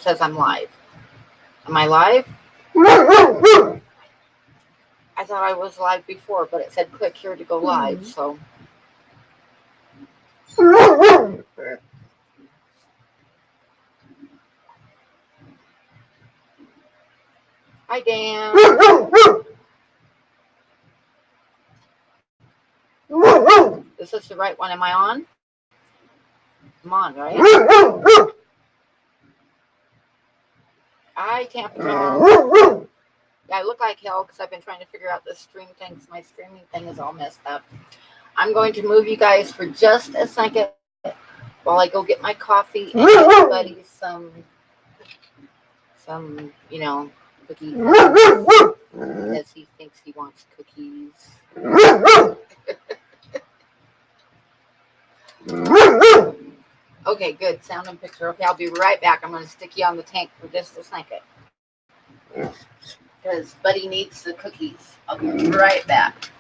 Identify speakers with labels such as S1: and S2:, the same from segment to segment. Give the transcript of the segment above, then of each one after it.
S1: says I'm live. Am I live? I thought I was live before, but it said click here to go live, so. Hi, Dan. Is this the right one? Am I on? I'm on, right? Hi, Tampa Tom. Yeah, I look like hell because I've been trying to figure out this stream thing because my streaming thing is all messed up. I'm going to move you guys for just a second while I go get my coffee and get everybody some, cookies. Because he thinks he wants cookies. Okay, good. Sound and picture. Okay, I'll be right back. I'm going to stick you on the tank for just a second. Because Buddy needs the cookies. I'll be right back.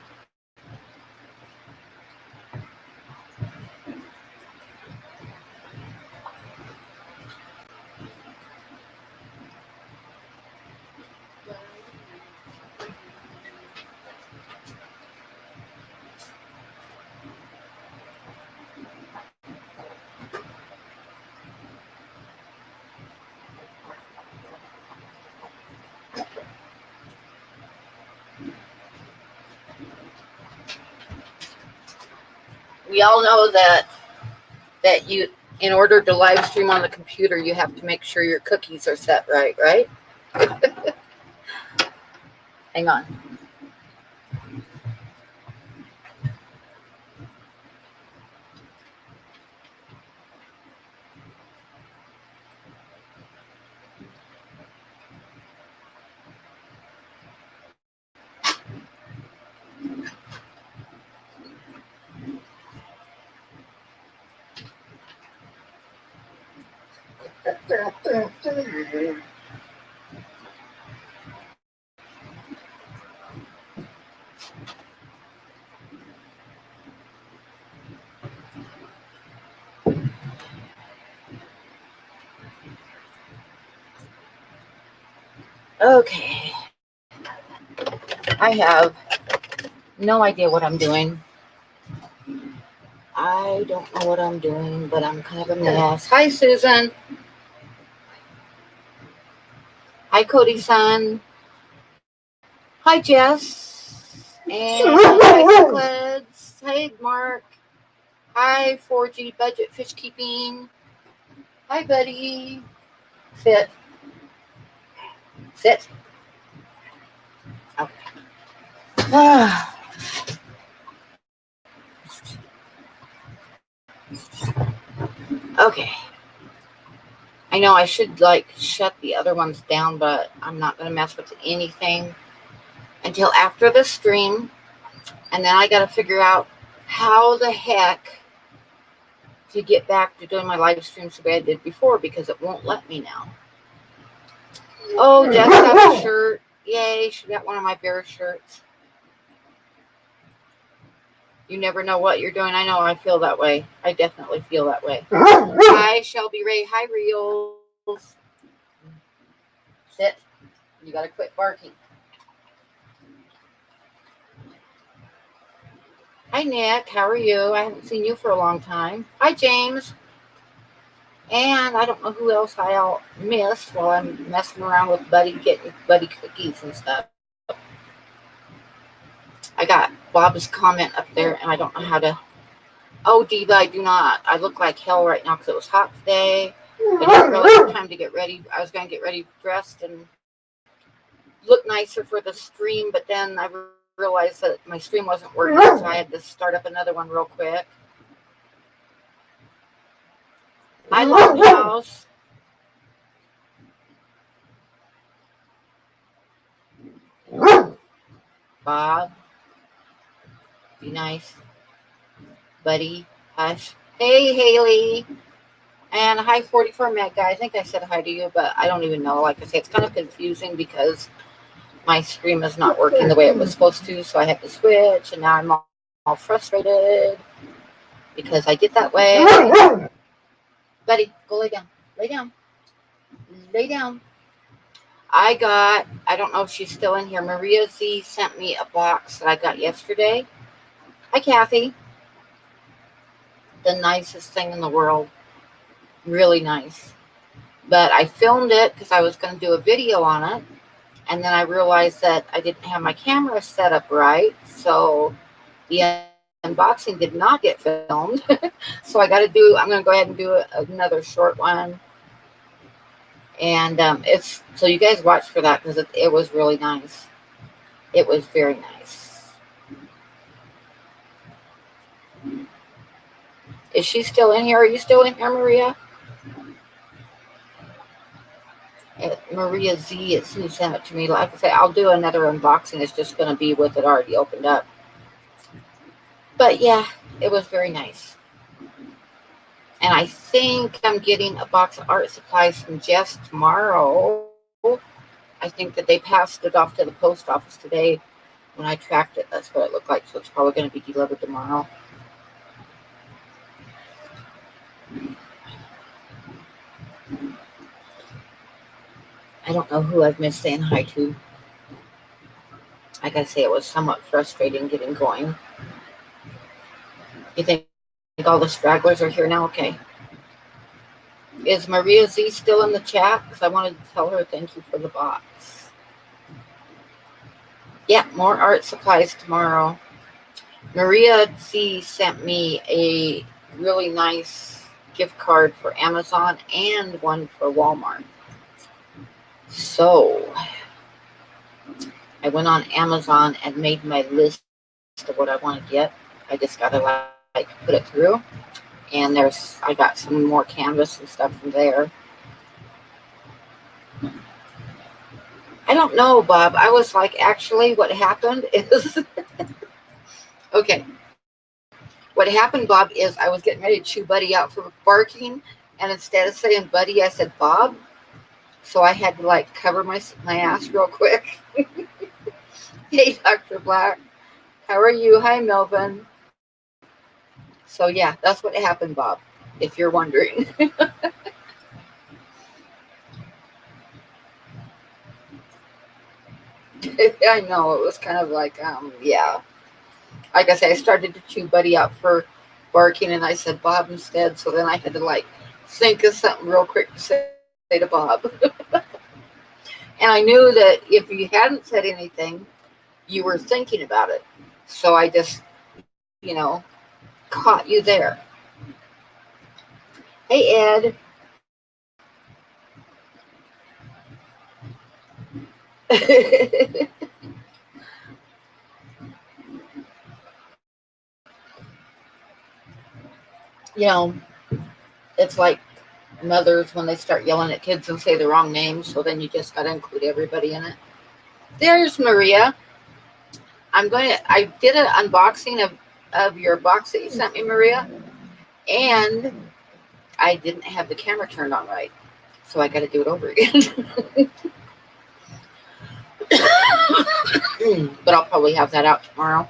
S1: We all know that you, in order to live stream on the computer, you have to make sure your cookies are set right? Hang on. Okay. I have no idea what I'm doing. I don't know what I'm doing, but I'm kind of a mess. Hi, Susan. Hi, Cody-san. Hi, Jess. And hi, Cyclades. Hi, Mark. Hi, 4G Budget Fish Keeping. Hi, Buddy. Sit. Sit. Okay. Okay. I know I should shut the other ones down, but I'm not going to mess with anything until after the stream. And then I got to figure out how the heck to get back to doing my live streams the way I did before, because it won't let me now. Oh, Jess got a shirt. Yay, she got one of my bear shirts. You never know what you're doing. I know I feel that way. I definitely feel that way. Hi, Shelby Ray. Hi, Reels. Sit. You got to quit barking. Hi, Nick. How are you? I haven't seen you for a long time. Hi, James. And I don't know who else I'll miss while I'm messing around with Buddy, getting Buddy cookies and stuff. I got Bob's comment up there, and I don't know how to. Oh, Diva, I do not. I look like hell right now because it was hot today. I didn't really have time to get ready. I was going to get ready, dressed, and look nicer for the stream, but then I realized that my stream wasn't working, so I had to start up another one real quick. Hi, Longhouse. Bob. Be nice. Buddy. Hush. Hey, Haley. And hi, 44 Meg guy. I think I said hi to you, but I don't even know. Like I say, it's kind of confusing because my stream is not working the way it was supposed to, so I had to switch, and now I'm all frustrated because I did that way. Buddy, go lay down. Lay down. Lay down. I don't know if she's still in here. Maria Z sent me a box that I got yesterday. Hi, Kathy. The nicest thing in the world. Really nice. But I filmed it because I was going to do a video on it. And then I realized that I didn't have my camera set up right. So the unboxing did not get filmed. So I'm going to go ahead and do another short one. And it's so you guys watch for that because it was really nice. It was very nice. Is she still in here? Are you still in here, Maria? Maria Z is who sent it to me. Like I say, I'll do another unboxing. It's just going to be with it already opened up. But yeah, it was very nice. And I think I'm getting a box of art supplies from Jess tomorrow. I think that they passed it off to the post office today. When I tracked it, that's what it looked like. So it's probably going to be delivered tomorrow. I don't know who I've missed saying hi to. Like I say, it was somewhat frustrating getting going. You think all the stragglers are here now? Okay. Is Maria Z still in the chat? Because I wanted to tell her thank you for the box. Yeah, more art supplies tomorrow. Maria Z sent me a really nice gift card for Amazon and one for Walmart. So I went on Amazon and made my list of what I want to get. I just got to like put it through. And I got some more canvas and stuff from there. I don't know, Bob. I was like, actually, what happened is, okay. What happened, Bob, is I was getting ready to chew Buddy out for barking. And instead of saying Buddy, I said Bob. So I had to like cover my ass real quick. Hey, Dr. Black. How are you? Hi, Melvin. So yeah, that's what happened, Bob, if you're wondering. I know, it was kind of like, yeah. Like I said, I started to chew Buddy out for barking, and I said Bob instead. So then I had to like think of something real quick to say to Bob. And I knew that if you hadn't said anything, you were thinking about it. So I just, caught you there. Hey, Ed. It's like mothers when they start yelling at kids and say the wrong name, so then you just got to include everybody in it. There's Maria. I did an unboxing of your box that you sent me, Maria, and I didn't have the camera turned on right, so I got to do it over again. But I'll probably have that out tomorrow.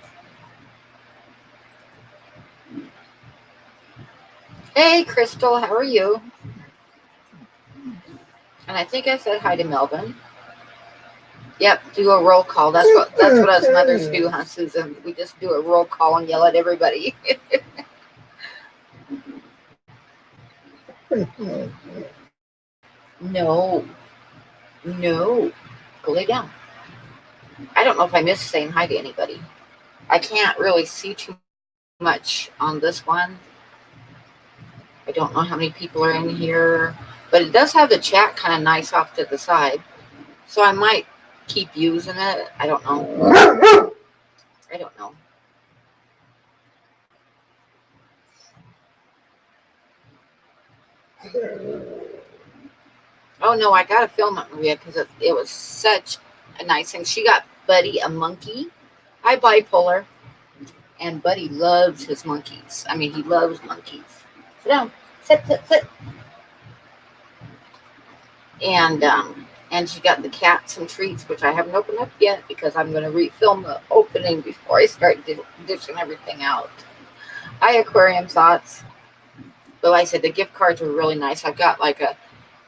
S1: Hey, Crystal, how are you? And I think I said hi to Melvin. Yep, do a roll call. That's what us mothers do, huh, Susan? We just do a roll call and yell at everybody. No. Go lay down. I don't know if I missed saying hi to anybody. I can't really see too much on this one. I don't know how many people are in here, but it does have the chat kind of nice off to the side. So I might keep using it. I don't know. Oh no, I gotta film it, Maria, because it was such a nice thing. She got Buddy a monkey. Hi, Bipolar. And Buddy loves his monkeys. I mean, he loves monkeys. Sit down. Sit. And she got the cat some treats, which I haven't opened up yet because I'm going to refilm the opening before I start dishing everything out. Hi, Aquarium Thoughts. But like I said, the gift cards were really nice. I've got like a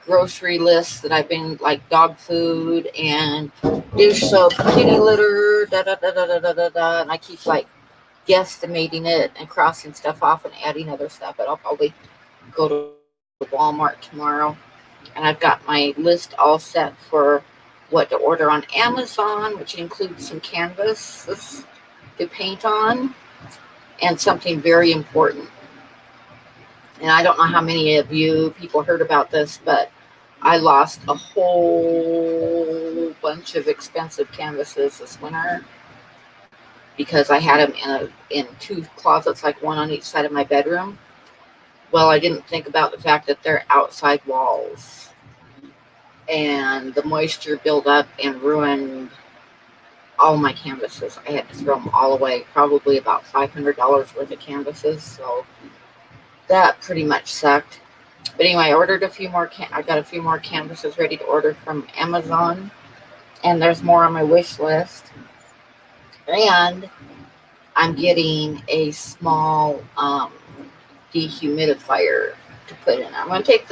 S1: grocery lists that I've been like dog food and dish soap, kitty litter, da da da da da da da da, and I keep like guesstimating it and crossing stuff off and adding other stuff. But I'll probably go to Walmart tomorrow, and I've got my list all set for what to order on Amazon, which includes some canvases to paint on and something very important. And I don't know how many of you people heard about this, but I lost a whole bunch of expensive canvases this winter because I had them in two closets, like one on each side of my bedroom. Well, I didn't think about the fact that they're outside walls, and the moisture built up and ruined all my canvases. I had to throw them all away, probably about $500 worth of canvases. So that pretty much sucked. But anyway, I ordered a few more. I got a few more canvases ready to order from Amazon, and there's more on my wish list. And I'm getting a small dehumidifier to put in. I'm going to take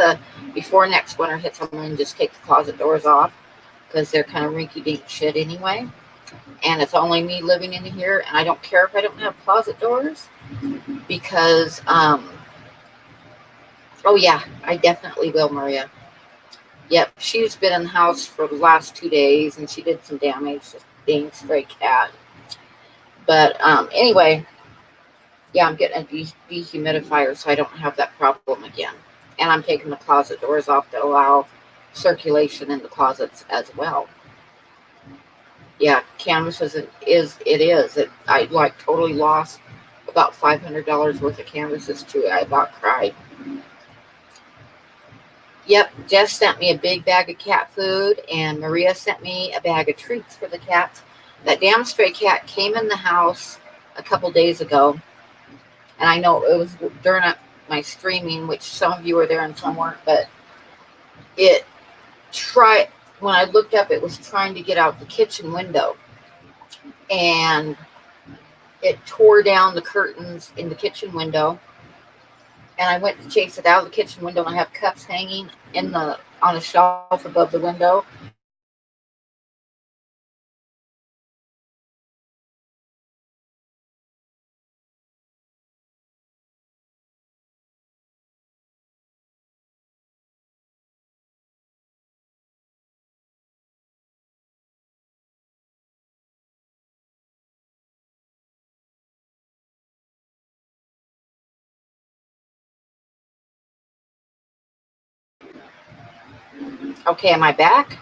S1: before next winter hits, I'm going to just take the closet doors off because they're kind of rinky-dink shit anyway. And it's only me living in here, and I don't care if I don't have closet doors because, oh yeah, I definitely will, Maria. Yep, she's been in the house for the last 2 days, and she did some damage, this dang stray cat. But anyway, yeah, I'm getting a dehumidifier so I don't have that problem again. And I'm taking the closet doors off to allow circulation in the closets as well. Yeah, canvases I like totally lost about $500 worth of canvases too. I about cried. Yep, Jess sent me a big bag of cat food, and Maria sent me a bag of treats for the cats. That damn stray cat came in the house a couple days ago, and I know it was during my streaming, which some of you were there and some weren't, but when I looked up, it was trying to get out the kitchen window, and it tore down the curtains in the kitchen window. And I went to chase it out of the kitchen window, and I have cups hanging on a shelf above the window. And it tore the cups out of the shelf, and it Okay, am I back?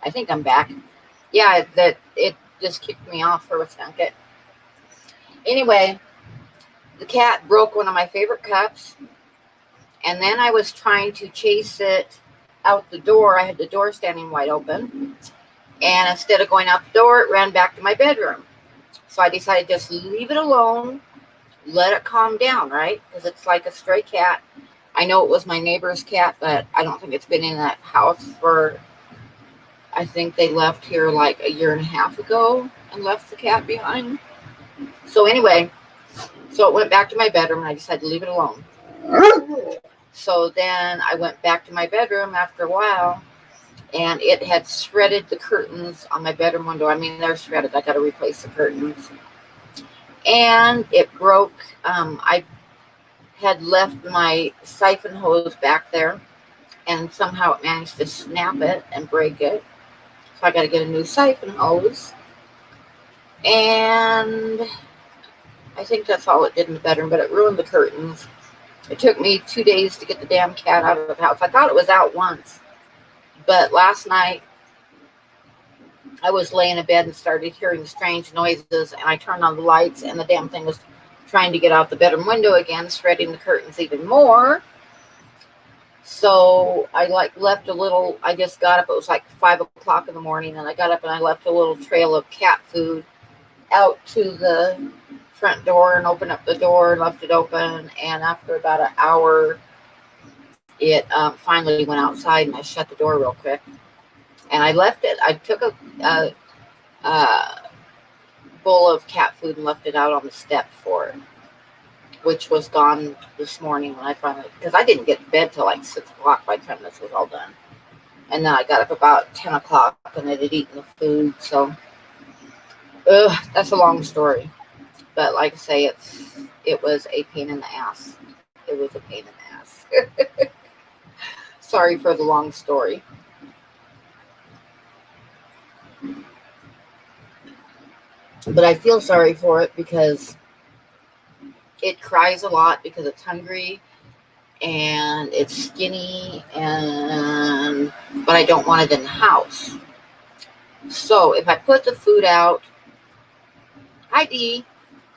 S1: I think I'm back. Yeah, that it just kicked me off for a second. Anyway, the cat broke one of my favorite cups, and then I was trying to chase it out the door. I had the door standing wide open, and instead of going out the door, it ran back to my bedroom. So I decided just leave it alone, let it calm down, right? Because it's like a stray cat. I know it was my neighbor's cat, but I don't think it's been in that house I think they left here like a year and a half ago and left the cat behind. So anyway, so it went back to my bedroom, and I decided to leave it alone. So then I went back to my bedroom after a while, and it had shredded the curtains on my bedroom window. I mean, they're shredded. I got to replace the curtains. And it broke. I had left my siphon hose back there, and somehow it managed to snap it and break it. So I got to get a new siphon hose. And I think that's all it did in the bedroom, but it ruined the curtains. It took me 2 days to get the damn cat out of the house. I thought it was out once, but last night I was laying in bed and started hearing strange noises, and I turned on the lights, and the damn thing was trying to get out the bedroom window again, shredding the curtains even more. So I left a little. I just got up. It was like 5 o'clock in the morning, and I got up and I left a little trail of cat food out to the front door and opened up the door and left it open. And after about an hour, it finally went outside, and I shut the door real quick. And I left it. I took a bowl of cat food and left it out on the step for which was gone this morning when I finally, because I didn't get to bed till like 6 o'clock by the time this was all done. And then I got up about 10 o'clock and I had eaten the food. So, that's a long story. But like I say, it was a pain in the ass. It was a pain in the ass. Sorry for the long story. But I feel sorry for it because it cries a lot because it's hungry and it's skinny, and but I don't want it in the house. So if I put the food out, hi Dee,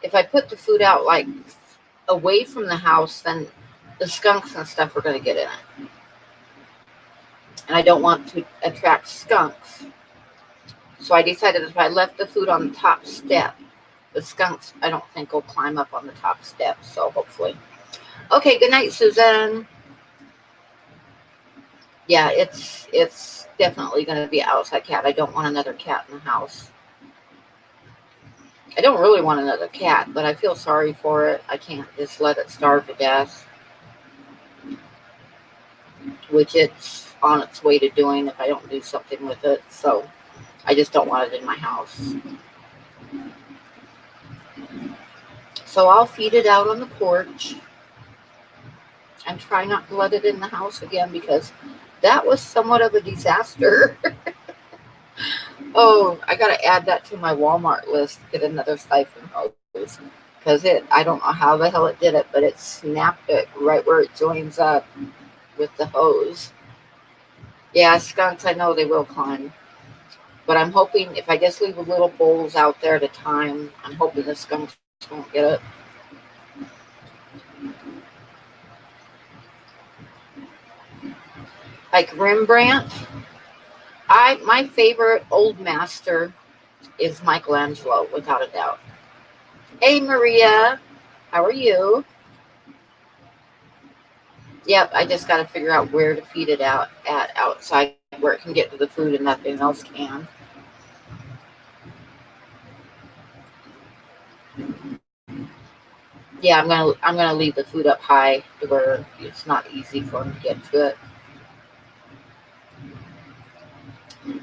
S1: if I put the food out like away from the house, then the skunks and stuff are going to get in it. And I don't want to attract skunks. So I decided if I left the food on the top step, the skunks, I don't think, will climb up on the top step. So hopefully. Okay, good night, Susan. Yeah, it's definitely going to be an outside cat. I don't want another cat in the house. I don't really want another cat, but I feel sorry for it. I can't just let it starve to death, which it's on its way to doing if I don't do something with it. So I just don't want it in my house. So I'll feed it out on the porch and try not to let it in the house again because that was somewhat of a disaster. Oh, I got to add that to my Walmart list, get another siphon hose. Because I don't know how the hell it did it, but it snapped it right where it joins up with the hose. Yeah, skunks, I know they will climb. But I'm hoping if I just leave little bowls out there at a time, I'm hoping the skunks won't get it. Like Rembrandt, my favorite old master is Michelangelo, without a doubt. Hey, Maria, how are you? Yep, I just got to figure out where to feed it out at outside where it can get to the food and nothing else can. Yeah, I'm gonna leave the food up high to where it's not easy for them to get to it.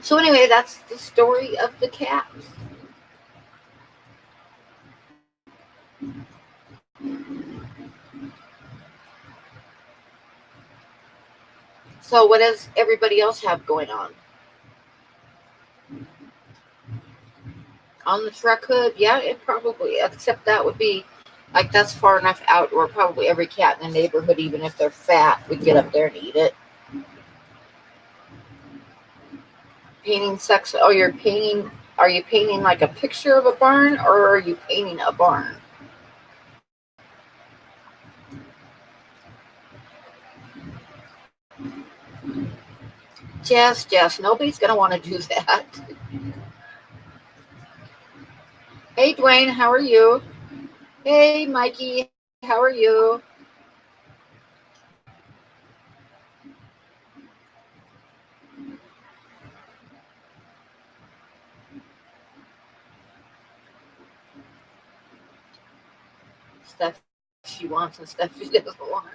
S1: So anyway, that's the story of the cat. So what does everybody else have going on? On the truck hood? Yeah, it probably, except that would be like that's far enough out where probably every cat in the neighborhood, even if they're fat, would get up there and eat it. Painting sex. Oh, you're painting. Are you painting like a picture of a barn, or are you painting a barn? Jess, nobody's gonna want to do that. Hey, Dwayne, how are you? Hey, Mikey, how are you? Stuff she wants and stuff she doesn't want.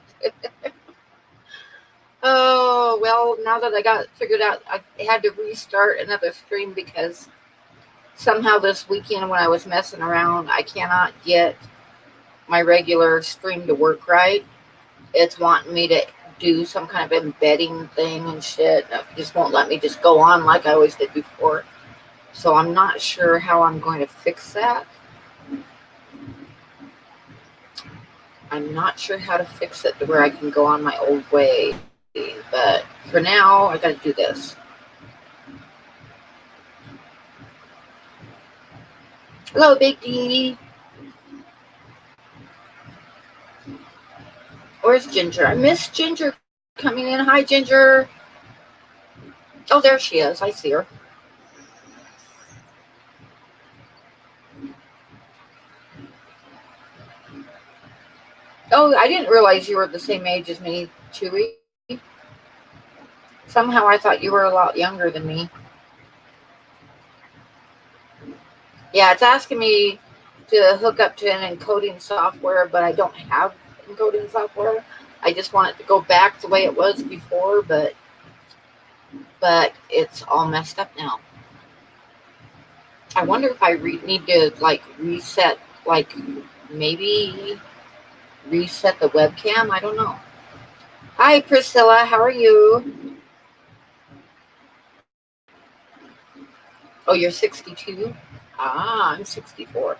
S1: Oh, well, now that I got it figured out, I had to restart another stream because somehow this weekend when I was messing around, I cannot get my regular stream to work right. It's wanting me to do some kind of embedding thing and shit. It just won't let me just go on like I always did before. So I'm not sure how I'm going to fix that. I'm not sure how to fix it to where I can go on my old way. But for now, I got to do this. Hello, Big D. Where's Ginger? I miss Ginger coming in. Hi, Ginger. Oh, there she is. I see her. Oh, I didn't realize you were the same age as me, Chewy. Somehow I thought you were a lot younger than me. Yeah, it's asking me to hook up to an encoding software, but I don't have encoding software. I just want it to go back the way it was before, but it's all messed up now. I wonder if I need to like reset, like maybe reset the webcam. I don't know. Hi, Priscilla. How are you? Oh, you're 62? Ah, I'm 64.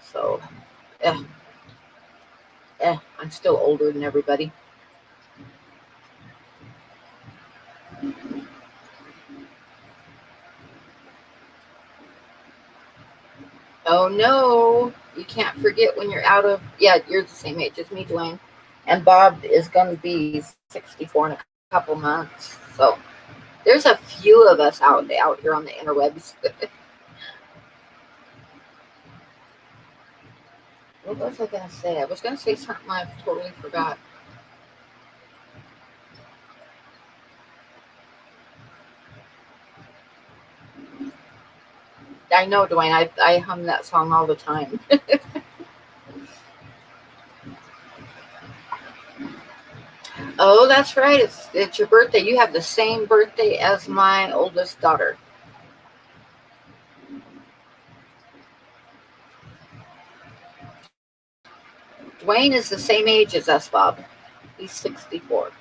S1: So, I'm still older than everybody. Oh no, you can't forget when you're out of, yeah, you're the same age as me, Dwayne. And Bob is going to be 64 in a couple months. So there's a few of us out here on the interwebs. What was I going to say? I was going to say something I totally forgot. I know, Dwayne. I hum that song all the time. Oh, that's right. It's your birthday. You have the same birthday as my oldest daughter. Dwayne is the same age as us, Bob. He's 64.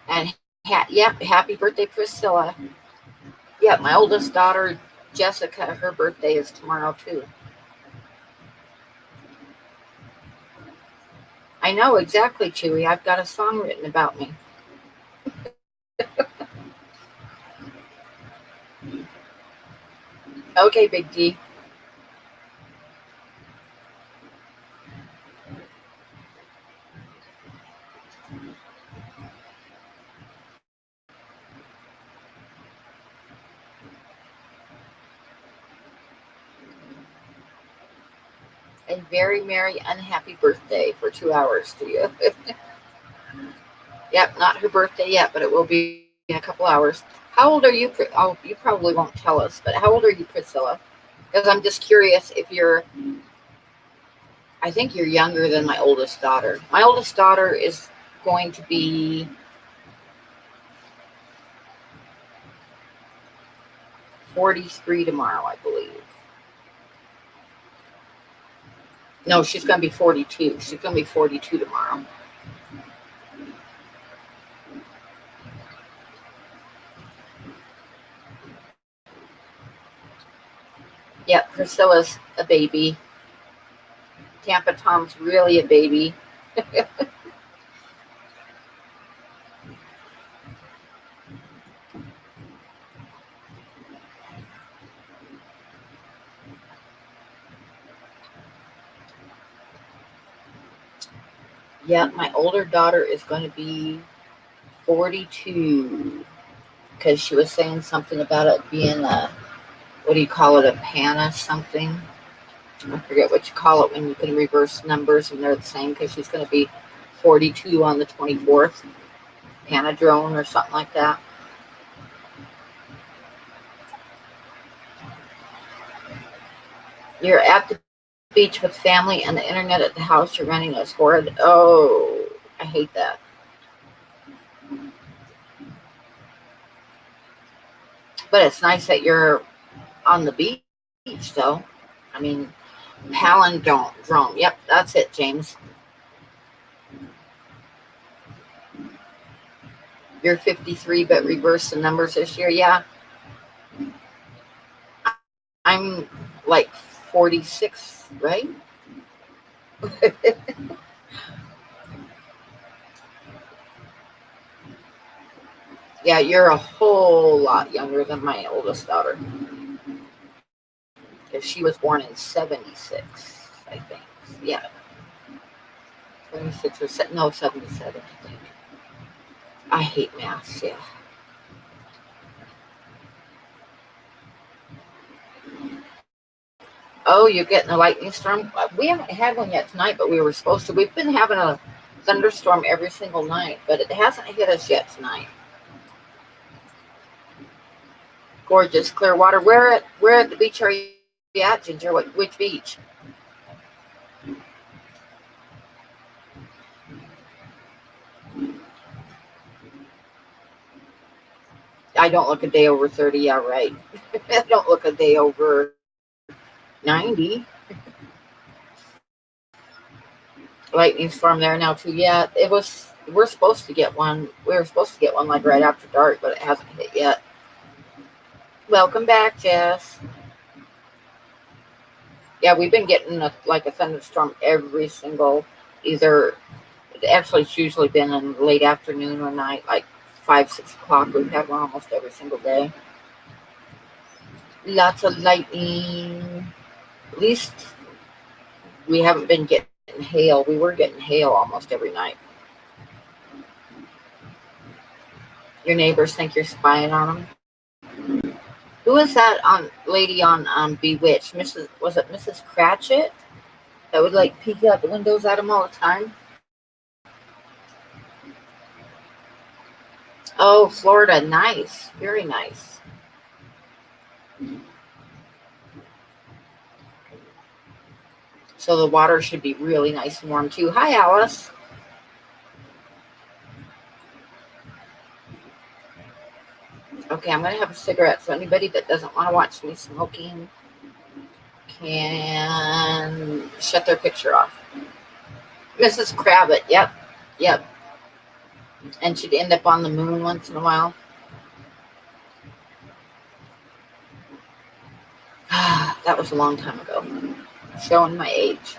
S1: And happy birthday, Priscilla. Yeah, my oldest daughter, Jessica, her birthday is tomorrow too. I know exactly, Chewy. I've got a song written about me. Okay, Big D. And very merry, unhappy birthday for 2 hours to you. Yep, not her birthday yet, but it will be in a couple hours. How old are you? Oh, you probably won't tell us, but how old are you, Priscilla? Because I'm just curious if you're. I think you're younger than my oldest daughter. My oldest daughter is going to be 43 tomorrow, I believe. No, she's going to be 42. She's going to be 42 tomorrow. Yep, Priscilla's a baby. Tampa Tom's really a baby. Yeah, my older daughter is going to be 42 because she was saying something about it being a, what do you call it, a PANA something? I forget what you call it when you can reverse numbers and they're the same because she's going to be 42 on the 24th. Panadrone or something like that. You're at the beach with family and the internet at the house you're renting is horrid. Oh, I hate that. But it's nice that you're on the beach, though. I mean, palindrome. Yep, that's it, James. You're 53, but reverse the numbers this year. Yeah. I'm like 46, right? Yeah, you're a whole lot younger than my oldest daughter. Because she was born in 76, I think. Yeah. 26 or no, 77, I think. I hate maths, yeah. Oh, you're getting a lightning storm? We haven't had one yet tonight, but we were supposed to. We've been having a thunderstorm every single night, but it hasn't hit us yet tonight. Gorgeous clear water. Where at the beach are you at, Ginger? Which beach? I don't look a day over 30. Yeah, right. I don't look a day over 90. Lightning storm there now too. Yeah, it was. We're supposed to get one. We were supposed to get one like right after dark, but it hasn't hit yet. Welcome back, Jess. Yeah, we've been getting like a thunderstorm every single either. Actually, it's usually been in late afternoon or night, like 5, 6 o'clock. We've had one almost every single day. Lots of lightning. At least we haven't been getting hail. We were getting hail almost every night. Your neighbors think you're spying on them. Who is that on lady on Bewitched? Was it Mrs. Cratchit that would like peek out the windows at him all the time? Oh, Florida, nice, very nice. So the water should be really nice and warm too. Hi, Alice. Okay, I'm gonna have a cigarette. So anybody that doesn't want to watch me smoking can shut their picture off. Mrs. Kravitz. Yep, yep. And she'd end up on the moon once in a while. That was a long time ago. Showing my age.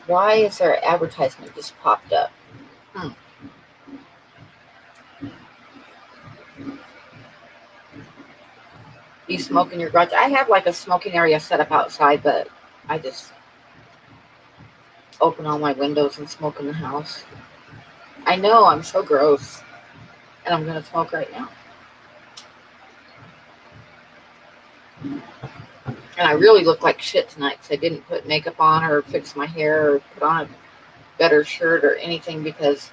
S1: Why is there an advertisement just popped up? You smoke in your garage? I have like a smoking area set up outside, but I just open all my windows and smoke in the house. I know, I'm so gross. And I'm going to smoke right now. And I really look like shit tonight because I didn't put makeup on or fix my hair or put on a better shirt or anything because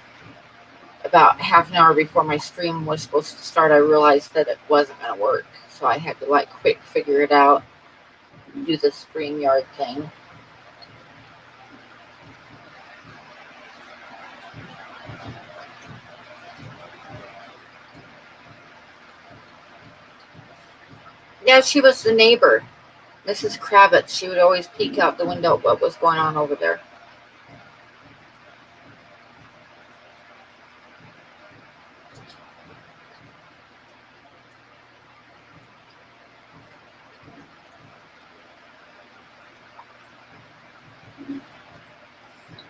S1: about half an hour before my stream was supposed to start, I realized that it wasn't going to work. So I had to like quick figure it out, do the StreamYard thing. Yeah, she was the neighbor, Mrs. Kravitz. She would always peek out the window at what was going on over there.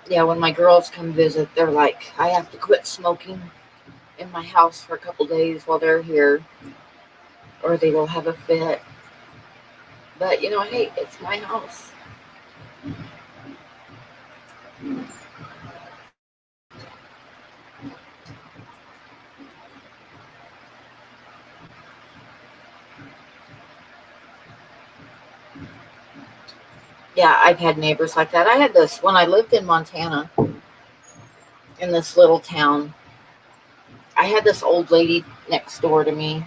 S1: Yeah, when my girls come visit, they're like, I have to quit smoking in my house for a couple days while they're here, or they will have a fit. But you know, hey, it's my house. Yeah, I've had neighbors like that. I had this when I lived in Montana, in this little town. I had this old lady next door to me,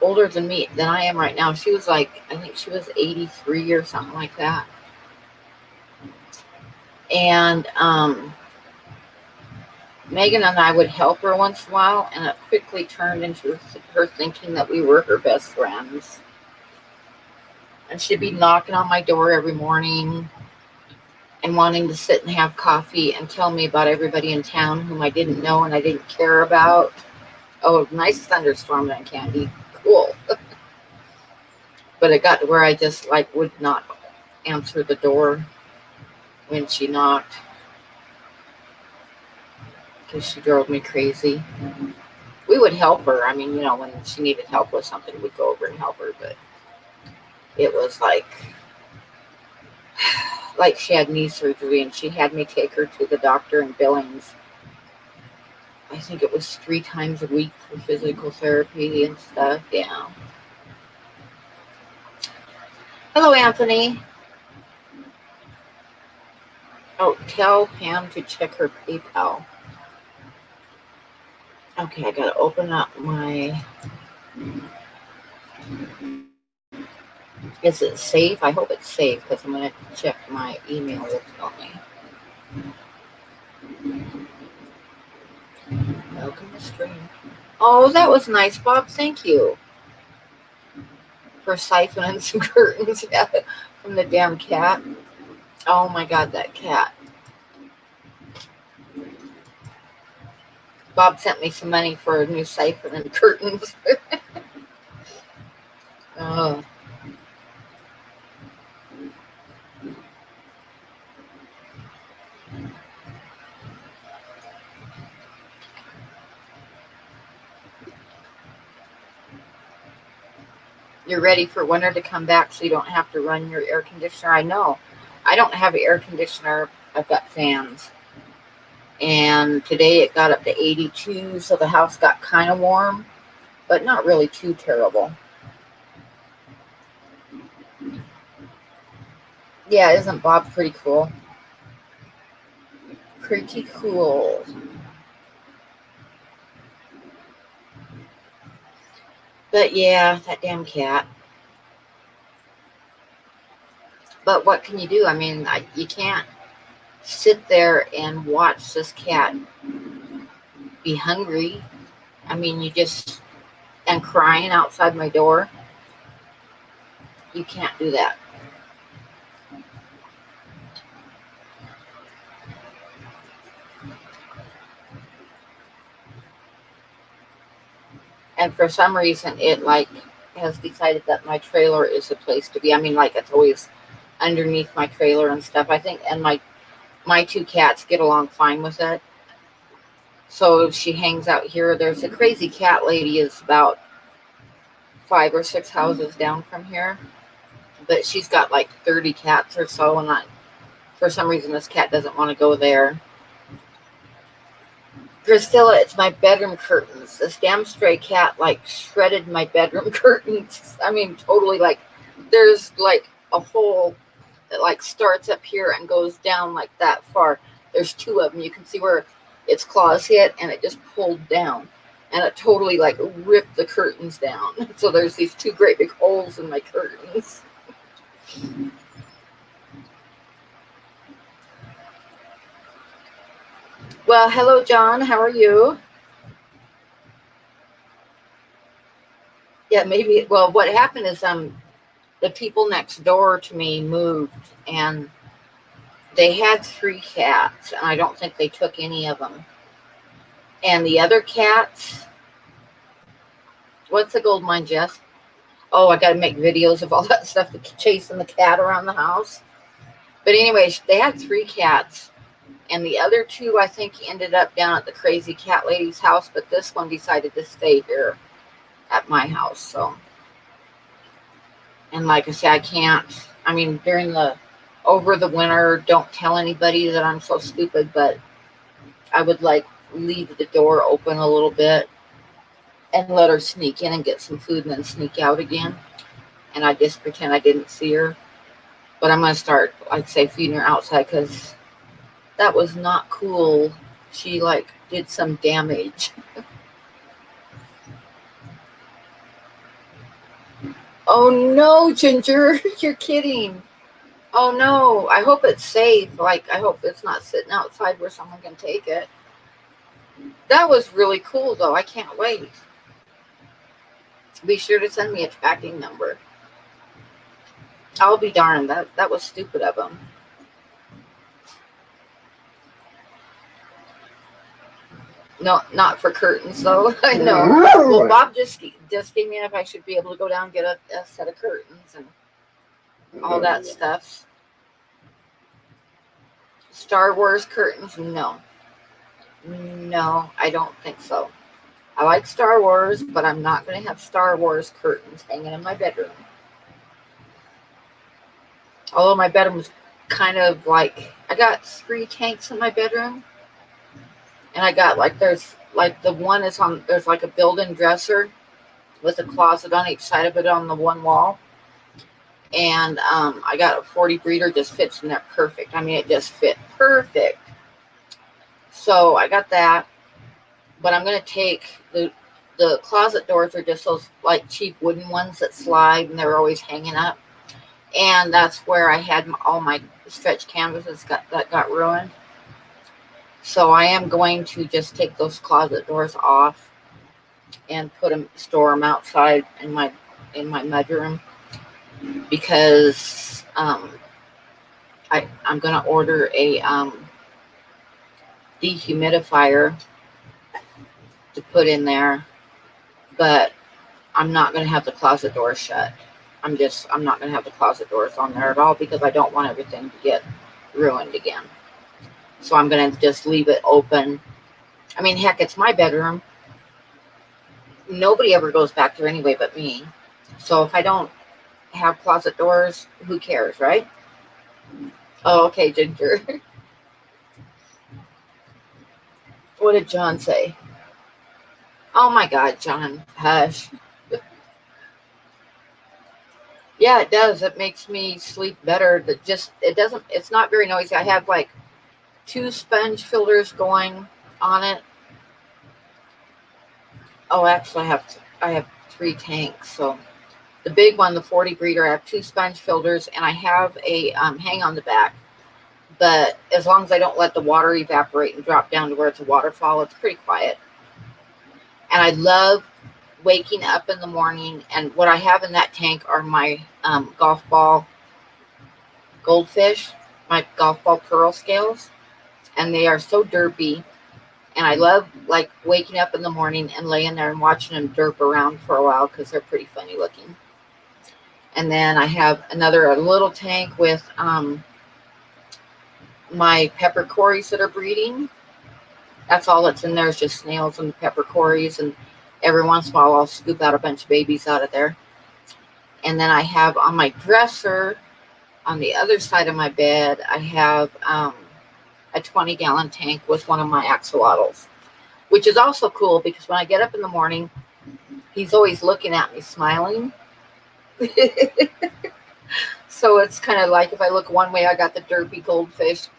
S1: older than I am right now. She was like, I think she was 83 or something like that. And Megan and I would help her once in a while, and it quickly turned into her thinking that we were her best friends. And she'd be knocking on my door every morning and wanting to sit and have coffee and tell me about everybody in town whom I didn't know and I didn't care about. Oh, nice thunderstorm then, Candy. Cool. But it got to where I just like would not answer the door when she knocked because she drove me crazy. We would help her. I mean, you know, when she needed help with something, we'd go over and help her. But it was like she had knee surgery and she had me take her to the doctor in Billings. I think it was 3 times a week for physical therapy and stuff. Yeah. Hello, Anthony. Oh, tell Pam to check her PayPal. Okay, I gotta open up my. Is it safe? I hope it's safe because I'm gonna check my email. Will tell me. Welcome to stream. Oh, that was nice, Bob. Thank you for siphoning some curtains from the damn cat. Oh my God, that cat. Bob sent me some money for a new siphon and curtains. Oh. You're ready for winter to come back so you don't have to run your air conditioner. I know. I don't have an air conditioner. I've got fans. And today it got up to 82, so the house got kind of warm, but not really too terrible. Yeah, isn't Bob pretty cool? Pretty cool. But yeah, that damn cat. But what can you do? I mean, you can't sit there and watch this cat be hungry. I mean, you just, and crying outside my door. You can't do that. And for some reason, it like has decided that my trailer is the place to be. I mean, like it's always underneath my trailer and stuff. I think, and my two cats get along fine with it. So she hangs out here. There's a crazy cat lady is about 5 or 6 houses down from here, but she's got like 30 cats or so, and for some reason this cat doesn't want to go there. Priscilla, it's my bedroom curtains. This damn stray cat like shredded my bedroom curtains. I mean, totally like there's like a hole that like starts up here and goes down like that far. There's two of them. You can see where its claws hit and it just pulled down. And it totally like ripped the curtains down. So there's these two great big holes in my curtains. Well, hello, John. How are you? Yeah, maybe. Well, what happened is the people next door to me moved, and they had 3 cats, and I don't think they took any of them. And the other cats, what's the gold mine, Jess? Oh, I got to make videos of all that stuff, chasing the cat around the house. But anyways, they had 3 cats, and the other 2, I think, ended up down at the crazy cat lady's house, but this one decided to stay here at my house. So, and like I said, I can't, I mean, over the winter, don't tell anybody that I'm so stupid, but I would like leave the door open a little bit and let her sneak in and get some food and then sneak out again. And I just pretend I didn't see her. But I'm going to start, I'd say, feeding her outside because that was not cool. She like did some damage. Oh no, Ginger, you're kidding. Oh no, I hope it's safe. Like, I hope it's not sitting outside where someone can take it. That was really cool though. I can't wait. Be sure to send me a tracking number. I'll be darned. That was stupid of them. No, not for curtains though. I know. Well, Bob just gave me if I should be able to go down and get a set of curtains and all that stuff. Star Wars curtains? No. No, I don't think so. I like Star Wars, but I'm not going to have Star Wars curtains hanging in my bedroom. Although my bedroom's kind of like, I got 3 tanks in my bedroom. And I got like, there's like the one is on, there's like a built-in dresser with a closet on each side of it on the one wall. And I got a 40 breeder, just fits in there perfect. I mean, it just fit perfect. So I got that. but I'm going to take the closet doors are just those like cheap wooden ones that slide and they're always hanging up. And that's where I had all my stretch canvases that got ruined. So I am going to just take those closet doors off and store them outside in my mudroom, because I'm going to order a dehumidifier to put in there, but I'm not going to have the closet doors shut. I'm not going to have the closet doors on there at all, because I don't want everything to get ruined again. So I'm going to just leave it open. I mean, heck, it's my bedroom. Nobody ever goes back there anyway but me. So if I don't have closet doors, who cares, right? Oh, okay, Ginger. What did John say? Oh my God, John, hush. Yeah, it does. It makes me sleep better. It's not very noisy. I have like 2 sponge filters going on it. Oh, actually, I have 3 tanks. So the big one, the 40 breeder, I have 2 sponge filters, and I have a hang on the back. But as long as I don't let the water evaporate and drop down to where it's a waterfall, it's pretty quiet. And I love waking up in the morning, and what I have in that tank are my golf ball goldfish, my golf ball pearl scales, and they are so derpy. And I love like waking up in the morning and laying there and watching them derp around for a while, because they're pretty funny looking. And then I have a little tank with my peppercorys that are breeding. That's all that's in there is just snails and peppercorys, and every once in a while I'll scoop out a bunch of babies out of there. And then I have on my dresser, on the other side of my bed, I have a 20-gallon tank with one of my axolotls, which is also cool because when I get up in the morning, he's always looking at me smiling. So it's kind of like if I look one way, I got the derpy goldfish.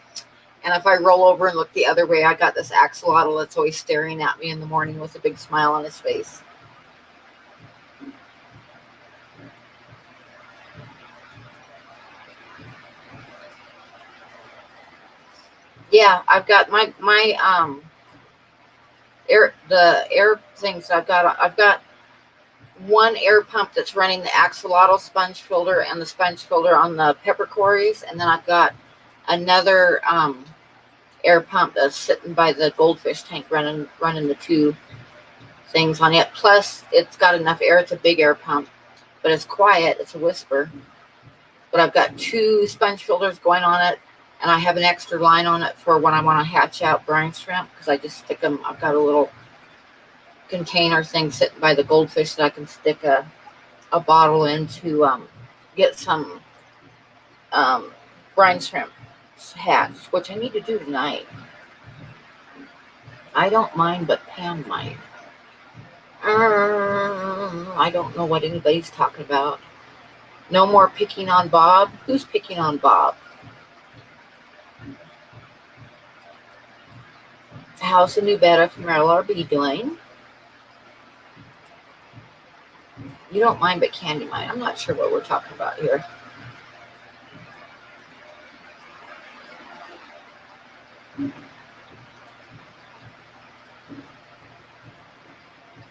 S1: And if I roll over and look the other way, I got this axolotl that's always staring at me in the morning with a big smile on his face. Yeah, I've got my air things. I've got one air pump that's running the axolotl sponge filter and the sponge filter on the peppercorys, and then I've got another air pump that's sitting by the goldfish tank running the 2 things on it. Plus, it's got enough air. It's a big air pump, but it's quiet. It's a whisper. But I've got 2 sponge filters going on it, and I have an extra line on it for when I want to hatch out brine shrimp, because I just stick them. I've got a little container thing sitting by the goldfish that I can stick a bottle in to get some brine shrimp hatched, which I need to do tonight. I don't mind, but Pam might. I don't know what anybody's talking about. No more picking on Bob. Who's picking on Bob? How's the new beta from LRB doing? You don't mind, but Candy might. I'm not sure what we're talking about here.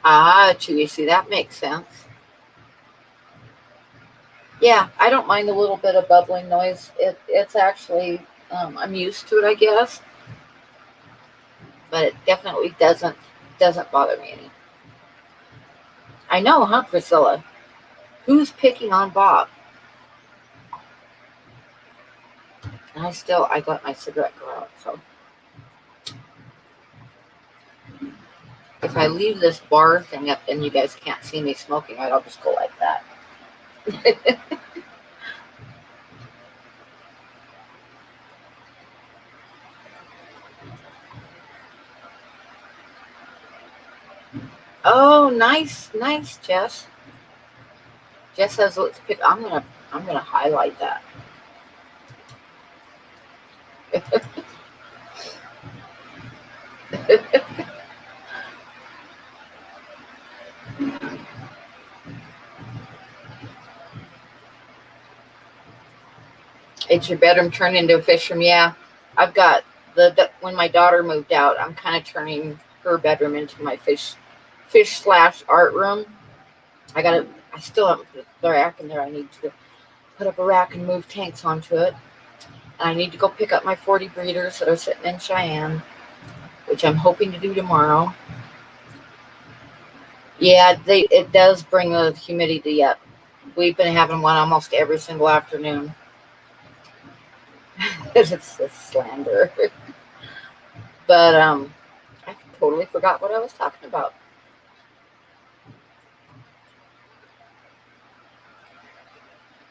S1: Chewy, see, that makes sense. Yeah, I don't mind a little bit of bubbling noise. It's actually, I'm used to it, I guess. But it definitely doesn't bother me any. I know, huh, Priscilla? Who's picking on Bob? And I let my cigarette go out, so. If I leave this bar thing up, then you guys can't see me smoking, right? I'll just go like that. Oh, nice, Jess. Jess says, "Let's pick." I'm gonna highlight that. It's your bedroom turned into a fish room. Yeah, I've got when my daughter moved out, I'm kind of turning her bedroom into my fish slash art room. I still haven't put the rack in there. I need to put up a rack and move tanks onto it. And I need to go pick up my 40 breeders that are sitting in Cheyenne, which I'm hoping to do tomorrow. Yeah, it does bring the humidity up. We've been having one almost every single afternoon. It's a slander. But I totally forgot what I was talking about.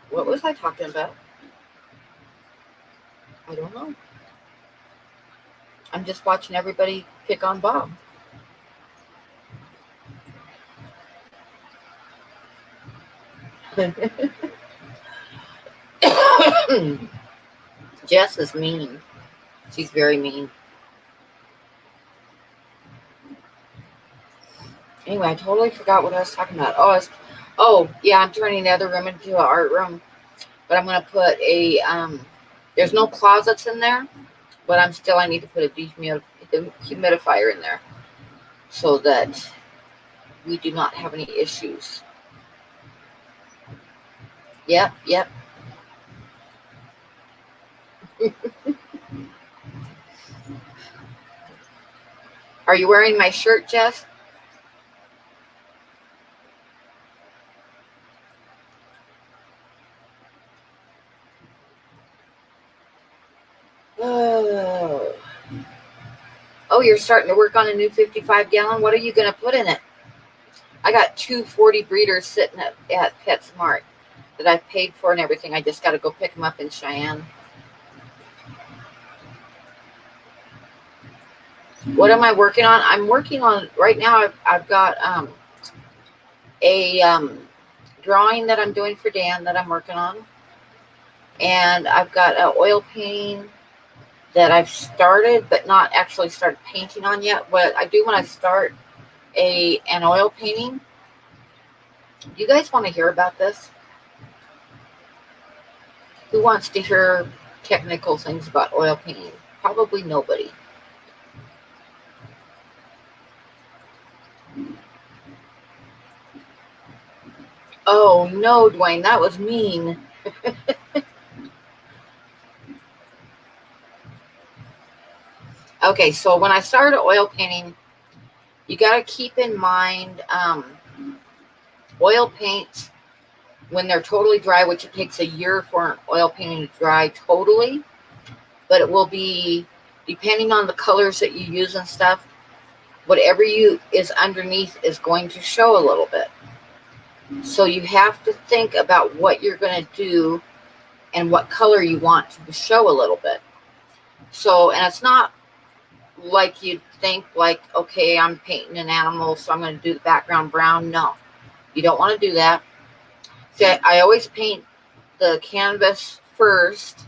S1: What was I talking about? I don't know. I'm just watching everybody pick on Bob. Jess is mean. She's very mean. Anyway, I totally forgot what I was talking about. Oh yeah, I'm turning the other room into an art room, but I'm gonna put a There's no closets in there, but I need to put a dehumidifier in there so that we do not have any issues. Yep. Are you wearing my shirt, Jess? Oh. Oh, you're starting to work on a new 55 gallon? What are you going to put in it? I got 240 breeders sitting at PetSmart that I've paid for and everything. I just got to go pick them up in Cheyenne. What am I working on? I'm working on, right now, I've got a drawing that I'm doing for Dan that I'm working on. And I've got an oil painting that I've started but not actually started painting on yet. What I do when I start an oil painting, do you guys want to hear about this? Who wants to hear technical things about oil painting? Probably nobody. Oh no, Dwayne, that was mean. Okay, so when I started oil painting, you got to keep in mind oil paints, when they're totally dry, which it takes a year for an oil painting to dry totally, but it will be, depending on the colors that you use and stuff, whatever is underneath is going to show a little bit. So you have to think about what you're going to do and what color you want to show a little bit. So, and it's not like you'd think like, okay, I'm painting an animal, so I'm going to do the background brown. No, you don't want to do that. See, I always paint the canvas first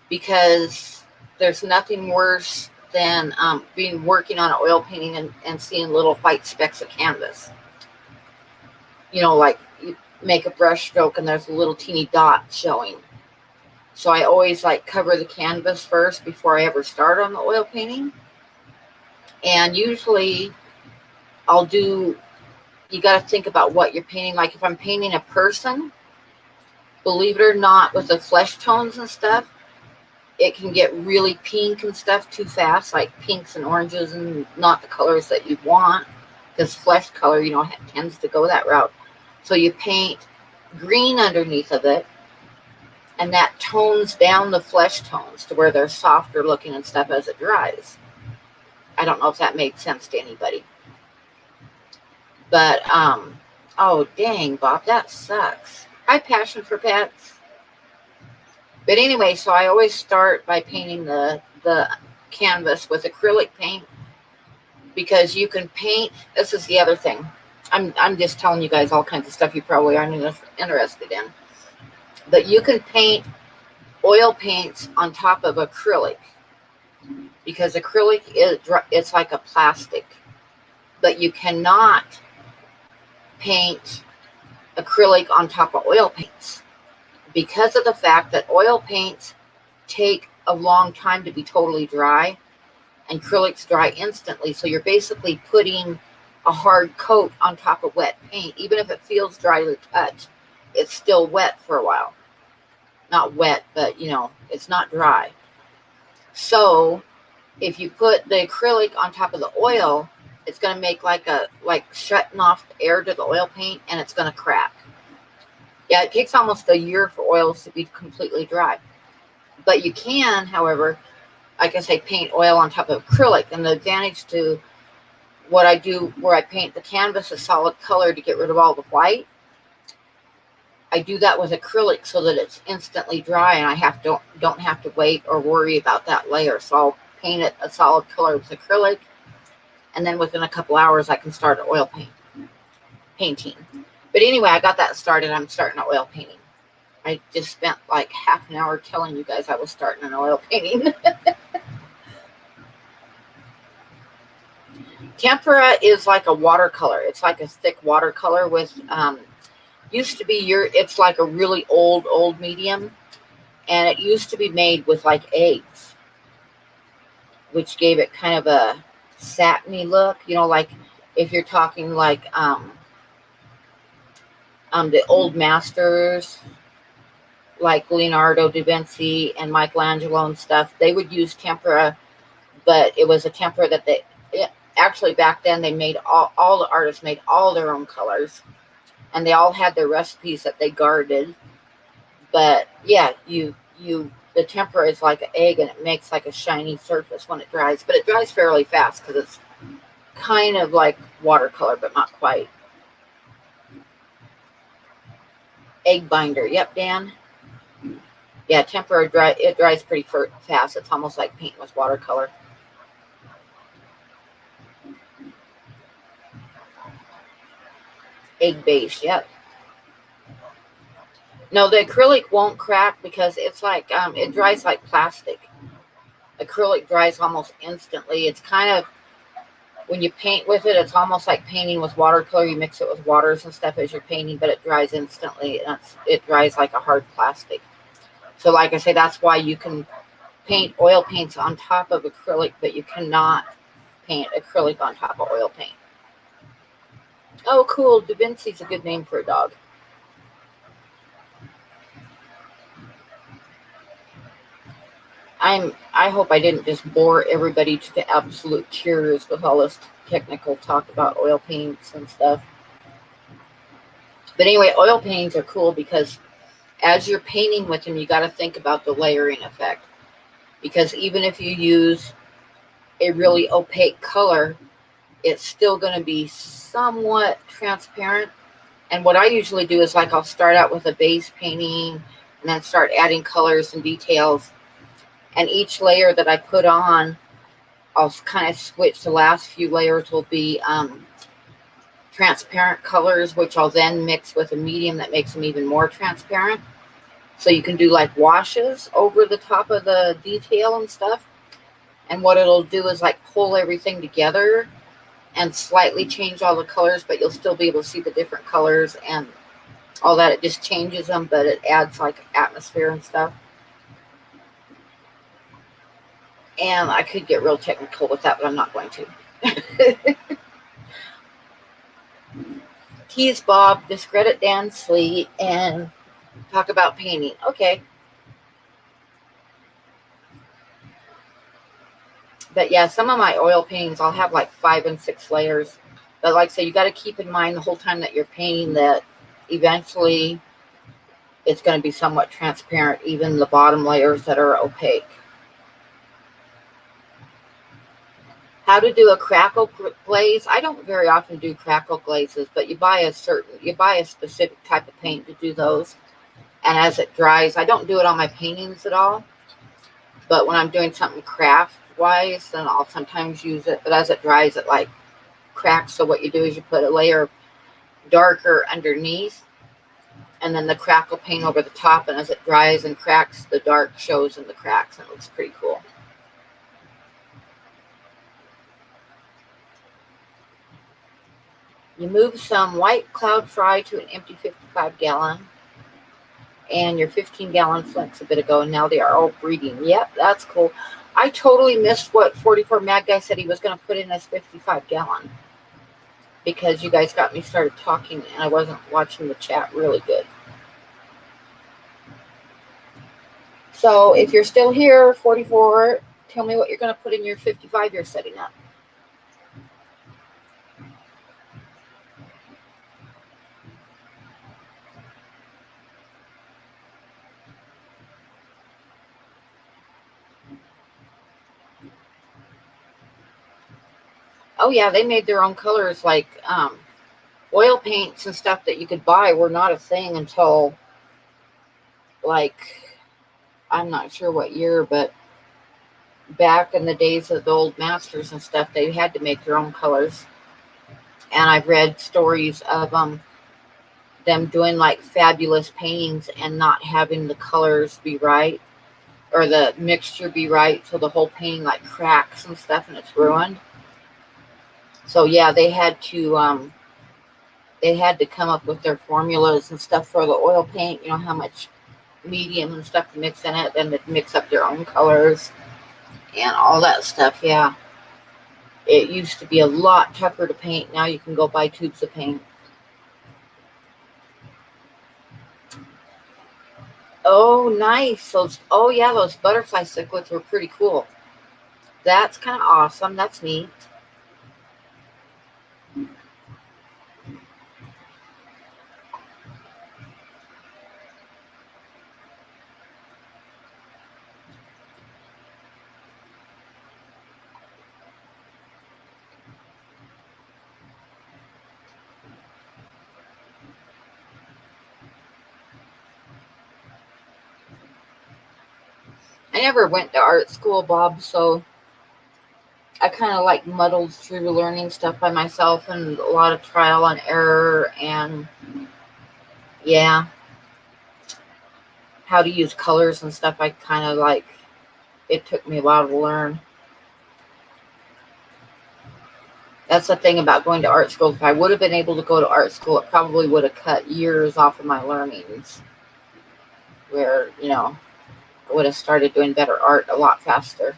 S1: because there's nothing worse than working on an oil painting and seeing little white specks of canvas. You know, like you make a brush stroke and there's a little teeny dot showing. So I always like cover the canvas first before I ever start on the oil painting. And usually you got to think about what you're painting. Like if I'm painting a person, believe it or not, with the flesh tones and stuff, it can get really pink and stuff too fast, like pinks and oranges and not the colors that you want. Because flesh color, tends to go that route. So you paint green underneath of it, and that tones down the flesh tones to where they're softer looking and stuff as it dries. I don't know if that made sense to anybody. But, oh, dang, Bob, that sucks. I passion for pets. But anyway, so I always start by painting the canvas with acrylic paint, because you can paint. This is the other thing. I'm just telling you guys all kinds of stuff you probably aren't interested in. But you can paint oil paints on top of acrylic, because acrylic it's like a plastic. But you cannot paint acrylic on top of oil paints, because of the fact that oil paints take a long time to be totally dry and acrylics dry instantly. So you're basically putting a hard coat on top of wet paint. Even if it feels dry to the touch, it's still wet for a while. Not wet, but it's not dry. So if you put the acrylic on top of the oil, it's going to make like shutting off the air to the oil paint, and it's going to crack. Yeah, it takes almost a year for oils to be completely dry. But you can, however, like I say, paint oil on top of acrylic. And the advantage to what I do where I paint the canvas a solid color to get rid of all the white, I do that with acrylic so that it's instantly dry and I don't have to wait or worry about that layer. So I'll paint it a solid color with acrylic, and then within a couple hours I can start oil painting. But anyway, I got that started. I'm starting oil painting. I just spent like half an hour telling you guys I was starting an oil painting. Tempera is like a watercolor. It's like a thick watercolor with, used to be it's like a really old medium. And it used to be made with like eggs, which gave it kind of a satiny look. Like if you're talking like the old masters, like Leonardo da Vinci and Michelangelo and stuff, they would use tempera, but it was a tempera that actually back then they made all the artists made all their own colors, and they all had their recipes that they guarded. But yeah, the tempera is like an egg, and it makes like a shiny surface when it dries, but it dries fairly fast because it's kind of like watercolor, but not quite. Egg binder. Yep, Dan. Yeah, tempera it dries pretty fast. It's almost like painting with watercolor. Egg base. Yep. No, the acrylic won't crack because it's like it dries like plastic. Acrylic dries almost instantly. It's kind of, when you paint with it, it's almost like painting with watercolor. You mix it with waters and stuff as you're painting, but it dries instantly. And it dries like a hard plastic. So like I say, that's why you can paint oil paints on top of acrylic, but you cannot paint acrylic on top of oil paint. Oh, cool. Da Vinci's a good name for a dog. I hope I didn't just bore everybody to the absolute tears with all this technical talk about oil paints and stuff. But anyway, oil paintings are cool because as you're painting with them, you got to think about the layering effect. Because even if you use a really opaque color, it's still going to be somewhat transparent. And what I usually do is like I'll start out with a base painting and then start adding colors and details. And each layer that I put on, I'll kind of switch. The last few layers will be transparent colors, which I'll then mix with a medium that makes them even more transparent. So you can do like washes over the top of the detail and stuff. And what it'll do is like pull everything together and slightly change all the colors, but you'll still be able to see the different colors and all that. It just changes them, but it adds like atmosphere and stuff. And I could get real technical with that, but I'm not going to. Tease Bob, discredit Dan Slee, and talk about painting. Okay. But yeah, some of my oil paintings, I'll have like 5 and 6 layers. But like I say, you got to keep in mind the whole time that you're painting that eventually it's going to be somewhat transparent, even the bottom layers that are opaque. How to do a crackle glaze. I don't very often do crackle glazes, but you buy a specific type of paint to do those. And as it dries, I don't do it on my paintings at all. But when I'm doing something craft wise, then I'll sometimes use it. But as it dries, it like cracks. So what you do is you put a layer darker underneath, and then the crackle paint over the top. And as it dries and cracks, the dark shows in the cracks, and it looks pretty cool. You move some white cloud fry to an empty 55 gallon. and your 15-gallon Flints a bit ago, and now they are all breeding. Yep, that's cool. I totally missed what 44 Mad Guy said he was going to put in as 55-gallon because you guys got me started talking and I wasn't watching the chat really good. So if you're still here, 44, tell me what you're going to put in your 55 you're setting up. Oh yeah, they made their own colors, like oil paints and stuff that you could buy were not a thing until, like, I'm not sure what year, but back in the days of the old masters and stuff, they had to make their own colors. And I've read stories of them doing like fabulous paintings and not having the colors be right or the mixture be right, so the whole painting like cracks and stuff and it's ruined. So yeah, they had to come up with their formulas and stuff for the oil paint, you know, how much medium and stuff to mix in it, then to mix up their own colors and all that stuff. Yeah, it used to be a lot tougher to paint. Now you can go buy tubes of paint. Oh, nice. Oh yeah, those butterfly cichlids were pretty cool. That's kind of awesome. That's neat. I never went to art school, Bob, so I kind of like muddled through learning stuff by myself and a lot of trial and error and yeah, how to use colors and stuff. I kind of like, it took me a while to learn. That's the thing about going to art school. If I would have been able to go to art school, it probably would have cut years off of my learnings where, you know, I would have started doing better art a lot faster.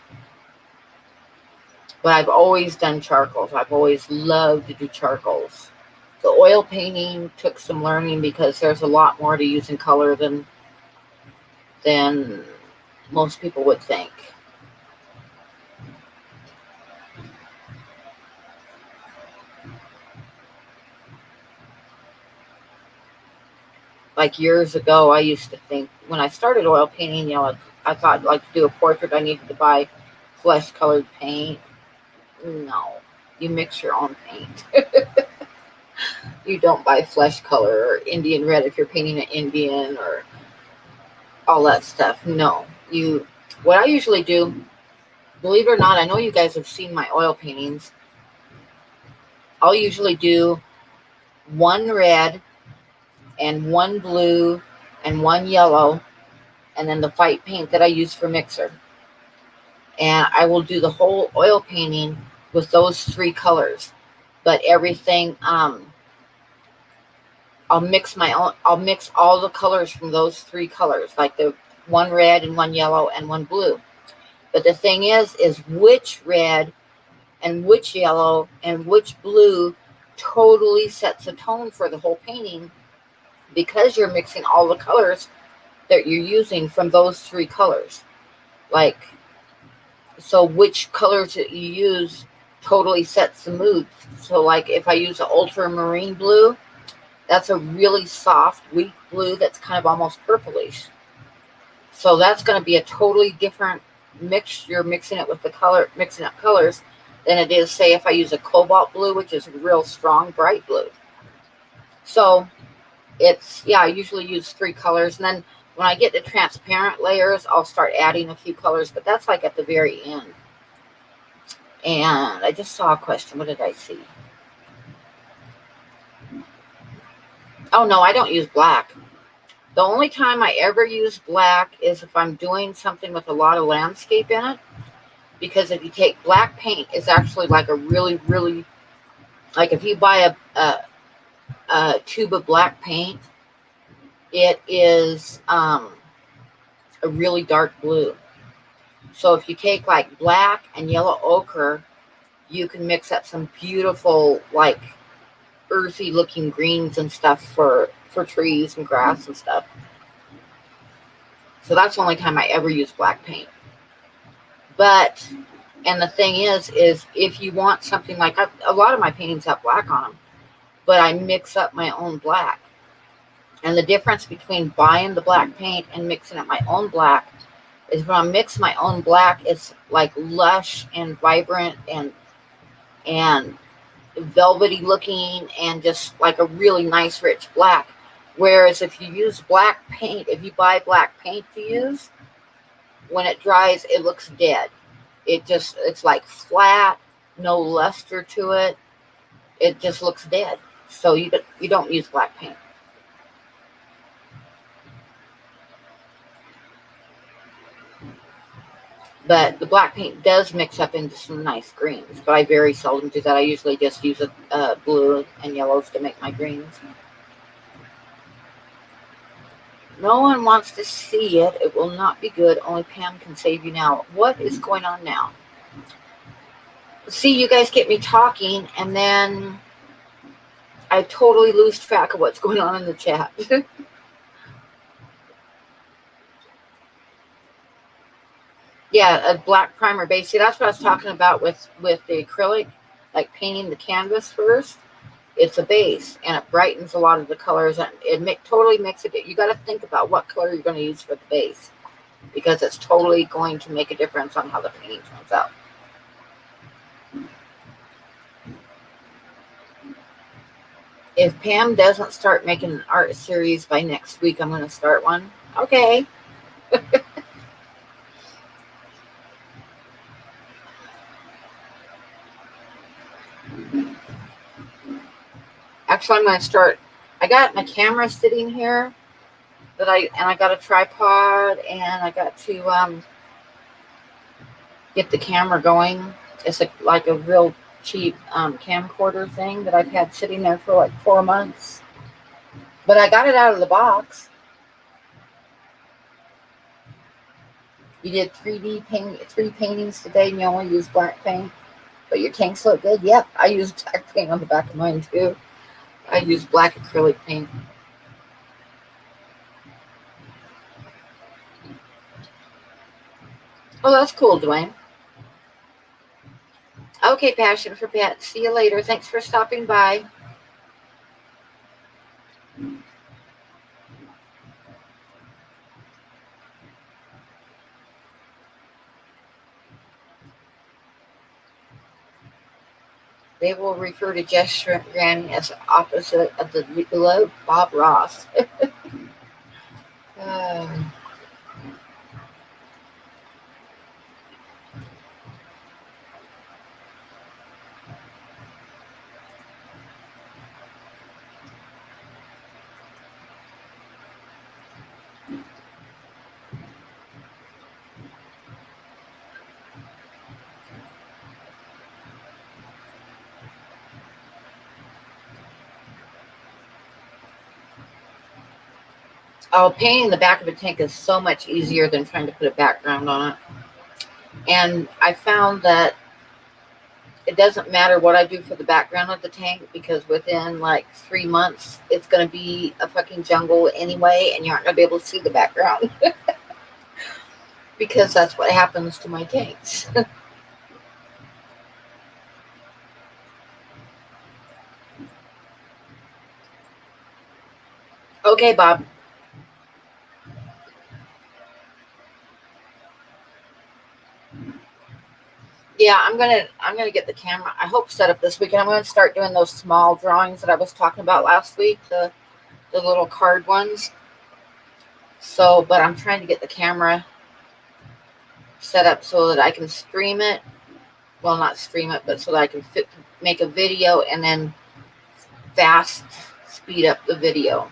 S1: But I've always done charcoals. I've always loved to do charcoals. The oil painting took some learning because there's a lot more to using color than most people would think. Like years ago, I used to think when I started oil painting, you know, I thought like to do a portrait, I needed to buy flesh colored paint. No, you mix your own paint. You don't buy flesh color or Indian red if you're painting an Indian or all that stuff. No, what I usually do, believe it or not, I know you guys have seen my oil paintings. I'll usually do one red and one blue and one yellow, and then the white paint that I use for mixer. And I will do the whole oil painting with those three colors. But everything, I'll mix all the colors from those three colors, like the one red and one yellow and one blue. But the thing is which red and which yellow and which blue totally sets a tone for the whole painting, because you're mixing all the colors that you're using from those three colors. Like, so which colors that you use totally sets the mood. So like if I use an ultramarine blue, that's a really soft, weak blue that's kind of almost purplish. So that's going to be a totally different mix. You're mixing it with the color, mixing up colors, than it is, say, if I use a cobalt blue, which is real strong, bright blue. So it's, yeah, I usually use three colors. And then when I get the transparent layers, I'll start adding a few colors, but that's like at the very end. And I just saw a question. What did I see? Oh, no, I don't use black. The only time I ever use black is if I'm doing something with a lot of landscape in it. Because if you take black paint, it's actually like a really, really, like if you buy a tube of black paint, it is a really dark blue. So if you take like black and yellow ochre, you can mix up some beautiful, like earthy looking greens and stuff for trees and grass and stuff. So that's the only time I ever use black paint. But, and the thing is if you want something like, a lot of my paintings have black on them, but I mix up my own black. And the difference between buying the black paint and mixing up my own black is when I mix my own black, it's like lush and vibrant and velvety looking and just like a really nice rich black. Whereas if you use black paint, if you buy black paint to use, when it dries, it looks dead. It's like flat, no luster to it. It just looks dead. So you don't use black paint. But the black paint does mix up into some nice greens, but I very seldom do that. I usually just use blue and yellows to make my greens. No one wants to see it. It will not be good. Only Pam can save you now. What is going on now? See, you guys get me talking, and then I totally lose track of what's going on in the chat. Yeah, a black primer base. See, that's what I was talking about with the acrylic, like painting the canvas first. It's a base, and it brightens a lot of the colors, and it totally makes it. You got to think about what color you're going to use for the base, because it's totally going to make a difference on how the painting turns out. If Pam doesn't start making an art series by next week, I'm going to start one. Okay. Actually, I'm going to start. I got my camera sitting here and I got a tripod, and I got to get the camera going. It's like a real cheap camcorder thing that I've had sitting there for like 4 months. But I got it out of the box. You did 3D paint, 3 paintings today, and you only used black paint, but your tanks look good. Yep, I used black paint on the back of mine too. I used black acrylic paint. Oh, that's cool, Dwayne. Okay, Passion for Pets. See you later. Thanks for stopping by. They will refer to Jess Shrimp Granny as the opposite of the below Bob Ross. Oh, painting the back of a tank is so much easier than trying to put a background on it. And I found that it doesn't matter what I do for the background of the tank, because within like 3 months, it's going to be a fucking jungle anyway, and you aren't going to be able to see the background. Because that's what happens to my tanks. Okay, Bob. Yeah, I'm gonna get the camera. I hope set up this weekend. I'm gonna start doing those small drawings that I was talking about last week, the little card ones. So, but I'm trying to get the camera set up so that I can stream it. Well, not stream it, but so that I can make a video and then fast speed up the video,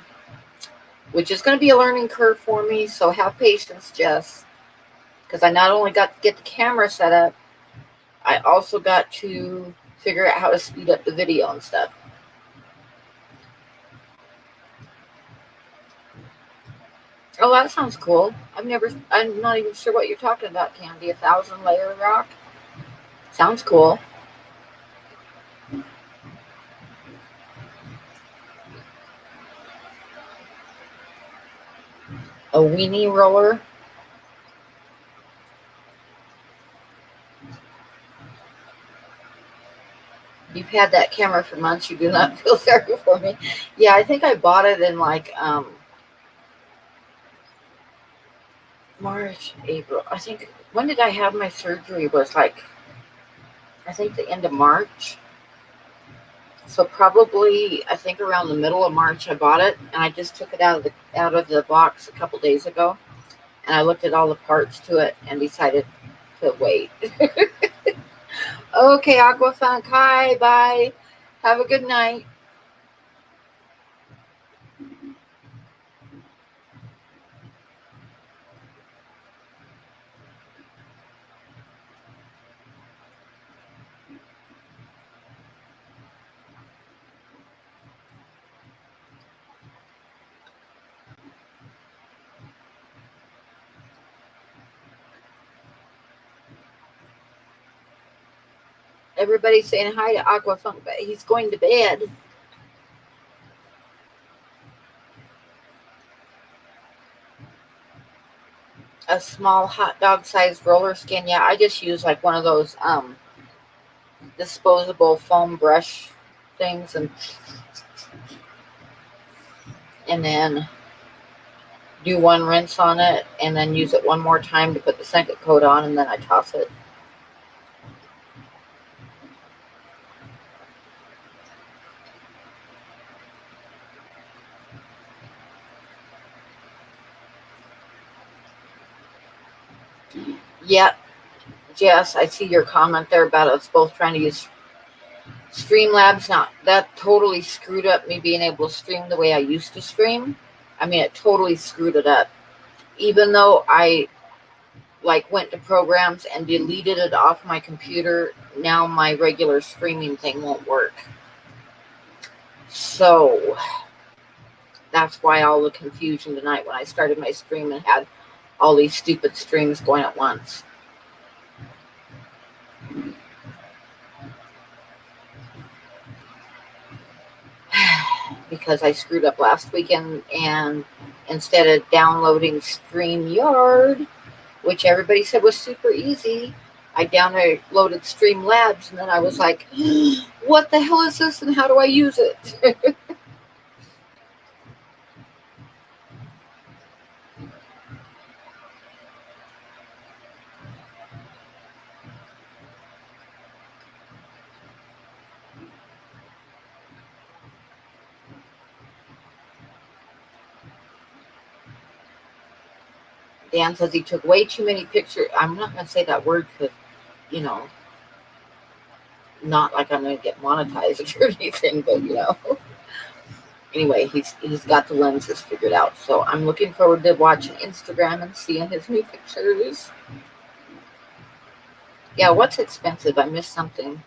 S1: which is going to be a learning curve for me. So have patience, Jess, because I not only got to get the camera set up, I also got to figure out how to speed up the video and stuff. Oh, that sounds cool. I'm not even sure what you're talking about, Candy. 1,000 layer rock? Sounds cool. A weenie roller? You've had that camera for months. You do not feel sorry for me. Yeah, I think I bought it in like March, April. I think when did I have my surgery? Was like I think the end of March. So probably I think around the middle of March I bought it, and I just took it out of the box a couple days ago, and I looked at all the parts to it and decided to wait. Okay, Aquafunk. Hi, bye. Have a good night. Everybody's saying hi to Aquafunk, but he's going to bed. A small hot dog sized roller skin. Yeah, I just use like one of those disposable foam brush things, and then do one rinse on it and then use it one more time to put the second coat on, and then I toss it. Yeah, Jess, I see your comment there about us both trying to use Streamlabs. Now that totally screwed up me being able to stream the way I used to stream. I mean, it totally screwed it up. Even though I like went to programs and deleted it off my computer, now my regular streaming thing won't work. So that's why all the confusion tonight when I started my stream and had all these stupid streams going at once. Because I screwed up last weekend, and instead of downloading StreamYard, which everybody said was super easy, I downloaded Streamlabs, and then I was like, what the hell is this and how do I use it? Dan says he took way too many pictures. I'm not going to say that word because, you know, not like I'm going to get monetized or anything, but, Anyway, he's got the lenses figured out. So I'm looking forward to watching Instagram and seeing his new pictures. Yeah, what's expensive? I missed something.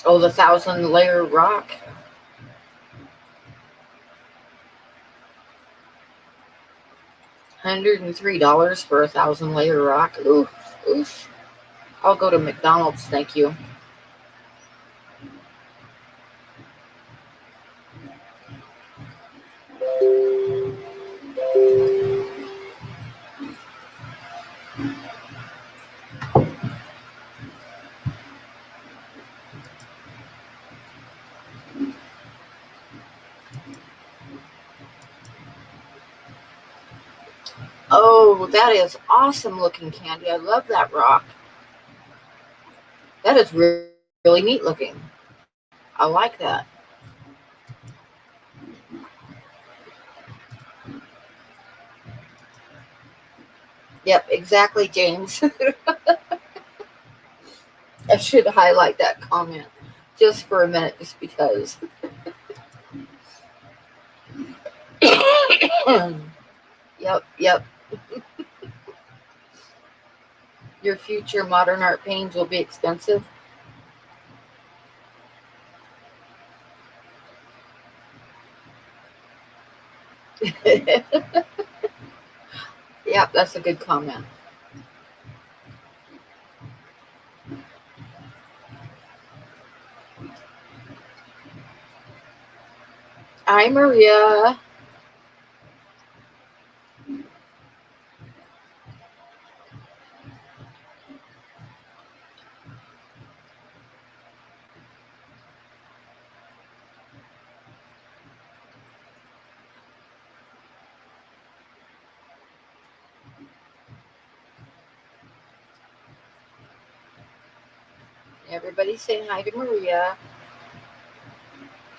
S1: Oh, the 1,000 layer rock. $103 for a 1,000 layer rock. Oof, oof. I'll go to McDonald's, thank you. Oh, that is awesome looking, Candy. I love that rock. That is really neat looking. I like that. Yep, exactly, James. I should highlight that comment just for a minute, just because. Yep, yep. Your future modern art paintings will be expensive. Yeah, that's a good comment. Hi, Maria. Everybody's saying hi to Maria.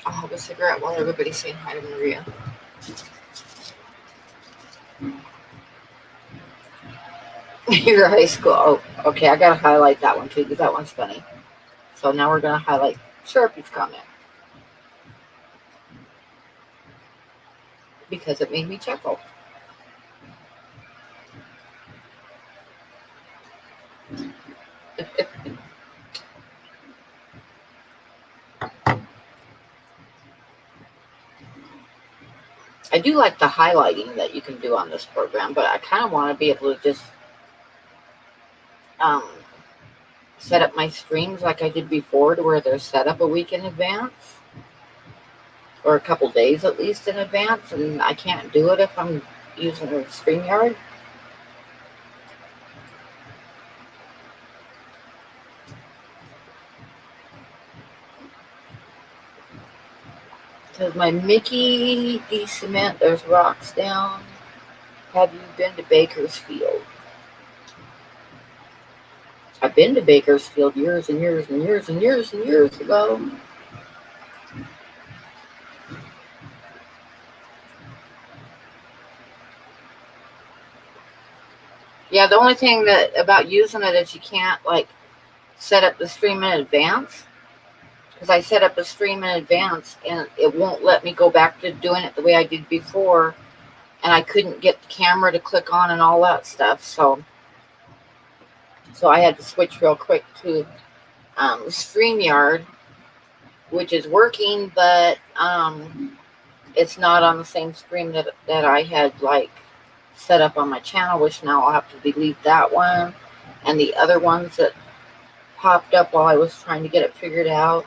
S1: I'll have a cigarette while everybody's saying hi to Maria. Your high school. Oh, okay. I gotta highlight that one too because that one's funny. So now we're gonna highlight Sharpie's comment because it made me chuckle. I do like the highlighting that you can do on this program, but I kind of want to be able to just um, set up my streams like I did before to where they're set up a week in advance or a couple days at least in advance, and I can't do it if I'm using a StreamYard. Says my Mickey D cement, there's rocks down. Have you been to Bakersfield? I've been to Bakersfield years and years and years and years and years ago. Yeah, the only thing that about using it is you can't like set up the stream in advance because I set up a stream in advance and it won't let me go back to doing it the way I did before, and I couldn't get the camera to click on and all that stuff. So I had to switch real quick to StreamYard, which is working, but it's not on the same stream that I had like set up on my channel, which now I'll have to delete that one and the other ones that popped up while I was trying to get it figured out.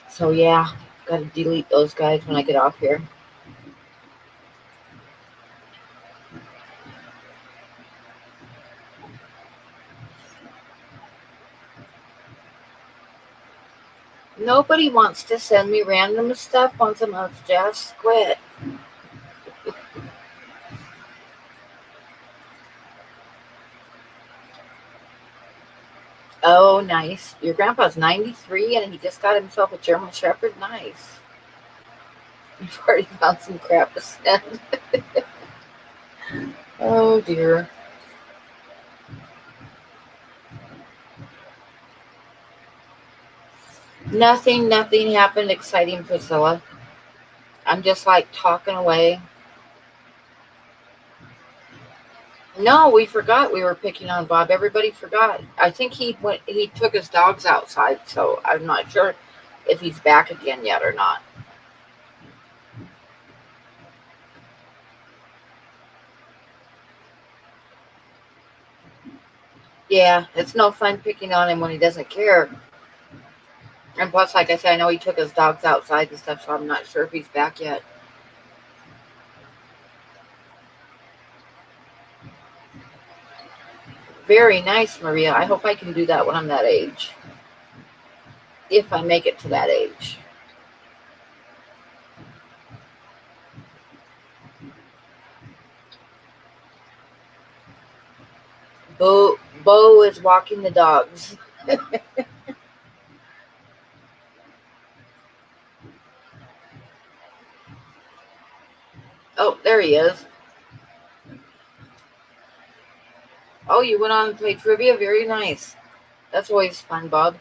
S1: So yeah, gotta delete those guys when I get off here. Nobody wants to send me random stuff once a month. Just quit. Oh, nice. Your grandpa's 93 and he just got himself a German Shepherd. Nice. You've already found some crap to send. Oh, dear. Nothing happened exciting, Priscilla. I'm just like talking away. No, we forgot we were picking on Bob. Everybody forgot. I think he took his dogs outside, so I'm not sure if he's back again yet or not. Yeah, it's no fun picking on him when he doesn't care. And plus, like I said, I know he took his dogs outside and stuff, so I'm not sure if he's back yet. Very nice, Maria. I hope I can do that when I'm that age. If I make it to that age. Bo is walking the dogs. Oh, there he is. Oh, you went on to play trivia? Very nice. That's always fun, Bob.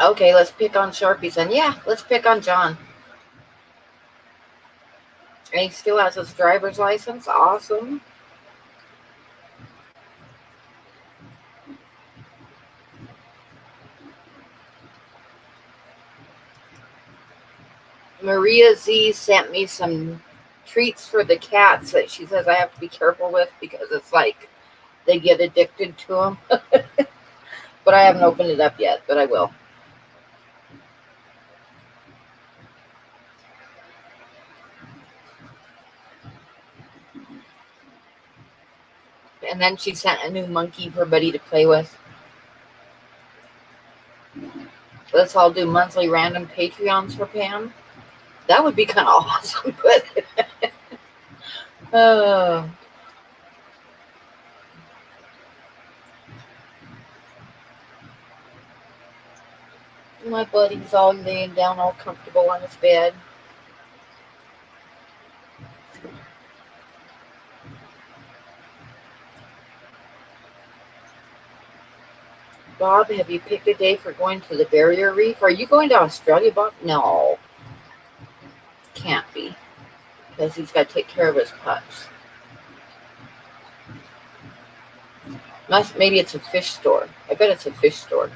S1: Okay, let's pick on Sharpies. And yeah, let's pick on John. And he still has his driver's license. Awesome. Maria Z sent me some treats for the cats that she says I have to be careful with because it's like they get addicted to them. But I haven't opened it up yet, but I will. And then she sent a new monkey for Buddy to play with. Let's all do monthly random Patreons for Pam. That would be kind of awesome. But my buddy's all laying down all comfortable on his bed. Bob, have you picked a day for going to the barrier reef? Are you going to Australia, Bob? No. Can't be. Because he's got to take care of his pups. Maybe it's a fish store. I bet it's a fish store.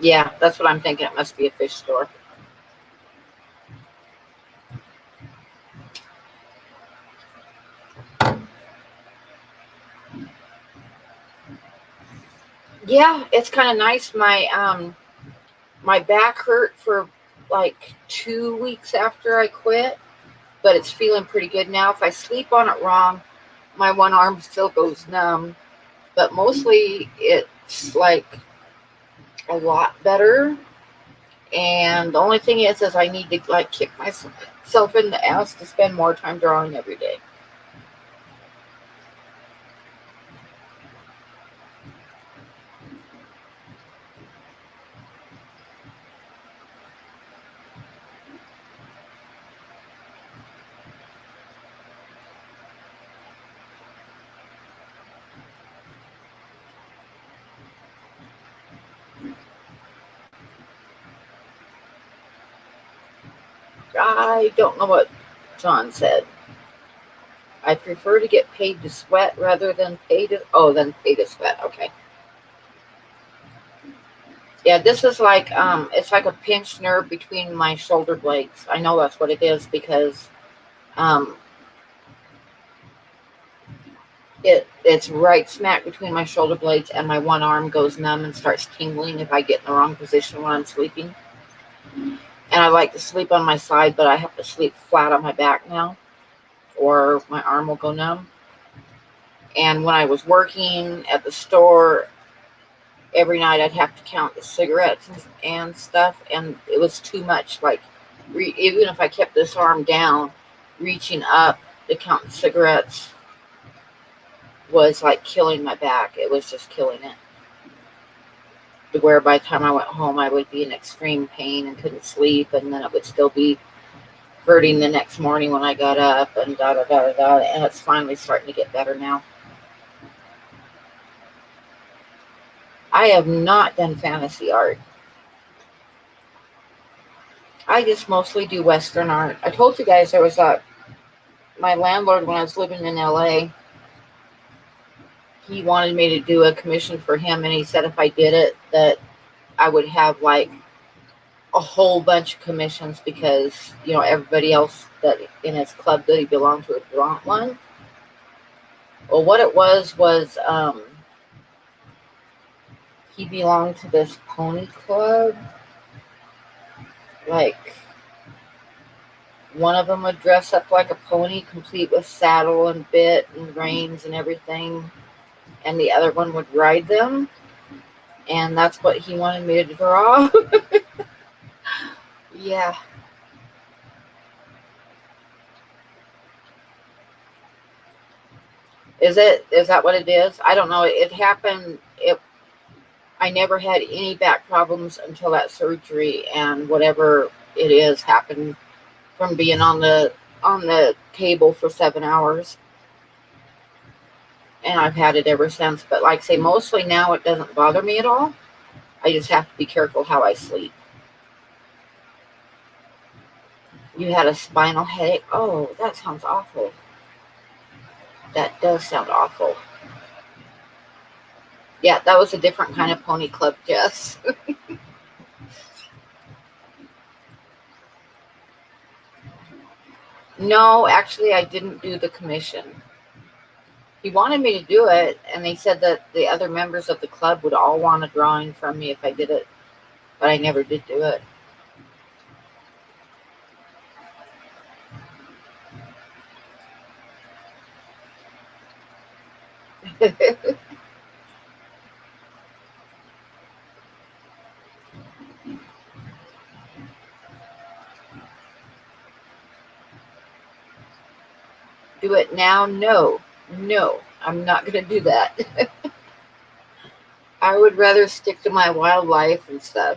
S1: Yeah, that's what I'm thinking. It must be a fish store. Yeah, it's kind of nice. My back hurt for like 2 weeks after I quit, but it's feeling pretty good now. If I sleep on it wrong, my one arm still goes numb, but mostly it's like a lot better. And the only thing is I need to like kick myself in the ass to spend more time drawing every day. I don't know what John said. I prefer to get paid to sweat rather than pay to sweat. Okay. Yeah, this is like it's like a pinched nerve between my shoulder blades. I know that's what it is because um it's right smack between my shoulder blades, and my one arm goes numb and starts tingling if I get in the wrong position when I'm sleeping. And I like to sleep on my side, but I have to sleep flat on my back now, or my arm will go numb. And when I was working at the store, every night I'd have to count the cigarettes and stuff, and it was too much. Like, even if I kept this arm down, reaching up to count the cigarettes was like killing my back. It was just killing it. To where by the time I went home, I would be in extreme pain and couldn't sleep, and then it would still be hurting the next morning when I got up, and da da da da da. And it's finally starting to get better now. I have not done fantasy art. I just mostly do Western art. I told you guys there was my landlord when I was living in LA. He wanted me to do a commission for him, and he said if I did it, that I would have like a whole bunch of commissions because everybody else that in his club that he belonged to would want one. Well, what it was he belonged to this pony club. Like, one of them would dress up like a pony, complete with saddle and bit and reins and everything, and the other one would ride them. And that's what he wanted me to draw. Yeah. Is that what it is? I don't know. It happened. I never had any back problems until that surgery, and whatever it is happened from being on the table for 7 hours. And I've had it ever since. But like I say, mostly now it doesn't bother me at all. I just have to be careful how I sleep. You had a spinal headache? Oh, that sounds awful. That does sound awful. Yeah, that was a different kind of pony club, Jess. No, actually, I didn't do the commission. He wanted me to do it, and they said that the other members of the club would all want a drawing from me if I did it, but I never did do it. Do it now? No, no, I'm not going to do that. I would rather stick to my wildlife and stuff.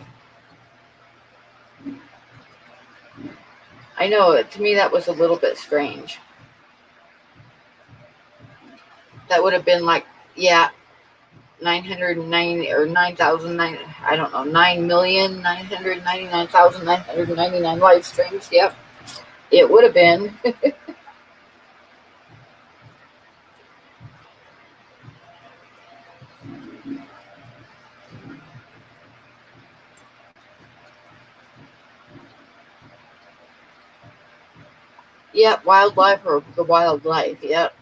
S1: I know, to me, that was a little bit strange. That would have been like, yeah, 990 or 9,009, I don't know, 9,999,999 live streams. Yep, it would have been. Yep, wildlife or the wildlife. Yep.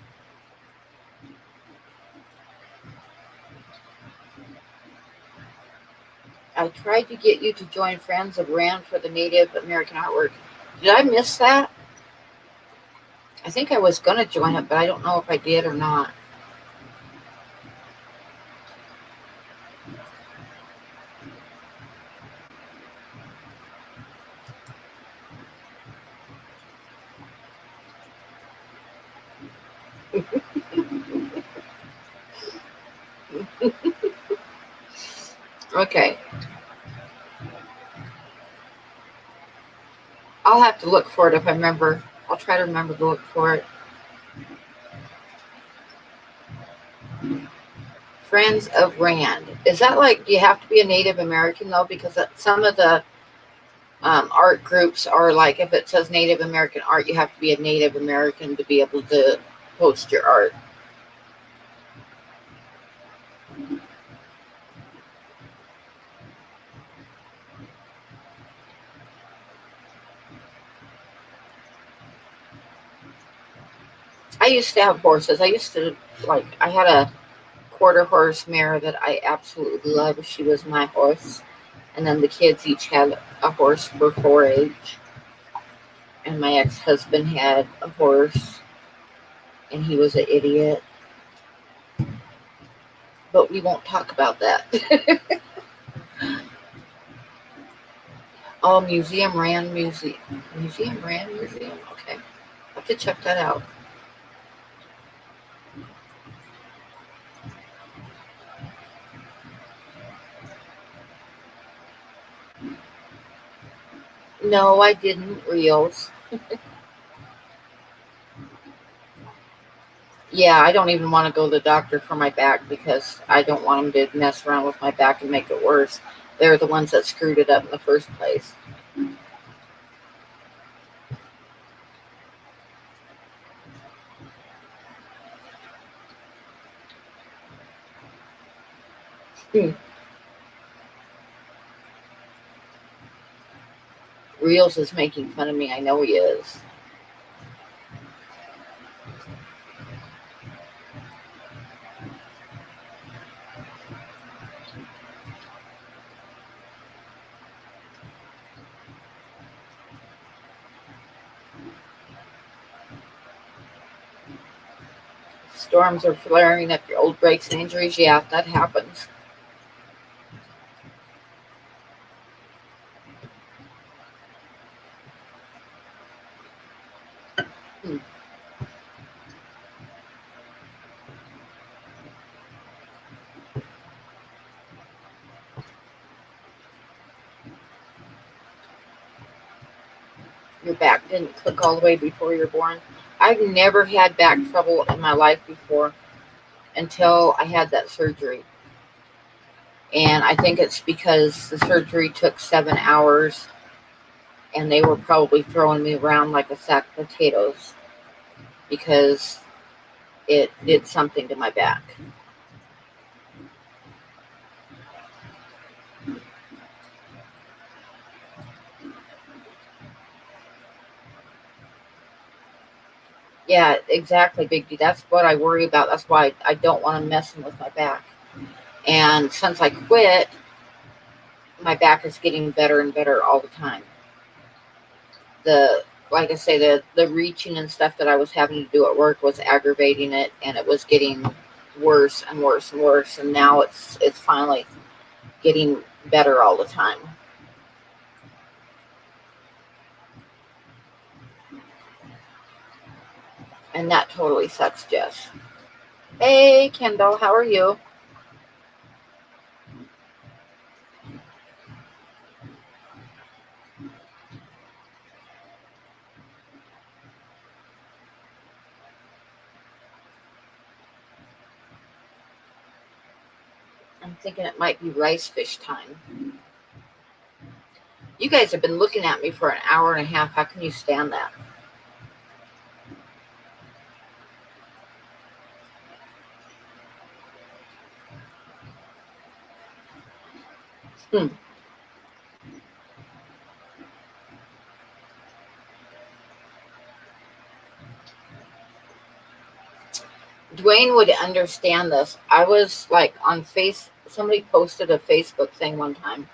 S1: I tried to get you to join Friends of Rand for the Native American artwork. Did I miss that? I think I was going to join it, but I don't know if I did or not. Okay. I'll have to look for it if I remember. I'll try to remember to look for it. Friends of Rand. Is that like, do you have to be a Native American though? Because some of the art groups are like, if it says Native American art, you have to be a Native American to be able to post your art. I used to have horses. I had a quarter horse mare that I absolutely loved. She was my horse. And then the kids each had a horse for 4-H. And my ex husband had a horse, and he was an idiot. But we won't talk about that. Oh, Museum Rand Museum. Museum Rand Museum? Okay. I'll have to check that out. No, I didn't. Reels. Yeah, I don't even want to go to the doctor for my back because I don't want them to mess around with my back and make it worse. They're the ones that screwed it up in the first place. Reels is making fun of me. I know he is. Storms are flaring up your old breaks and injuries. Yeah, that happens. Hmm. Your back didn't click all the way before you're born. I've never had back trouble in my life before until I had that surgery. And I think it's because the surgery took 7 hours and they were probably throwing me around like a sack of potatoes because it did something to my back. Yeah, exactly, Big D. That's what I worry about. That's why I don't want to mess with my back. And since I quit, my back is getting better and better all the time. The like I say, the reaching and stuff that I was having to do at work was aggravating it, and it was getting worse and worse and worse. And now it's finally getting better all the time. And that totally sucks, Jess. Hey, Kendall, how are you? I'm thinking it might be rice fish time. You guys have been looking at me for an hour and a half. How can you stand that? Hmm. Dwayne would understand this. I was like on somebody posted a Facebook thing one time,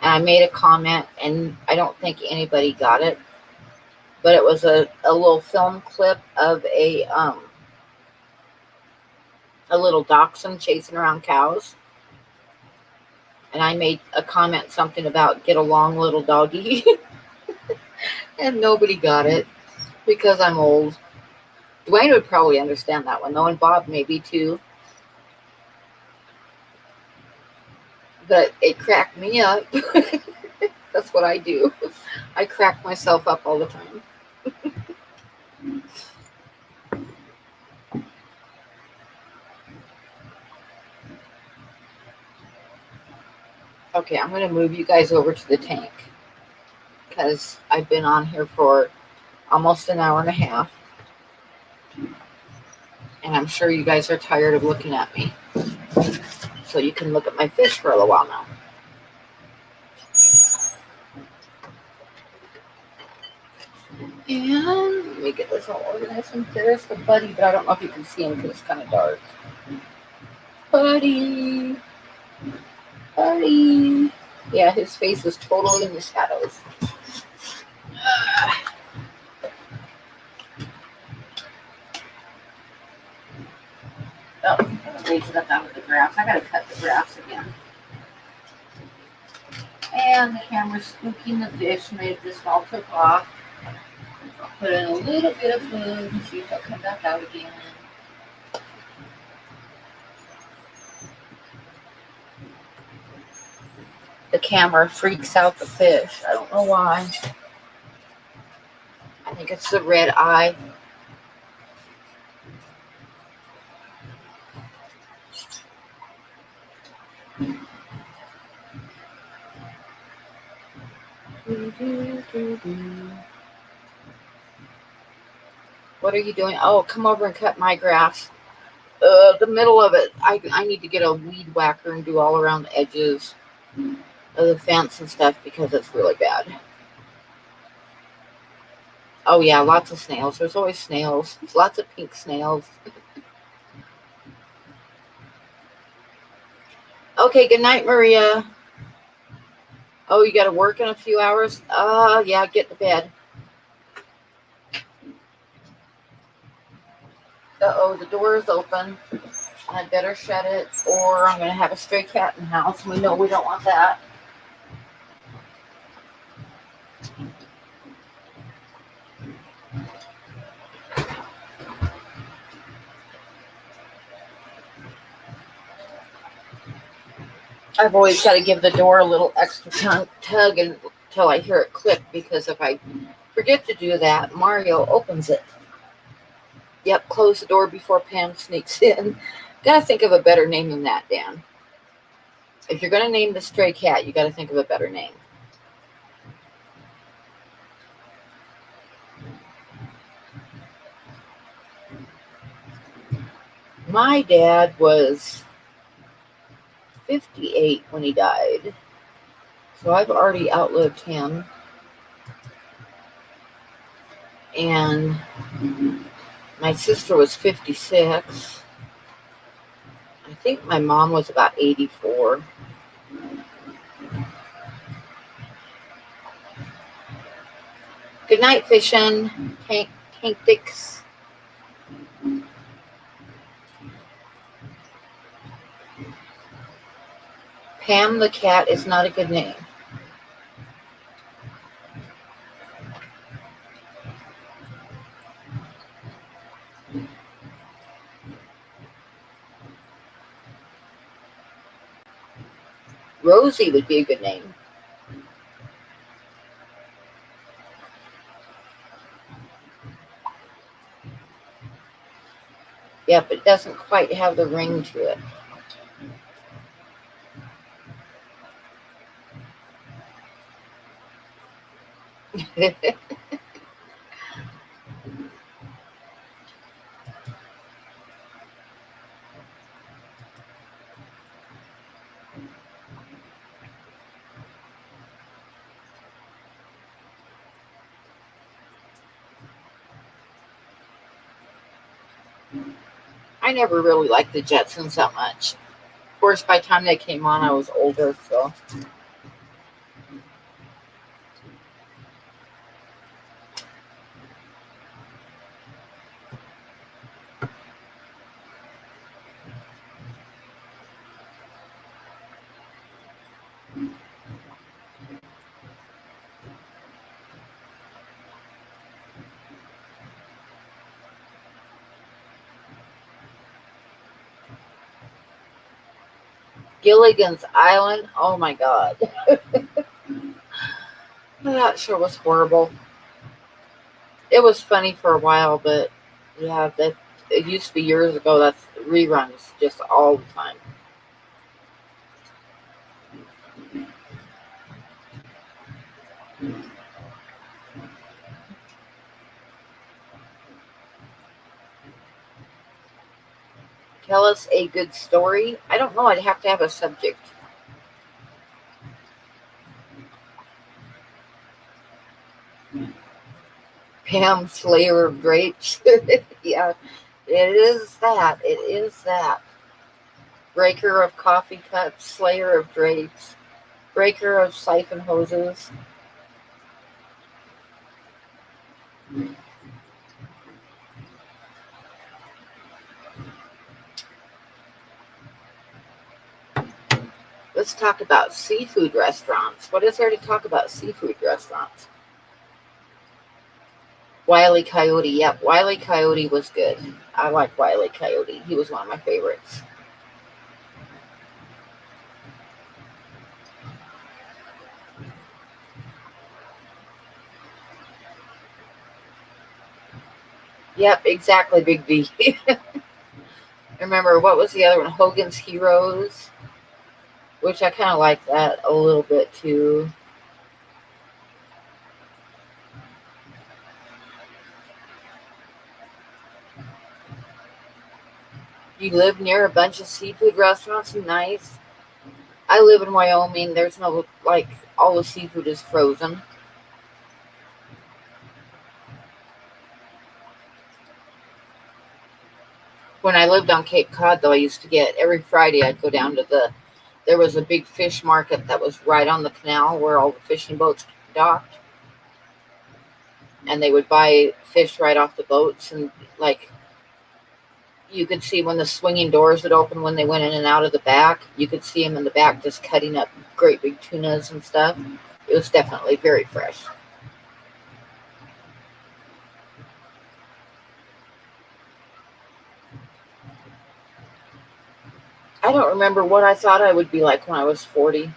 S1: and I made a comment, and I don't think anybody got it, but it was a little film clip of a little dachshund chasing around cows. And I made a comment, something about get along, little doggy, and nobody got it because I'm old. Dwayne would probably understand that one, though, and Bob maybe too. But it cracked me up. That's what I do. I crack myself up all the time. Okay, I'm going to move you guys over to the tank because I've been on here for almost an hour and a half, and I'm sure you guys are tired of looking at me. So you can look at my fish for a little while now. And let me get this all organized. And there's the buddy, but I don't know if you can see him because it's kind of dark. Buddy, buddy. Yeah, his face is totally in the shadows. Oh, I'm gonna raise it up out of the grass. I gotta cut the grass again. And the camera's spooking the fish. Made this all took off. I'll put in a little bit of food and see if they'll come back out again. The camera freaks out the fish. I don't know why. I think it's the red eye. What are you doing? Oh, come over and cut my grass. The middle of it. I need to get a weed whacker and do all around the edges of the fence and stuff because it's really bad. Oh yeah, lots of snails. There's always snails. Lots of pink snails. Okay, good night, Maria. Oh, you got to work in a few hours? Yeah, get to bed. Uh-oh, the door is open. I better shut it or I'm going to have a stray cat in the house. We know we don't want that. I've always got to give the door a little extra tug until I hear it click because if I forget to do that, Mario opens it. Yep, close the door before Pam sneaks in. Gotta think of a better name than that, Dan. If you're gonna name the stray cat, you gotta think of a better name. My dad was 58 when he died, so I've already outlived him. And my sister was 56. I think my mom was about 84. Good night, Fishin'. Tank Dicks. Pam the cat is not a good name. Rosie would be a good name. Yep, it doesn't quite have the ring to it. I never really liked the Jetsons that much. Of course, by the time they came on, I was older, so. Gilligan's Island, oh my god. That sure was horrible. It was funny for a while, but yeah, that it used to be years ago. That's reruns just all the time. Tell us a good story. I don't know. I'd have to have a subject. Pam Slayer of Drapes. Yeah, it is that. It is that. Breaker of coffee cups, Slayer of drapes, breaker of siphon hoses. Let's talk about seafood restaurants. What is there to talk about seafood restaurants? Wile E. Coyote. Yep, Wile E. Coyote was good. I like Wile E. Coyote. He was one of my favorites. Yep, exactly, Big B. Remember, what was the other one? Hogan's Heroes, which I kind of like that a little bit too. You live near a bunch of seafood restaurants? Nice. I live in Wyoming. There's no, like, all the seafood is frozen. When I lived on Cape Cod, though, I used to get every Friday, I'd go down to there was a big fish market that was right on the canal where all the fishing boats docked. And they would buy fish right off the boats. And, like, you could see when the swinging doors would open when they went in and out of the back. You could see them in the back just cutting up great big tunas and stuff. It was definitely very fresh. I don't remember what I thought I would be like when I was 40.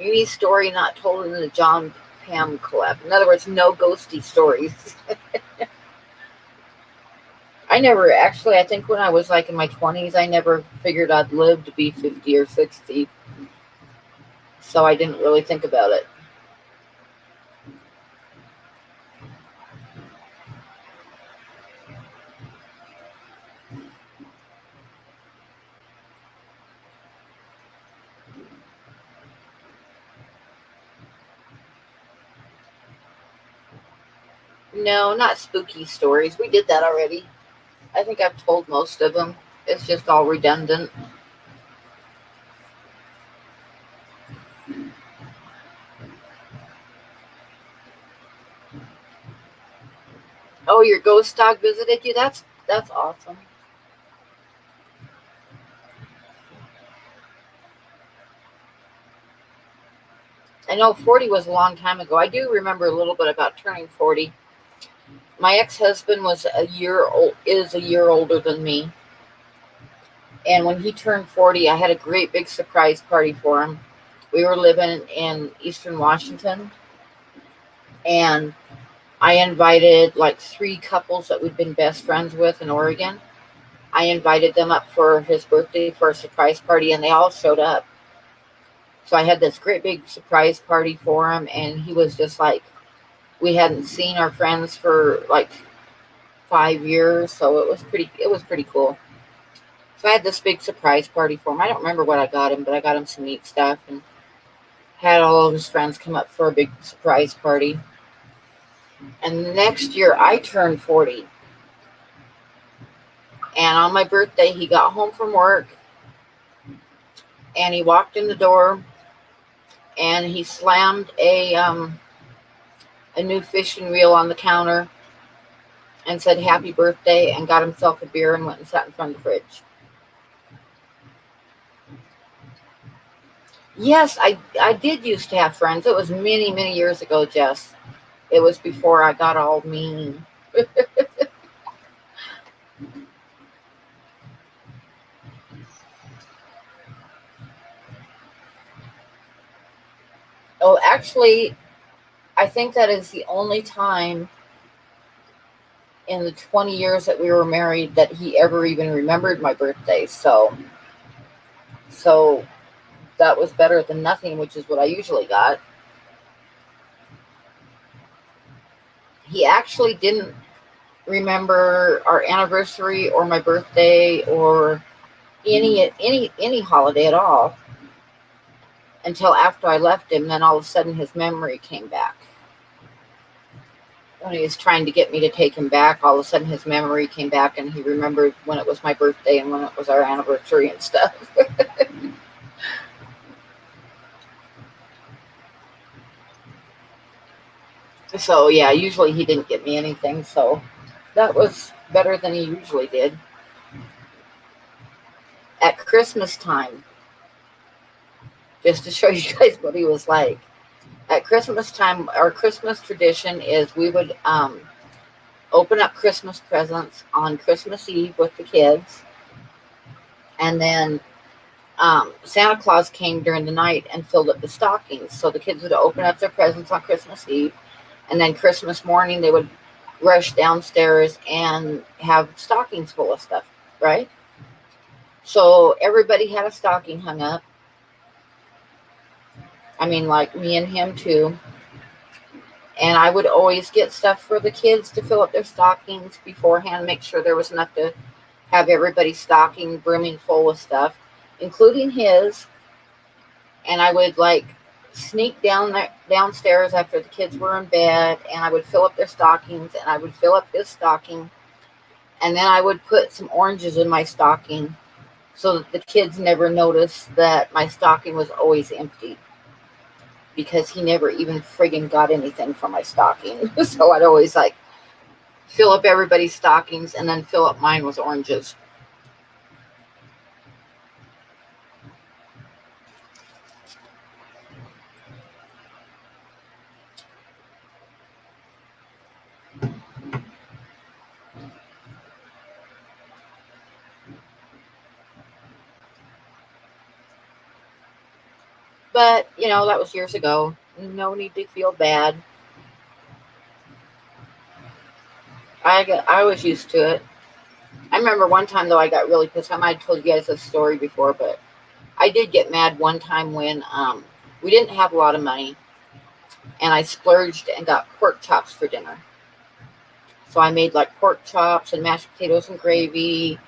S1: Any story not told in the John Pam collab. In other words, no ghosty stories. I never actually, I think when I was like in my 20s, I never figured I'd live to be 50 or 60. So I didn't really think about it. No, not spooky stories. We did that already. I think I've told most of them. It's just all redundant. Oh, your ghost dog visited you? That's awesome. I know 40 was a long time ago. I do remember a little bit about turning 40. My ex-husband was a year old is a year older than me. And when he turned 40, I had a great big surprise party for him. We were living in Eastern Washington, and I invited like three couples that we'd been best friends with in Oregon. I invited them up for his birthday for a surprise party, and they all showed up. So I had this great big surprise party for him, and he was just like, we hadn't seen our friends for like 5 years, so it was pretty cool. So I had this big surprise party for him. I don't remember what I got him, but I got him some neat stuff and had all of his friends come up for a big surprise party. And the next year I turned 40. And on my birthday, he got home from work and he walked in the door and he slammed a new fishing reel on the counter and said happy birthday and got himself a beer and went and sat in front of the fridge. Yes, I did used to have friends. It was many, many years ago, Jess. It was before I got all mean. Oh, actually, I think that is the only time in the 20 years that we were married that he ever even remembered my birthday. So that was better than nothing, which is what I usually got. He actually didn't remember our anniversary or my birthday or any holiday at all until after I left him. Then all of a sudden his memory came back. When he was trying to get me to take him back, all of a sudden his memory came back and he remembered when it was my birthday and when it was our anniversary and stuff. So yeah, usually he didn't get me anything, so that was better than he usually did. At Christmas time, just to show you guys what he was like. At Christmas time, our Christmas tradition is we would open up Christmas presents on Christmas Eve with the kids, and then Santa Claus came during the night and filled up the stockings. So the kids would open up their presents on Christmas Eve, and then Christmas morning they would rush downstairs and have stockings full of stuff, right? So everybody had a stocking hung up. I mean, like me and him too. And I would always get stuff for the kids to fill up their stockings beforehand, make sure there was enough to have everybody's stocking brimming full with stuff, including his. And I would like sneak downstairs after the kids were in bed, and I would fill up their stockings, and I would fill up his stocking, and then I would put some oranges in my stocking so that the kids never noticed that my stocking was always empty because he never even friggin' got anything from my stocking. So I'd always like fill up everybody's stockings and then fill up mine with oranges. But, that was years ago. No need to feel bad. I was used to it. I remember one time though I got really pissed. I might have told you guys this story before, but I did get mad one time when we didn't have a lot of money, and I splurged and got pork chops for dinner. So I made like pork chops and mashed potatoes and gravy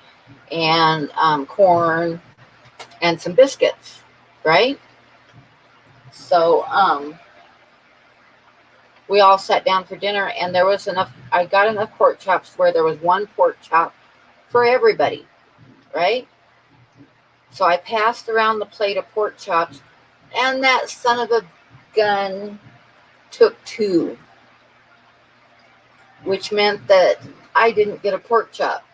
S1: and corn and some biscuits, right? So we all sat down for dinner, and there was enough. I got enough pork chops where there was one pork chop for everybody, right? So I passed around the plate of pork chops, and that son of a gun took two, which meant that I didn't get a pork chop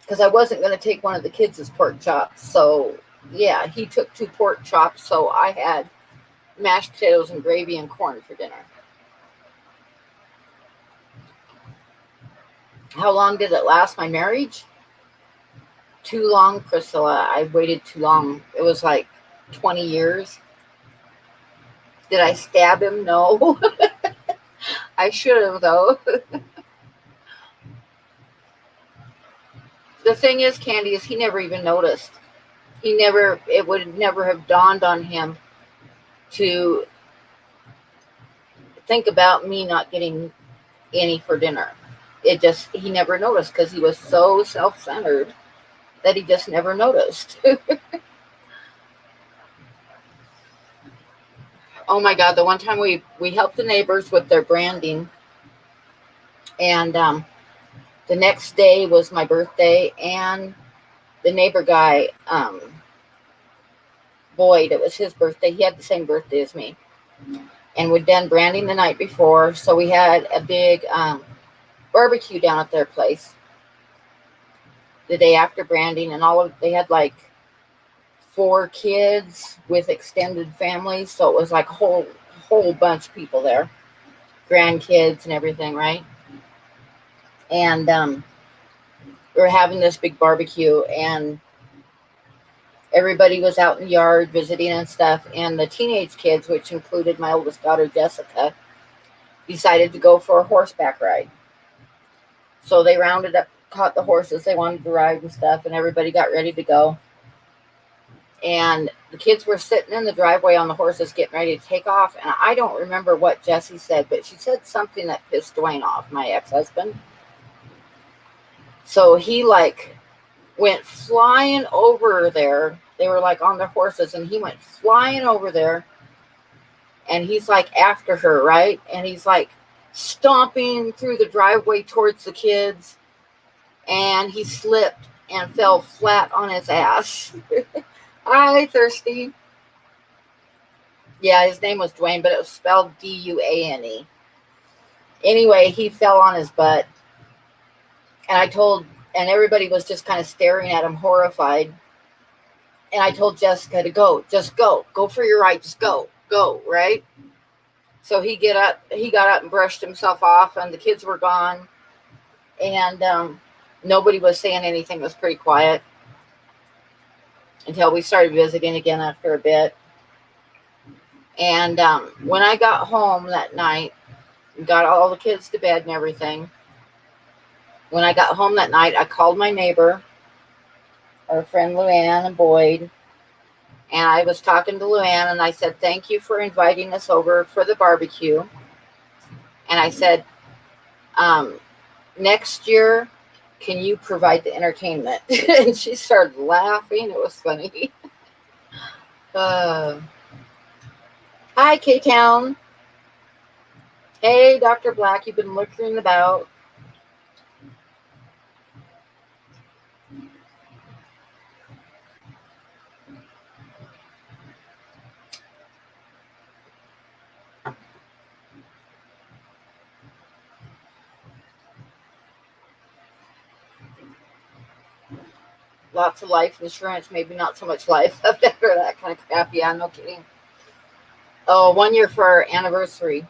S1: because I wasn't going to take one of the kids' pork chops. So, yeah, he took two pork chops, so I had mashed potatoes and gravy and corn for dinner. How long did it last, my marriage? Too long, Priscilla. I waited too long. It was like 20 years. Did I stab him? No. I should have, though. The thing is, Candy, is he never even noticed. It would never have dawned on him to think about me not getting any for dinner. He never noticed because he was so self-centered that he just never noticed. Oh my God, the one time we helped the neighbors with their branding, and the next day was my birthday, and the neighbor guy, Boyd, it was his birthday. He had the same birthday as me. And we'd done branding the night before, so we had a big barbecue down at their place the day after branding, and they had like 4 kids with extended families, so it was like a whole bunch of people there, grandkids and everything, right? And we were having this big barbecue, and everybody was out in the yard visiting and stuff, and the teenage kids, which included my oldest daughter Jessica, decided to go for a horseback ride. So they rounded up, caught the horses they wanted to ride and stuff, and everybody got ready to go. And the kids were sitting in the driveway on the horses getting ready to take off, and I don't remember what Jessie said, but she said something that pissed Dwayne off, my ex-husband. So he like went flying over there. They were like on their horses, and he went flying over there, and he's like after her, right? And he's like stomping through the driveway towards the kids, and he slipped and fell flat on his ass. Hi, Thirsty. Yeah, his name was Dwayne, but it was spelled Duane. Anyway, he fell on his butt, and everybody was just kind of staring at him, horrified. And I told Jessica to go, just go for your ride, just go, right? So he got up and brushed himself off, and the kids were gone, and nobody was saying anything. It was pretty quiet until we started visiting again after a bit. And when I got home that night, got all the kids to bed and everything, when I got home that night, I called my neighbor, our friend Luann and Boyd, and I was talking to Luann, and I said, thank you for inviting us over for the barbecue. And I said, next year, can you provide the entertainment? And she started laughing. It was funny. Hi, K-Town. Hey, Dr. Black, you've been lurking about. Lots of life insurance, maybe not so much life left after that kind of crap. Yeah, no kidding. Oh, 1 year for our anniversary.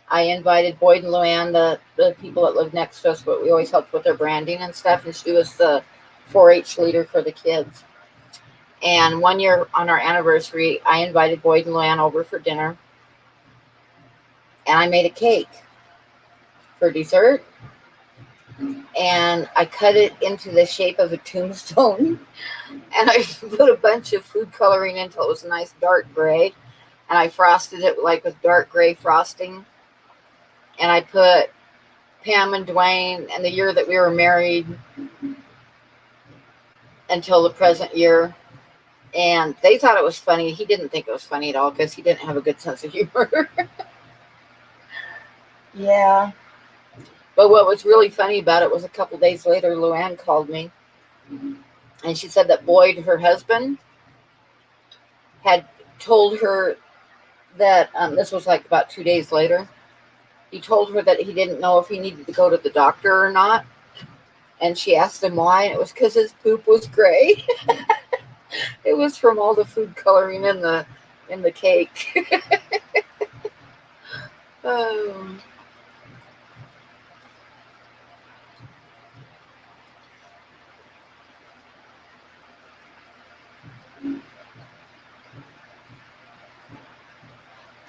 S1: I invited Boyd and Luann, the people that live next to us, but we always helped with their branding and stuff, and she was the 4-H leader for the kids. And one year on our anniversary, I invited Boyd and Luann over for dinner, and I made a cake for dessert, and I cut it into the shape of a tombstone, and I put a bunch of food coloring until it was a nice dark gray, and I frosted it like with dark gray frosting, and I put Pam and Dwayne and the year that we were married until the present year. And they thought it was funny. He didn't think it was funny at all because he didn't have a good sense of humor. Yeah. But what was really funny about it was a couple days later, Luann called me and she said that Boyd, her husband, had told her that this was like about 2 days later. He told her that he didn't know if he needed to go to the doctor or not. And she asked him why, and it was because his poop was gray. It was from all the food coloring in the cake. um,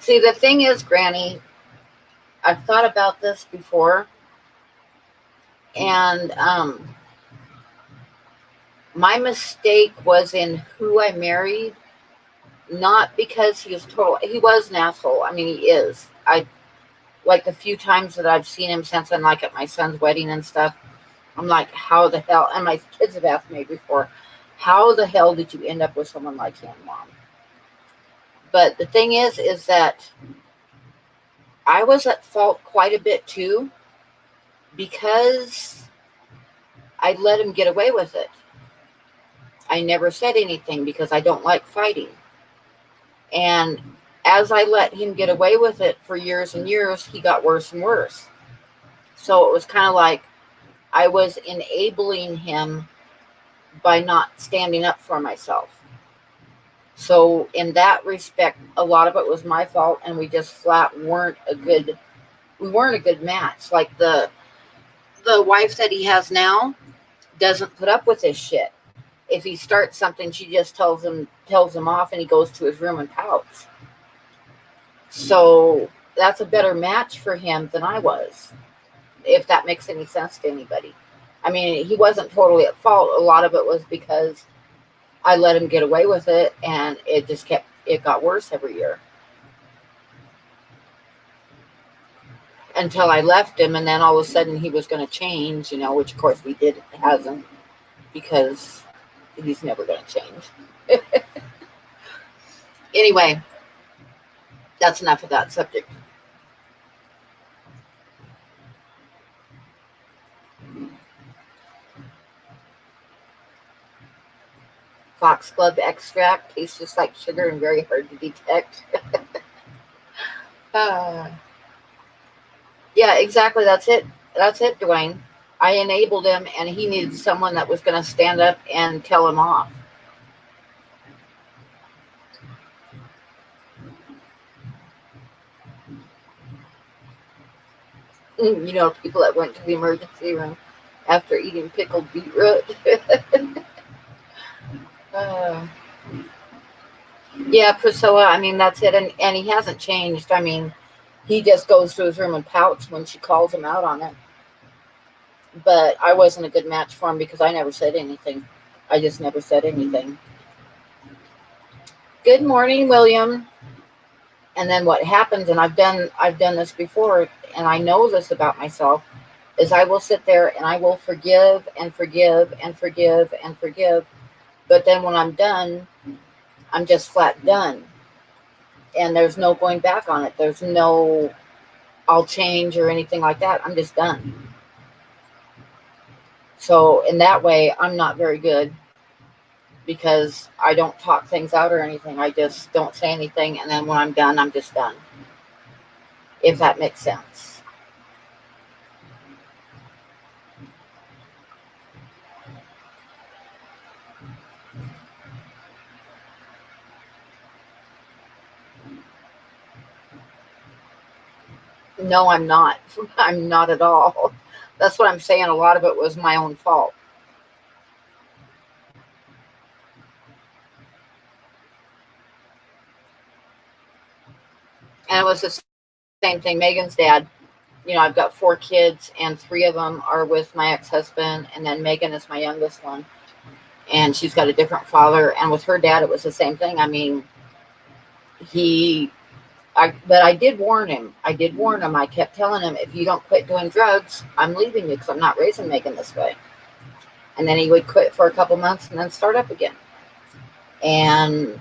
S1: See, the thing is, Granny, I've thought about this before, and my mistake was in who I married, not because he was an asshole. I mean, he is. I like the few times that I've seen him since then, like at my son's wedding and stuff. I'm like, how the hell? And my kids have asked me before, how the hell did you end up with someone like him, Mom? But the thing is that I was at fault quite a bit too, because I let him get away with it. I never said anything because I don't like fighting. And as I let him get away with it for years and years, he got worse and worse. So it was kind of like I was enabling him by not standing up for myself. So in that respect, a lot of it was my fault, and we just flat weren't a good match. Like the wife that he has now doesn't put up with this shit. If he starts something, she just tells him off, and he goes to his room and pouts. So that's a better match for him than I was, if that makes any sense to anybody. I mean, he wasn't totally at fault. A lot of it was because I let him get away with it, and it got worse every year. Until I left him, and then all of a sudden he was going to change, which of course he hasn't, because he's never going to change. Anyway, that's enough of that subject. Foxglove extract tastes just like sugar and very hard to detect. Yeah, exactly. That's it, Dwayne. I enabled him, and he needed someone that was going to stand up and tell him off. People that went to the emergency room after eating pickled beetroot. Yeah, Priscilla, I mean, that's it. And he hasn't changed. I mean, he just goes to his room and pouts when she calls him out on it. But I wasn't a good match for him because I never said anything. I just never said anything. Good morning, William. And then what happens, and I've done this before, and I know this about myself, is I will sit there and I will forgive and forgive and forgive and forgive. But then when I'm done, I'm just flat done. And there's no going back on it. There's no I'll change or anything like that. I'm just done. So in that way, I'm not very good, because I don't talk things out or anything. I just don't say anything. And then when I'm done, I'm just done. If that makes sense. No, I'm not. I'm not at all. That's what I'm saying. A lot of it was my own fault. And it was the same thing. Megan's dad, I've got 4 kids, and 3 of them are with my ex-husband, and then Megan is my youngest one, and she's got a different father. And with her dad, it was the same thing. I mean, but I did warn him. I kept telling him, if you don't quit doing drugs, I'm leaving you, because I'm not raising Megan this way. And then he would quit for a couple months and then start up again. And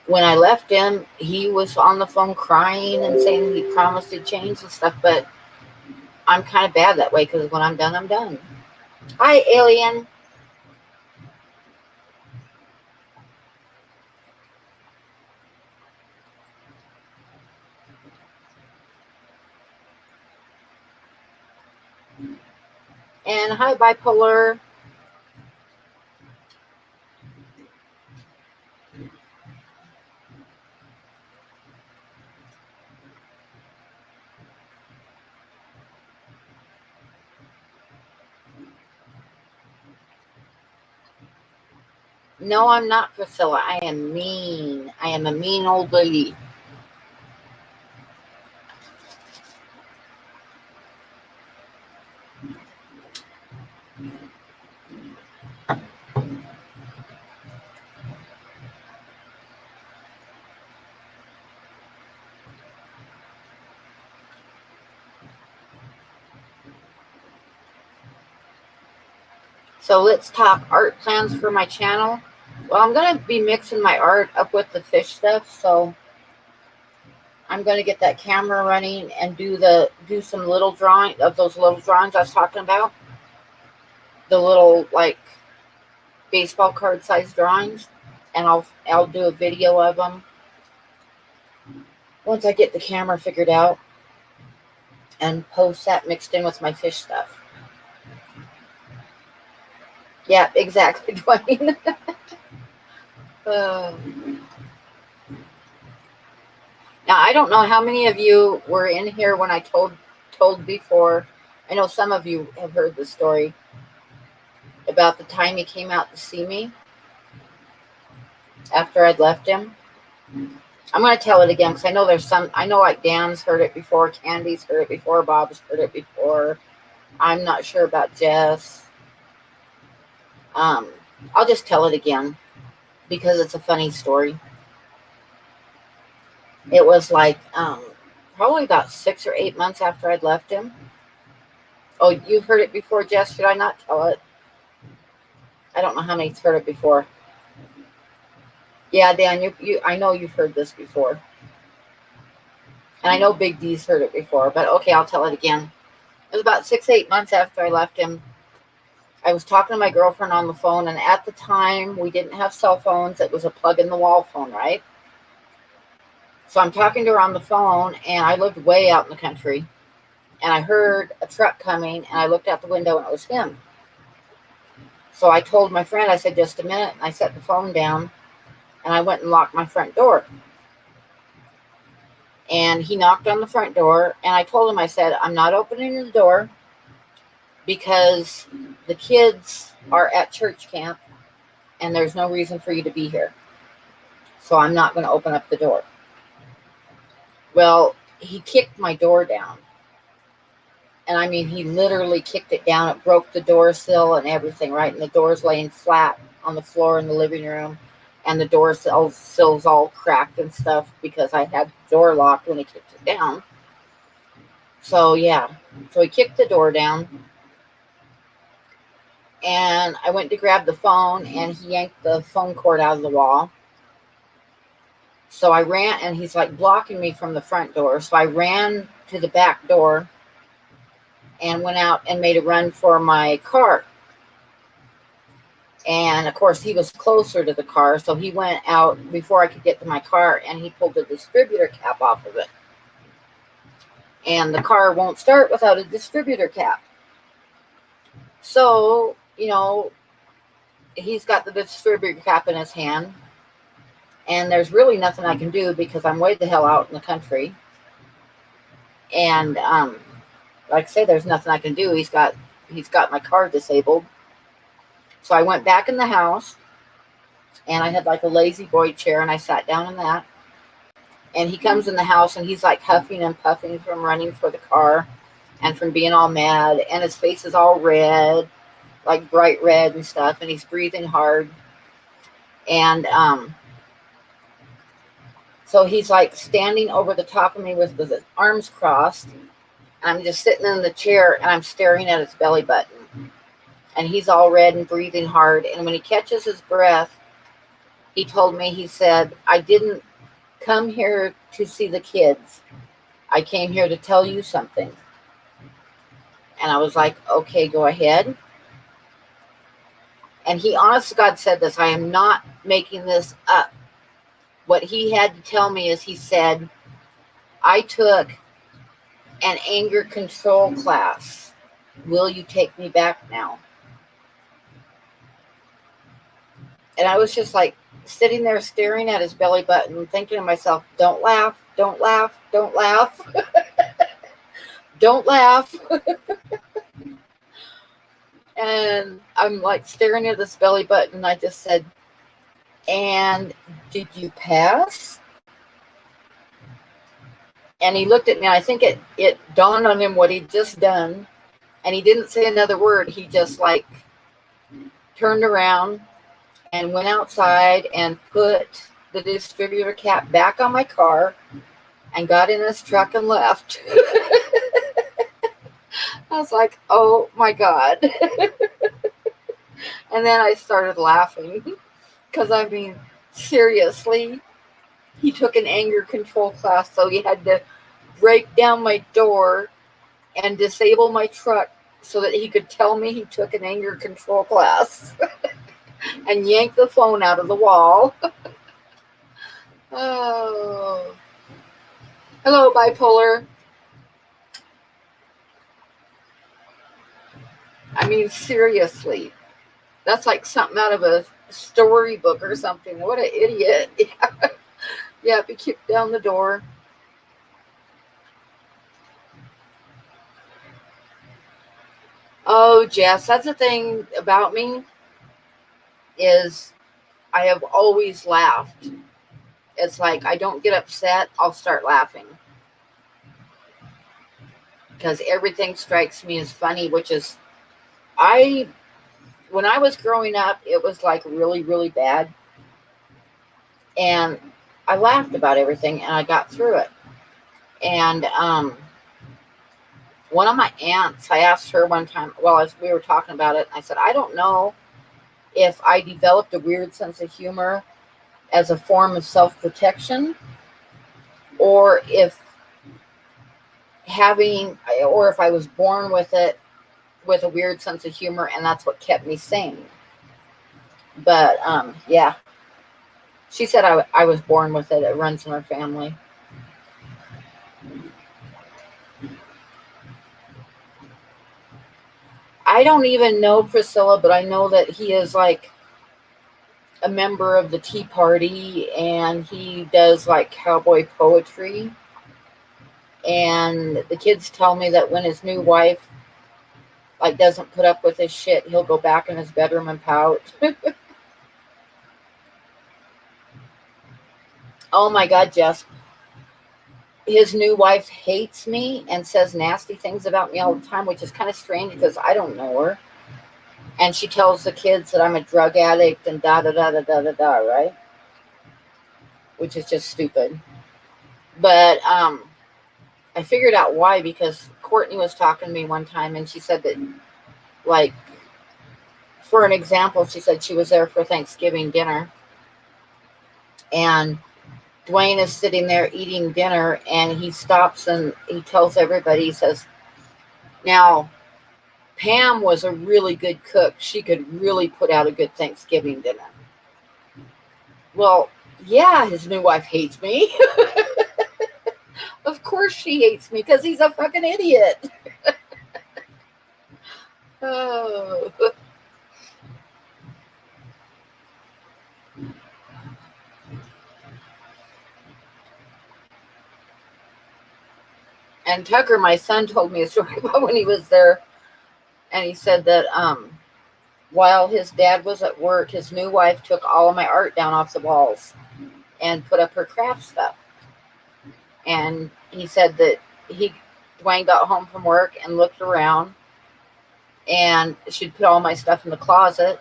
S1: when I left him, he was on the phone crying and saying he promised to change and stuff. But I'm kind of bad that way, because when I'm done, I'm done. Hi, alien. And hi, bipolar. No, I'm not, Priscilla. I am mean. I am a mean old lady. So let's talk art plans for my channel. Well, I'm going to be mixing my art up with the fish stuff. So I'm going to get that camera running and do some little drawing of those little drawings I was talking about. The little, like, baseball card size drawings. And I'll do a video of them once I get the camera figured out, and post that mixed in with my fish stuff. Yeah, exactly, Dwayne. Now, I don't know how many of you were in here when I told before. I know some of you have heard the story about the time he came out to see me after I'd left him. I'm going to tell it again, because I know like Dan's heard it before, Candy's heard it before, Bob's heard it before. I'm not sure about Jess. I'll just tell it again, because it's a funny story. It was like probably about 6 or 8 months after I'd left him. Oh, you've heard it before, Jess? Should I not tell it? I don't know how many's heard it before. Yeah, Dan, I know you've heard this before. And I know Big D's heard it before, but okay, I'll tell it again. It was about 6, 8 months after I left him. I was talking to my girlfriend on the phone, and at the time, we didn't have cell phones. It was a plug-in-the-wall phone, right? So I'm talking to her on the phone, and I lived way out in the country, and I heard a truck coming, and I looked out the window, and it was him. So I told my friend, I said, just a minute, and I set the phone down, and I went and locked my front door. And he knocked on the front door, and I told him, I said, I'm not opening the door because the kids are at church camp, and there's no reason for you to be here. So I'm not going to open up the door. Well, he kicked my door down. And I mean, he literally kicked it down. It broke the door sill and everything, right? And the door's laying flat on the floor in the living room. And the door sill's all cracked and stuff, because I had the door locked when he kicked it down. So, yeah. So he kicked the door down. And I went to grab the phone, and he yanked the phone cord out of the wall. So I ran, and he's like blocking me from the front door. So I ran to the back door and went out and made a run for my car. And of course, he was closer to the car, so he went out before I could get to my car, and he pulled the distributor cap off of it. And the car won't start without a distributor cap. So, he's got the distributor cap in his hand, and there's really nothing I can do, because I'm way the hell out in the country. And like I say, there's nothing I can do. He's got my car disabled. So I went back in the house, and I had like a lazy boy chair, and I sat down in that. And he comes in the house and he's like huffing and puffing from running for the car and from being all mad. And his face is all red, like bright red and stuff. And he's breathing hard. And so he's like standing over the top of me with his arms crossed. And I'm just sitting in the chair and I'm staring at his belly button. And he's all red and breathing hard. And when he catches his breath, he told me, he said, I didn't come here to see the kids. I came here to tell you something. And I was like, okay, go ahead. And he, honest to God, said this. I am not making this up. What he had to tell me is, he said, I took an anger control class. Will you take me back now? And I was just like sitting there staring at his belly button, thinking to myself, don't laugh, don't laugh, don't laugh. Don't laugh. And I'm like staring at this belly button. And I just said, and did you pass? And he looked at me. And I think it dawned on him what he'd just done. And he didn't say another word. He just like turned around and went outside and put the distributor cap back on my car and got in his truck and left. I was like, oh my God. And then I started laughing because, I mean, seriously, he took an anger control class, so he had to break down my door and disable my truck so that he could tell me he took an anger control class and yank the phone out of the wall. Oh. Hello, bipolar. I mean, seriously, that's like something out of a storybook or something. What an idiot. Yeah, be kicked down the door. Oh, Jess, that's the thing about me, is I have always laughed. It's like I don't get upset, I'll start laughing. Because everything strikes me as funny, which is, when I was growing up, it was like really, really bad. And I laughed about everything and I got through it. And one of my aunts, I asked her one time, well, as we were talking about it, I said, I don't know if I developed a weird sense of humor as a form of self-protection, or if I was born with it, with a weird sense of humor, and that's what kept me sane. But yeah, she said I was born with it. It runs in our family. I don't even know Priscilla, but I know that he is like a member of the Tea Party, and he does like cowboy poetry. And the kids tell me that when his new wife like doesn't put up with his shit, he'll go back in his bedroom and pout. Oh my God, Jess. His new wife hates me and says nasty things about me all the time, which is kind of strange because I don't know her. And she tells the kids that I'm a drug addict and da da da da da da da, right? Which is just stupid. But I figured out why, because Courtney was talking to me one time and she said that, like, for an example, she said she was there for Thanksgiving dinner and Dwayne is sitting there eating dinner and he stops and he tells everybody, he says, now, Pam was a really good cook. She could really put out a good Thanksgiving dinner. Well, yeah, his new wife hates me. Of course she hates me because he's a fucking idiot. Oh. And Tucker, my son, told me a story about when he was there, and he said that while his dad was at work, his new wife took all of my art down off the walls and put up her craft stuff. And he said that Dwayne got home from work and looked around, and she'd put all my stuff in the closet,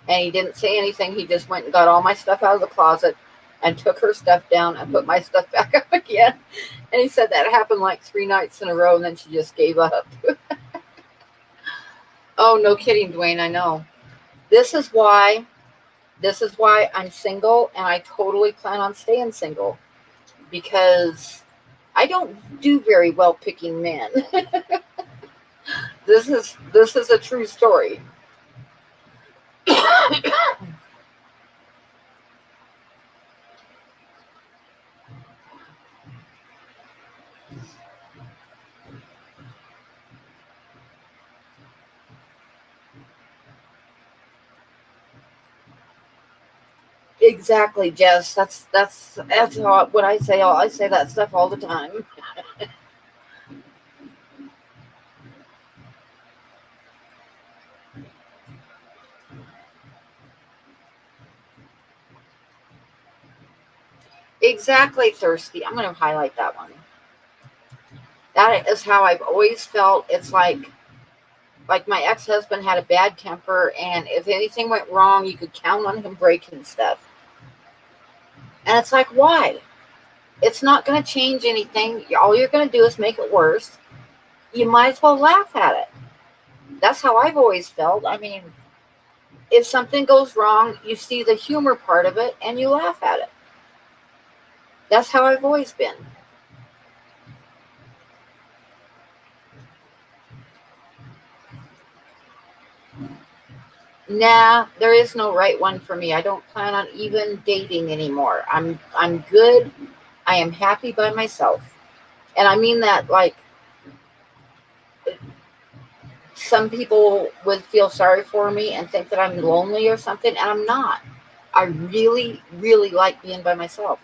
S1: and he didn't say anything. He just went and got all my stuff out of the closet and took her stuff down and put my stuff back up again. And he said that happened like 3 nights in a row, and then she just gave up. Oh, no kidding, Dwayne. I know. This is why I'm single, and I totally plan on staying single, because I don't do very well picking men. This is a true story. Exactly, Jess. That's what I say. I say that stuff all the time. Exactly, thirsty. I'm going to highlight that one. That is how I've always felt. It's like my ex-husband had a bad temper, and if anything went wrong, you could count on him breaking stuff. And it's like, why? It's not going to change anything. All you're going to do is make it worse. You might as well laugh at it. That's how I've always felt. I mean, if something goes wrong, you see the humor part of it and you laugh at it. That's how I've always been. Nah, there is no right one for me. I don't plan on even dating anymore. I'm good. I am happy by myself. And I mean that like some people would feel sorry for me and think that I'm lonely or something, and I'm not. I really, really like being by myself.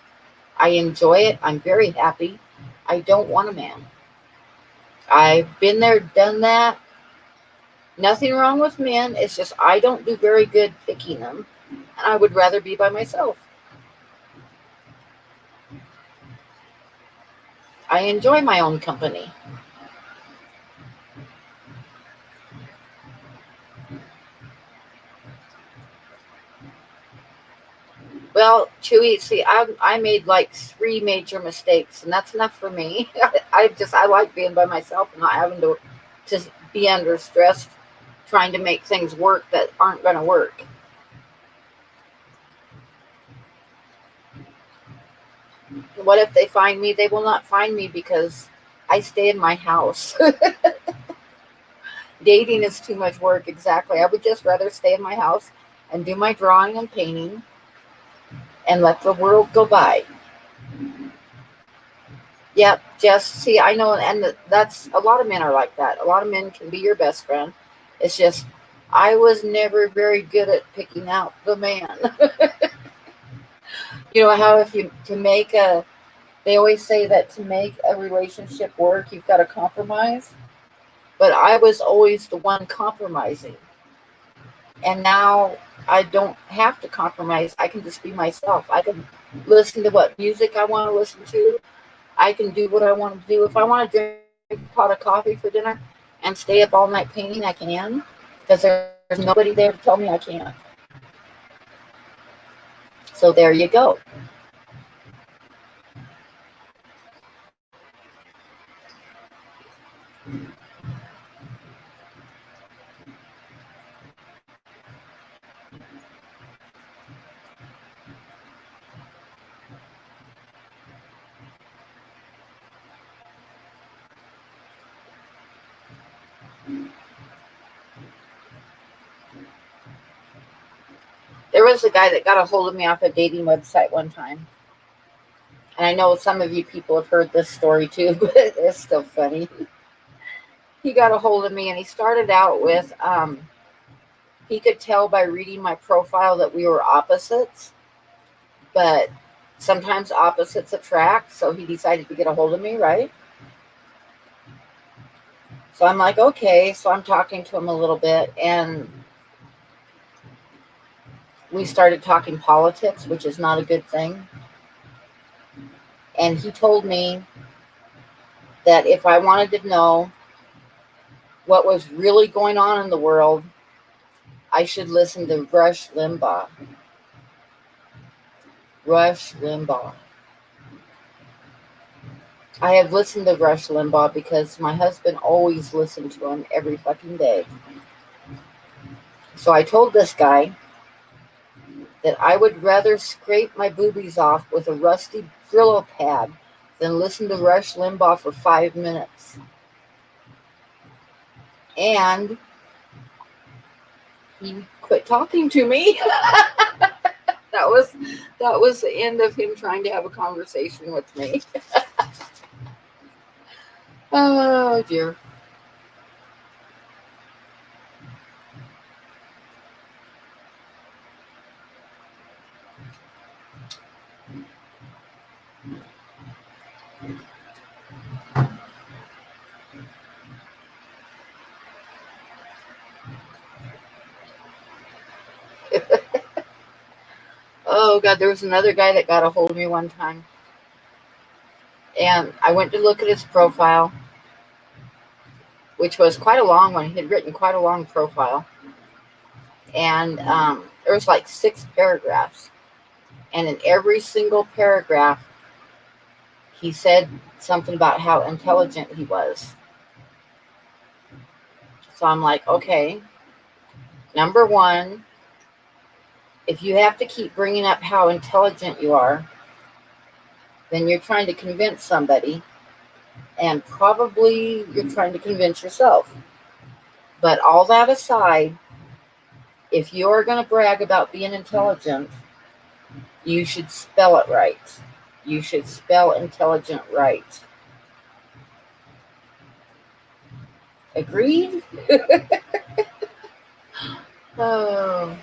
S1: I enjoy it. I'm very happy. I don't want a man. I've been there, done that. Nothing wrong with men. It's just I don't do very good picking them. And I would rather be by myself. I enjoy my own company. Well, Chewy, see, I made like 3 major mistakes, and that's enough for me. I like being by myself and not having to just be under stress trying to make things work that aren't going to work. What if they find me? They will not find me because I stay in my house. Dating is too much work. Exactly. I would just rather stay in my house and do my drawing and painting and let the world go by. Yep, just see, I know, and that's a lot of men are like that. A lot of men can be your best friend. It's just I was never very good at picking out the man. You know how if you to make a they always say that to make a relationship work, you've got to compromise. But I was always the one compromising. And now I don't have to compromise. I can just be myself. I can listen to what music I want to listen to. I can do what I want to do. If I want to drink a pot of coffee for dinner and stay up all night painting, I can, because there's nobody there to tell me I can't. So there you go. There was a guy that got a hold of me off a dating website one time. And I know some of you people have heard this story too, but it's still funny. He got a hold of me and he started out with he could tell by reading my profile that we were opposites, but sometimes opposites attract. So he decided to get a hold of me, right? So I'm like, okay. So I'm talking to him a little bit, and we started talking politics, which is not a good thing. And he told me that if I wanted to know what was really going on in the world, I should listen to Rush Limbaugh. Rush Limbaugh. I have listened to Rush Limbaugh because my husband always listened to him every fucking day. So I told this guy that I would rather scrape my boobies off with a rusty Brillo pad than listen to Rush Limbaugh for 5 minutes. And he quit talking to me. that was the end of him trying to have a conversation with me. Oh dear. Oh god, there was another guy that got a hold of me one time, and I went to look at his profile, which was quite a long one. He had written quite a long profile, and there was like 6 paragraphs, and in every single paragraph, he said something about how intelligent he was. So I'm like, okay, number one, if you have to keep bringing up how intelligent you are, then you're trying to convince somebody, and probably you're trying to convince yourself. But all that aside, if you're going to brag about being intelligent, you should spell it right. You should spell intelligent right. Agreed? Oh.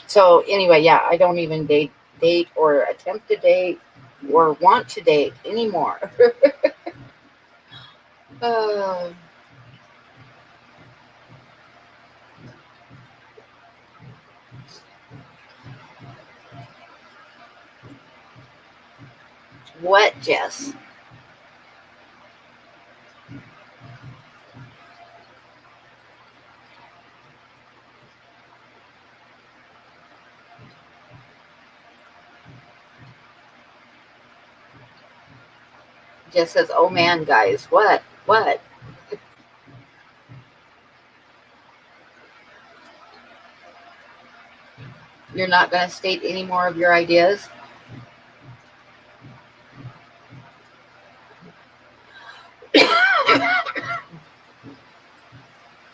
S1: So anyway, yeah, I don't even date or attempt to date or want to date anymore. uh, what, Jess? Jess says, "Oh man, guys, what? What? You're not going to state any more of your ideas?"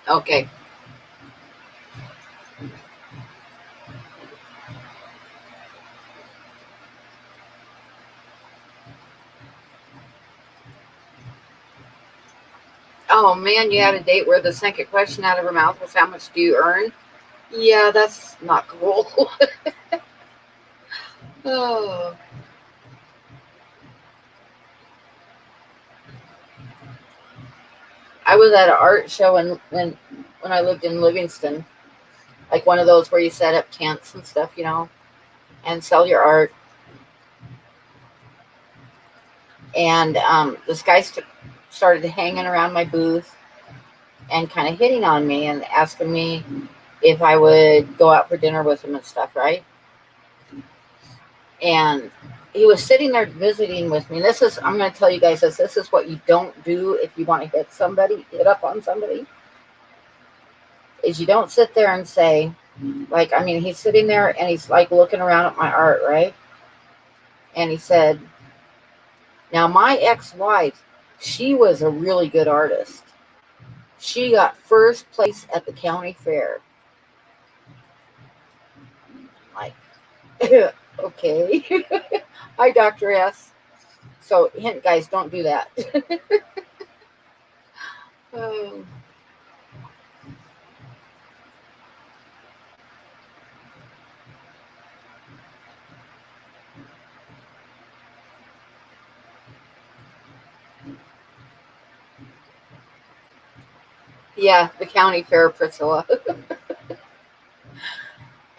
S1: Okay. Oh man, you had a date where the second question out of her mouth was, "How much do you earn?" Yeah, that's not cool. Oh. I was at an art show when I lived in Livingston, like one of those where you set up tents and stuff, and sell your art. And this guy started hanging around my booth and kind of hitting on me and asking me if I would go out for dinner with him and stuff, right? And he was sitting there visiting with me. I'm going to tell you guys this is what you don't do if you want to hit up on somebody, is you don't sit there and say, like, I mean, he's sitting there and he's like looking around at my art, right? And he said, now my ex-wife, she was a really good artist. She got first place at the county fair. Like, okay. Hi, Dr. S. So, hint, guys, don't do that. Oh. Yeah, the county fair, Priscilla.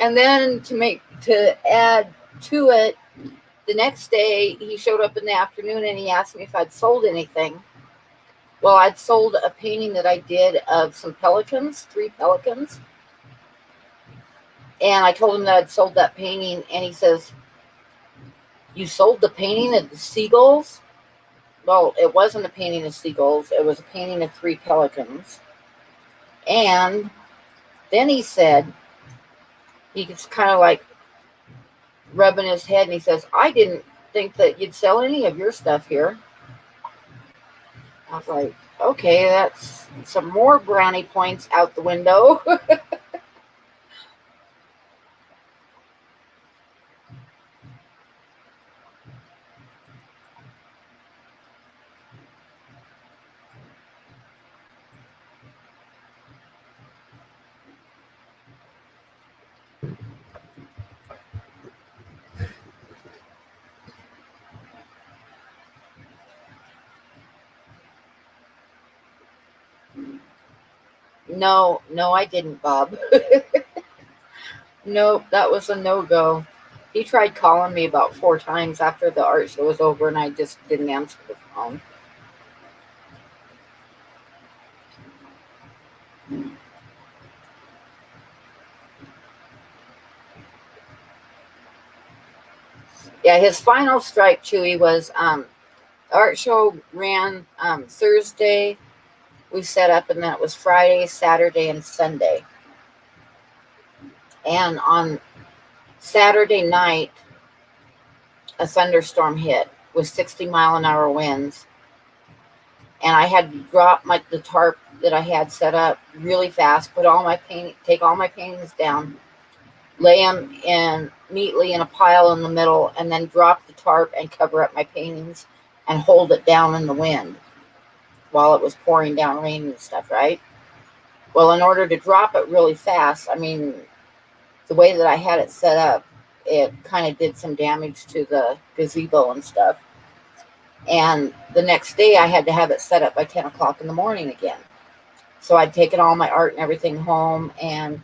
S1: And then to add to it, the next day he showed up in the afternoon and he asked me if I'd sold anything. Well, I'd sold a painting that I did of some pelicans, 3 pelicans. And I told him that I'd sold that painting, and he says, "You sold the painting of the seagulls?" Well, it wasn't a painting of seagulls. It was a painting of 3 pelicans. And then he said, he's kind of like rubbing his head, and he says, "I didn't think that you'd sell any of your stuff here." I was like, okay, that's some more brownie points out the window. No, I didn't, Bob. Nope, that was a no-go. He tried calling me about 4 times after the art show was over, and I just didn't answer the phone. Yeah, his final strike, Chewy, was art show ran Thursday. We set up, and then it was Friday, Saturday, and Sunday. And on Saturday night, a thunderstorm hit with 60-mile-an-hour winds, and I had to drop the tarp that I had set up really fast, take all my paintings down, lay them in neatly in a pile in the middle, and then drop the tarp and cover up my paintings and hold it down in the wind while it was pouring down rain and stuff, right? Well, in order to drop it really fast, I mean, the way that I had it set up, it kind of did some damage to the gazebo and stuff. And the next day I had to have it set up by 10 o'clock in the morning again. So I'd taken all my art and everything home and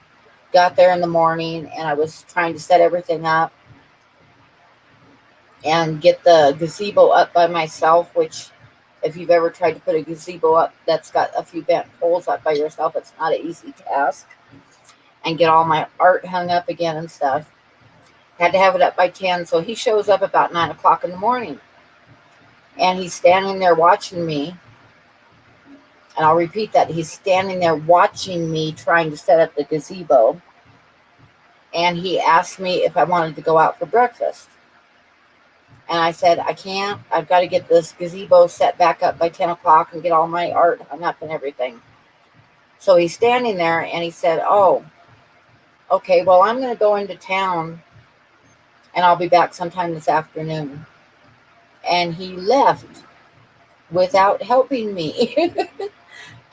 S1: got there in the morning, and I was trying to set everything up and get the gazebo up by myself, which if you've ever tried to put a gazebo up that's got a few bent poles up by yourself, it's not an easy task. And get all my art hung up again and stuff. Had to have it up by 10. So he shows up about 9 o'clock in the morning, and he's standing there watching me. And I'll repeat that. He's standing there watching me trying to set up the gazebo. And he asked me if I wanted to go out for breakfast. And I said, I can't. I've got to get this gazebo set back up by 10 o'clock and get all my art hung up and everything. So he's standing there, and he said, "Oh, okay, well, I'm going to go into town, and I'll be back sometime this afternoon." And he left without helping me.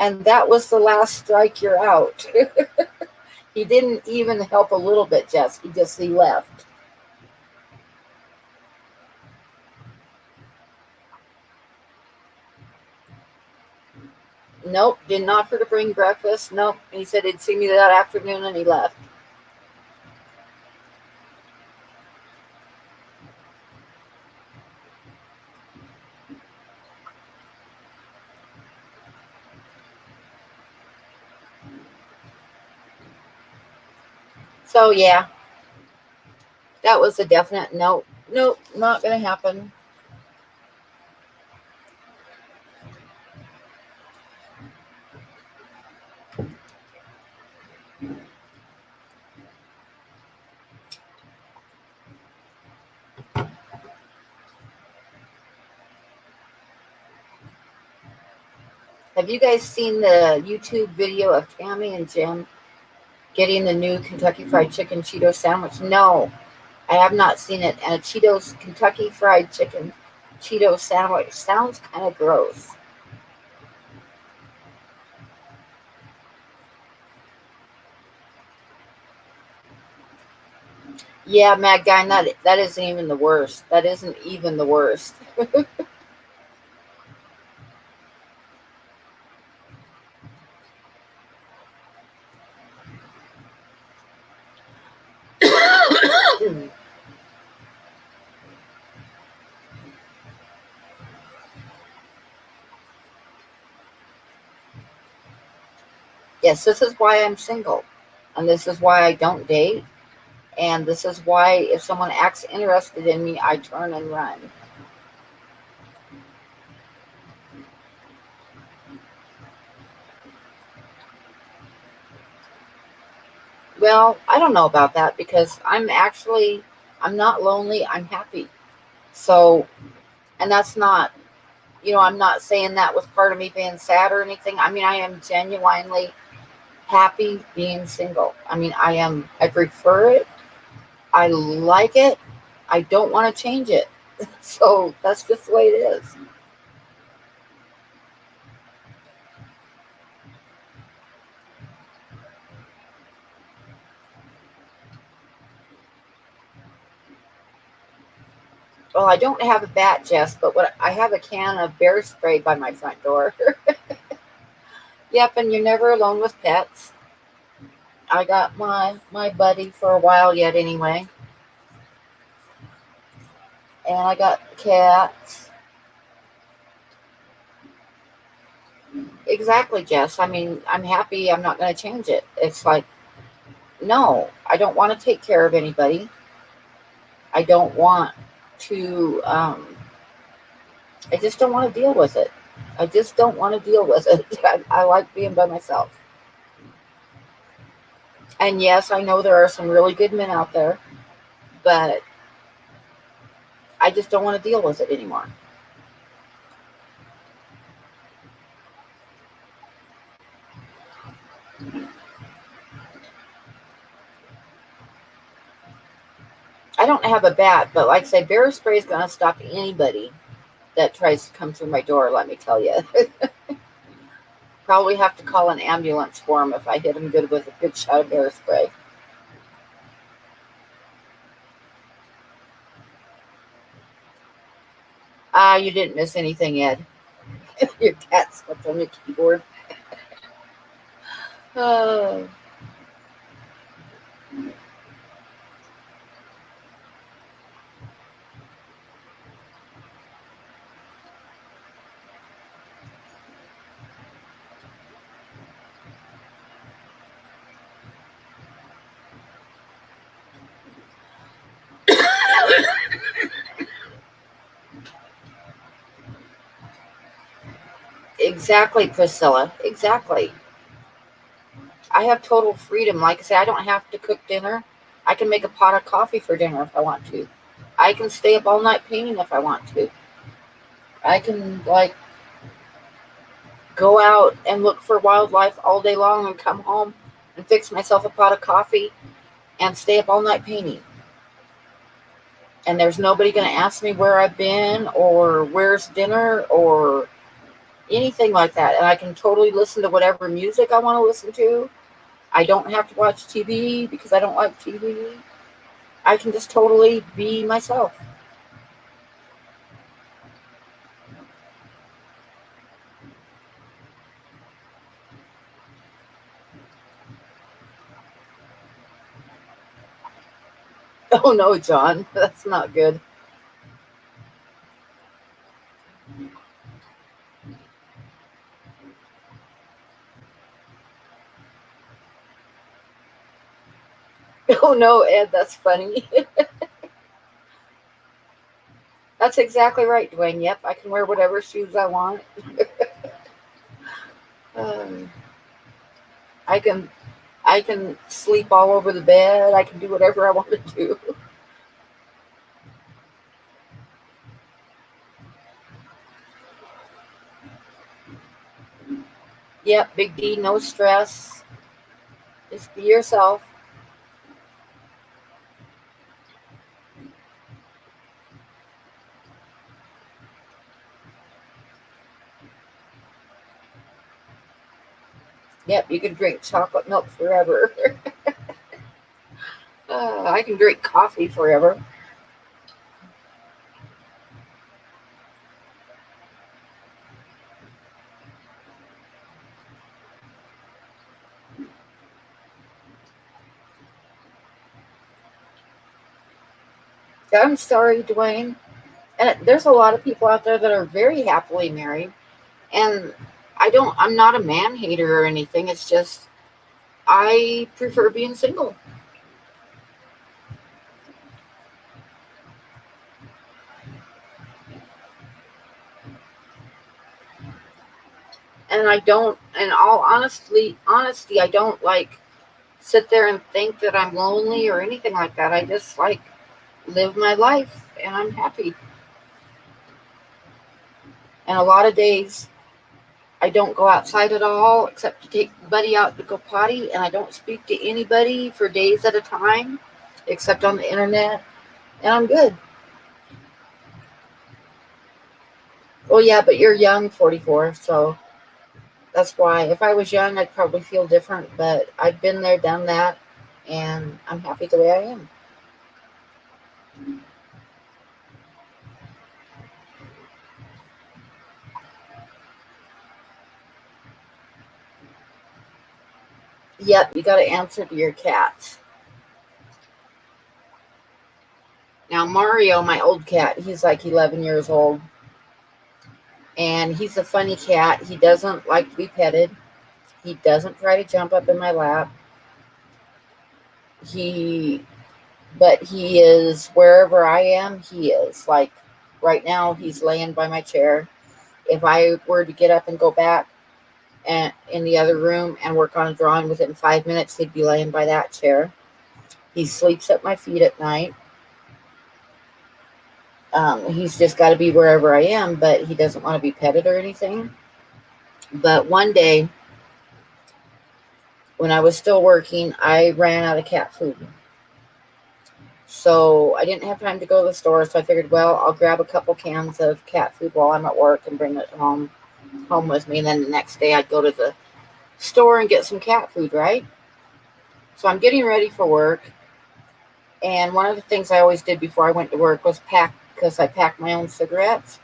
S1: And that was the last strike, you're out. He didn't even help a little bit, Jess. He left. Nope, didn't offer to bring breakfast. Nope. He said he'd see me that afternoon, and he left. So yeah, that was a definite nope. Nope, not gonna happen. Have you guys seen the YouTube video of Tammy and Jim getting the new Kentucky Fried Chicken Cheeto sandwich? No, I have not seen it. And a Kentucky Fried Chicken Cheeto sandwich sounds kind of gross. Yeah, Mad Guy, that isn't even the worst. That isn't even the worst. Yes, this is why I'm single. And this is why I don't date. And this is why if someone acts interested in me, I turn and run. Well, I don't know about that because I'm not lonely, I'm happy. So, and that's not, I'm not saying that with part of me being sad or anything. I mean, I am genuinely happy being single. I mean, I prefer it. I like it. I don't want to change it. So that's just the way it is. Well, I don't have a bat, Jess, but what I have a can of bear spray by my front door. Yep, and you're never alone with pets. I got my buddy for a while yet anyway, and I got cats. Exactly, Jess. I mean, I'm happy. I'm not going to change it. It's like, no, I don't want to take care of anybody. I don't want to. I just don't want to deal with it. I just don't want to deal with it. I like being by myself. And yes, I know there are some really good men out there, but I just don't want to deal with it anymore. I don't have a bat, but like I say, bear spray is going to stop anybody that tries to come through my door, let me tell you. Probably have to call an ambulance for him if I hit him good with a good shot of bear spray. Ah, you didn't miss anything, Ed. Your cat slept on your keyboard. Oh, exactly, Priscilla. Exactly. I have total freedom. Like I say, I don't have to cook dinner. I can make a pot of coffee for dinner if I want to. I can stay up all night painting if I want to. I can, like, go out and look for wildlife all day long and come home and fix myself a pot of coffee and stay up all night painting. And there's nobody going to ask me where I've been or where's dinner or anything like that. And I can totally listen to whatever music I want to listen to. I don't have to watch TV because I don't like TV. I can just totally be myself. Oh no, John, that's not good. Oh no, Ed, that's funny. That's exactly right, Dwayne. Yep, I can wear whatever shoes I want. Um, I can I can sleep all over the bed. I can do whatever I want to do. Yep, Big D, no stress. Just be yourself. Yep, you can drink chocolate milk forever. I can drink coffee forever. I'm sorry, Dwayne. And there's a lot of people out there that are very happily married. And I'm not a man hater or anything. It's just, I prefer being single. And I don't, in all honesty, I don't like sit there and think that I'm lonely or anything like that. I just like live my life and I'm happy. And a lot of days I don't go outside at all except to take Buddy out to go potty, and I don't speak to anybody for days at a time except on the internet, and I'm good. Well, yeah, but you're young, 44, so that's why. If I was young, I'd probably feel different, but I've been there, done that, and I'm happy the way I am. Yep, you got to answer to your cats. Now, Mario, my old cat, he's like 11 years old, and he's a funny cat. He doesn't like to be petted. He doesn't try to jump up in my lap. He, but he is wherever I am, he is. Like right now, he's laying by my chair. If I were to get up and go back and in the other room and work on a drawing within 5 minutes, he'd be laying by that chair. He sleeps at my feet at night. He's just got to be wherever I am, but he doesn't want to be petted or anything. But one day, when I was still working, I ran out of cat food. So I didn't have time to go to the store. So I figured, well, I'll grab a couple cans of cat food while I'm at work and bring it home with me. And then the next day I'd go to the store and get some cat food, right? So I'm getting ready for work. And one of the things I always did before I went to work was pack, because I packed my own cigarettes.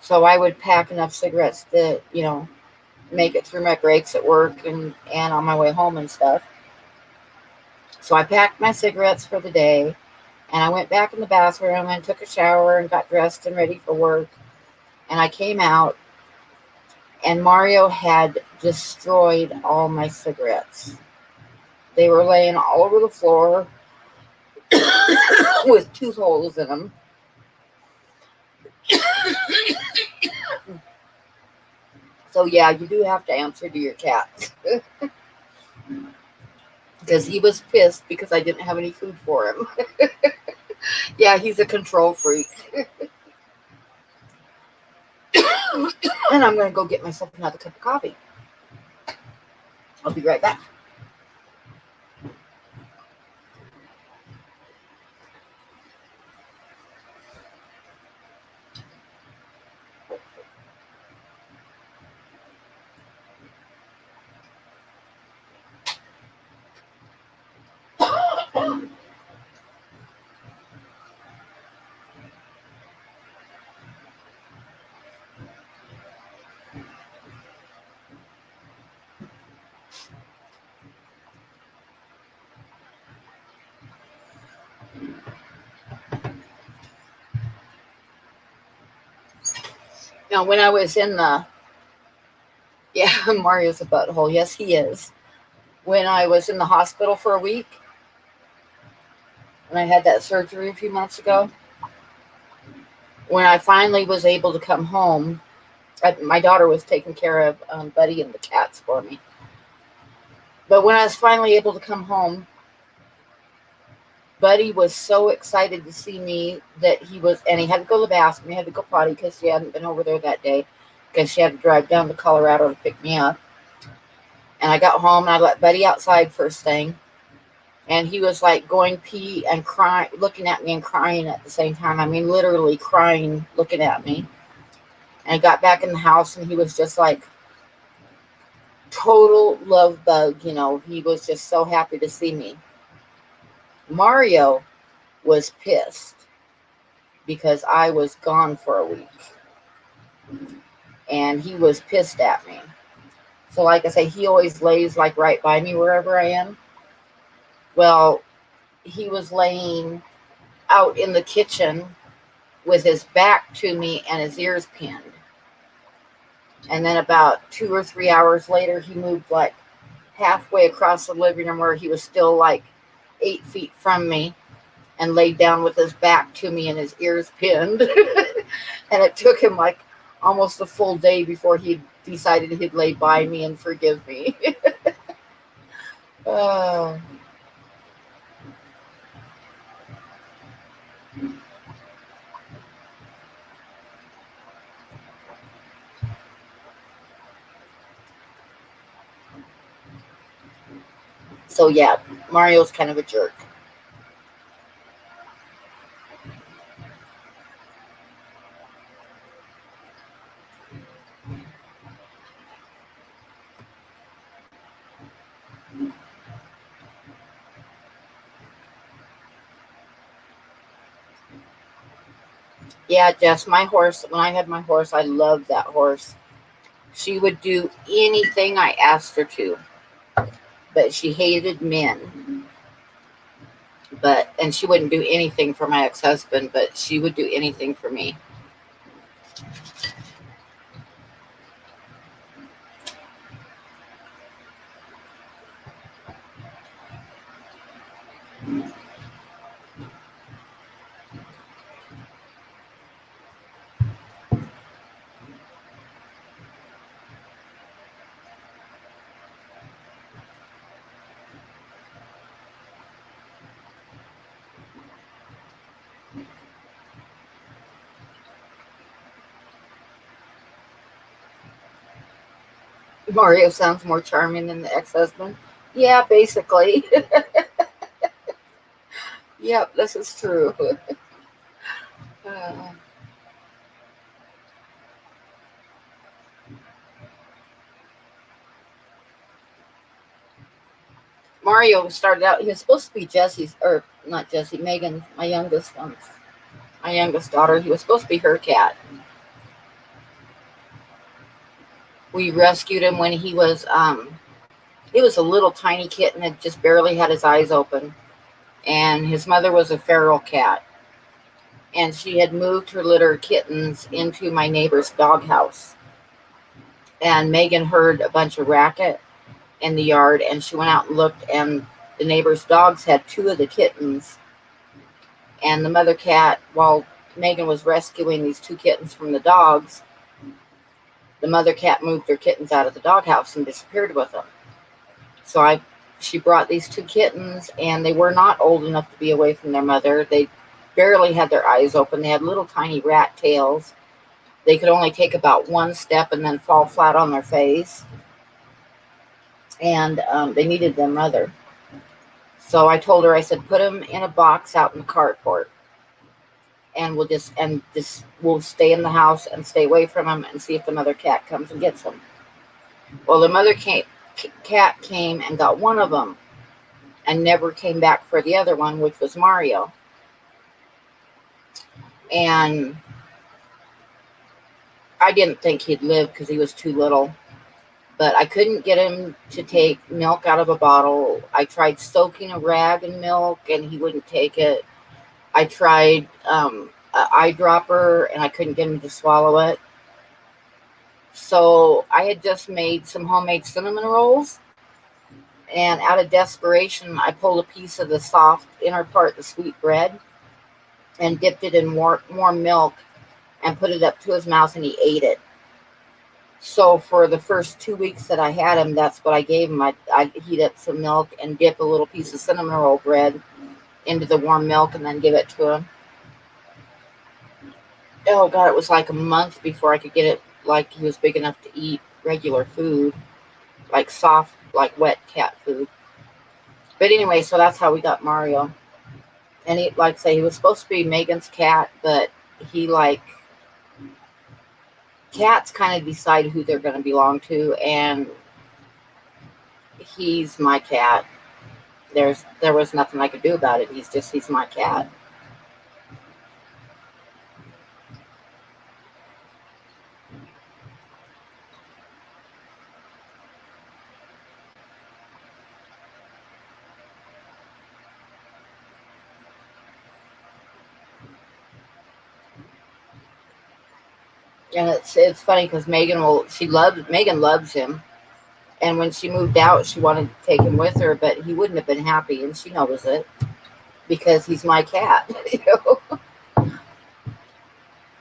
S1: So I would pack enough cigarettes to, make it through my breaks at work and on my way home and stuff. So I packed my cigarettes for the day, and I went back in the bathroom and took a shower and got dressed and ready for work. And I came out, and Mario had destroyed all my cigarettes. They were laying all over the floor with tooth holes in them. So, yeah, you do have to answer to your cat. Because he was pissed because I didn't have any food for him. Yeah, he's a control freak. And I'm going to go get myself another cup of coffee. I'll be right back. Now, when I was in the, yeah, Mario's a butthole. Yes, he is. When I was in the hospital for a week, when I had that surgery a few months ago, when I finally was able to come home, my daughter was taking care of Buddy and the cats for me. But when I was finally able to come home, Buddy was so excited to see me that and he had to go to the bathroom. He had to go potty because she hadn't been over there that day because she had to drive down to Colorado to pick me up. And I got home and I let Buddy outside first thing. And he was like going pee and crying, looking at me and crying at the same time. I mean, literally crying, looking at me. And I got back in the house and he was just like total love bug. He was just so happy to see me. Mario was pissed because I was gone for a week. And he was pissed at me. So, like I say, he always lays like right by me wherever I am. Well, he was laying out in the kitchen with his back to me and his ears pinned. And then about 2 or 3 hours later, he moved like halfway across the living room where he was still like 8 feet from me and laid down with his back to me and his ears pinned. And it took him like almost a full day before he decided he'd lay by me and forgive me. uh, so yeah, Mario's kind of a jerk. Yeah, Jess, my horse, when I had my horse, I loved that horse. She would do anything I asked her to, but she hated men. And she wouldn't do anything for my ex-husband, but she would do anything for me. Mario sounds more charming than the ex-husband. Yeah, basically. Yep, this is true. Uh, Mario started out, he was supposed to be Jesse's, or not Jesse, Megan, my youngest daughter. He was supposed to be her cat. We rescued him when he was a little tiny kitten that just barely had his eyes open. And his mother was a feral cat. And she had moved her litter of kittens into my neighbor's doghouse. And Megan heard a bunch of racket in the yard, and she went out and looked, and the neighbor's dogs had two of the kittens. And the mother cat, while Megan was rescuing these two kittens from the dogs, the mother cat moved her kittens out of the doghouse and disappeared with them. So she brought these two kittens, and they were not old enough to be away from their mother. They barely had their eyes open. They had little tiny rat tails. They could only take about one step and then fall flat on their face. And they needed their mother. So I told her, I said, put them in a box out in the carport, and we'll stay in the house and stay away from them and see if the mother cat comes and gets them. Well, the cat came and got one of them and never came back for the other one, which was Mario. And I didn't think he'd live because he was too little. But I couldn't get him to take milk out of a bottle. I tried soaking a rag in milk, and he wouldn't take it. I tried an eyedropper, and I couldn't get him to swallow it. So I had just made some homemade cinnamon rolls, and out of desperation, I pulled a piece of the soft inner part, the sweet bread, and dipped it in warm milk and put it up to his mouth, and he ate it. So for the first 2 weeks that I had him, that's what I gave him. I'd heat up some milk and dip a little piece of cinnamon roll bread into the warm milk and then give it to him. Oh God, it was like a month before I could get it like he was big enough to eat regular food, like soft, like wet cat food. But anyway, so that's how we got Mario. And he, like I say, he was supposed to be Megan's cat, but he cats kind of decide who they're going to belong to, and he's my cat. There was nothing I could do about it. He's my cat. And it's funny because Megan loves him. And when she moved out, she wanted to take him with her, but he wouldn't have been happy, and she knows it because he's my cat. You know?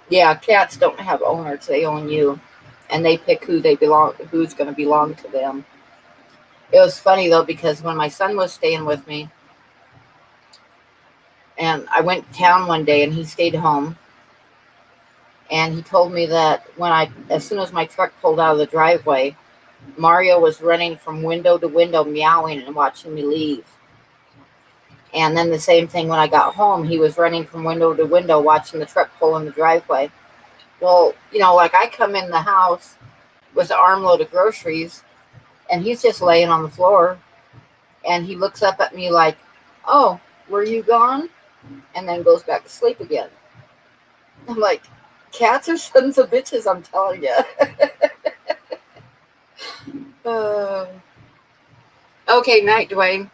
S1: Yeah, cats don't have owners; they own you, and they pick who's going to belong to them. It was funny though because when my son was staying with me, and I went to town one day, and he stayed home, and he told me that as soon as my truck pulled out of the driveway, Mario was running from window to window, meowing and watching me leave. And then the same thing when I got home, he was running from window to window, watching the truck pull in the driveway. Well, like I come in the house with an armload of groceries, and he's just laying on the floor, and he looks up at me like, "Oh, were you gone?" And then goes back to sleep again. I'm like, cats are sons of bitches, I'm telling you. uh, okay, night, Dwayne.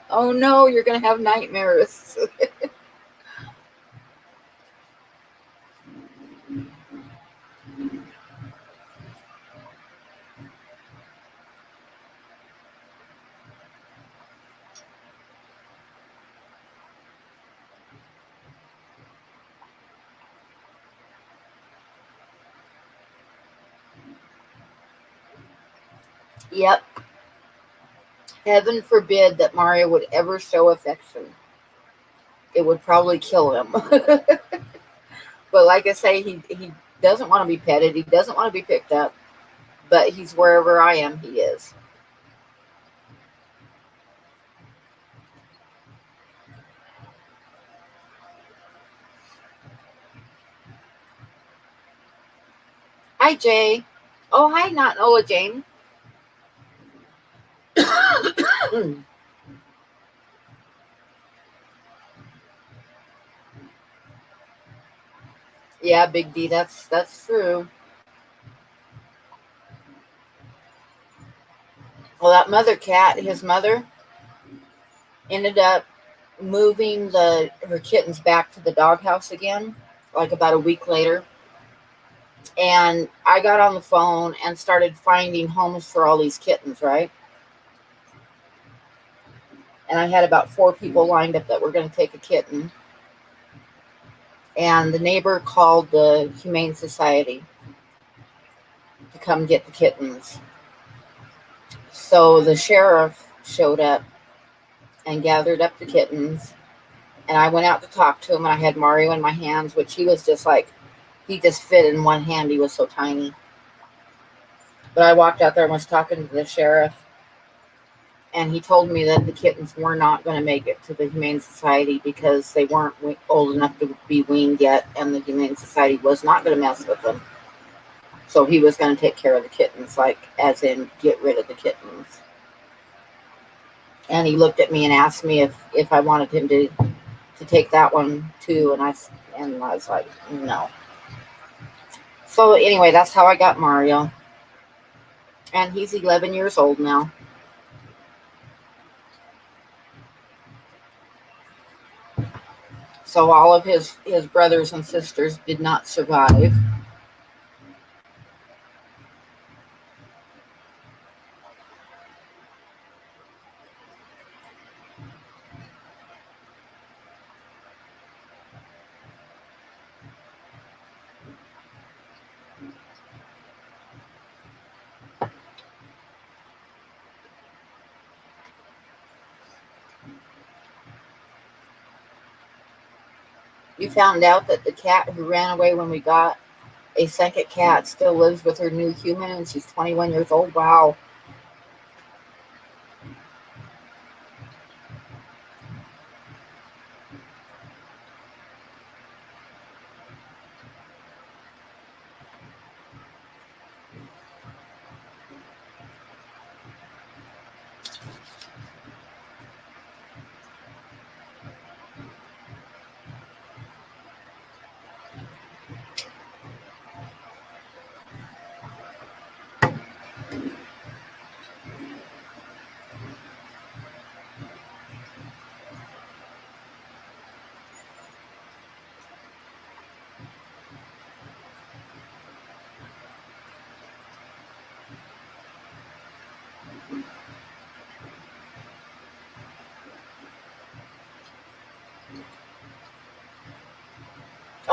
S1: Oh no, you're gonna have nightmares. Yep. Heaven forbid that Mario would ever show affection. It would probably kill him. But like I say, he doesn't want to be petted. He doesn't want to be picked up. But he's wherever I am, he is. Hi, Jay. Oh, hi, not Nola Jane. Yeah, Big D. That's true. Well, that mother cat, his mother, ended up moving her kittens back to the doghouse again, like about a week later. And I got on the phone and started finding homes for all these kittens, right? And I had about 4 people lined up that were going to take a kitten. And the neighbor called the Humane Society to come get the kittens. So the sheriff showed up and gathered up the kittens. And I went out to talk to him, and I had Mario in my hands, which he was just like, he just fit in one hand. He was so tiny. But I walked out there and was talking to the sheriff, and he told me that the kittens were not going to make it to the Humane Society because they weren't old enough to be weaned yet, and the Humane Society was not going to mess with them. So he was going to take care of the kittens, like as in get rid of the kittens. And he looked at me and asked me if I wanted him to take that one too, and I was like, no. So anyway, that's how I got Mario, and he's 11 years old now. So all of his brothers and sisters did not survive. You found out that the cat who ran away when we got a second cat still lives with her new human, and she's 21 years old. Wow.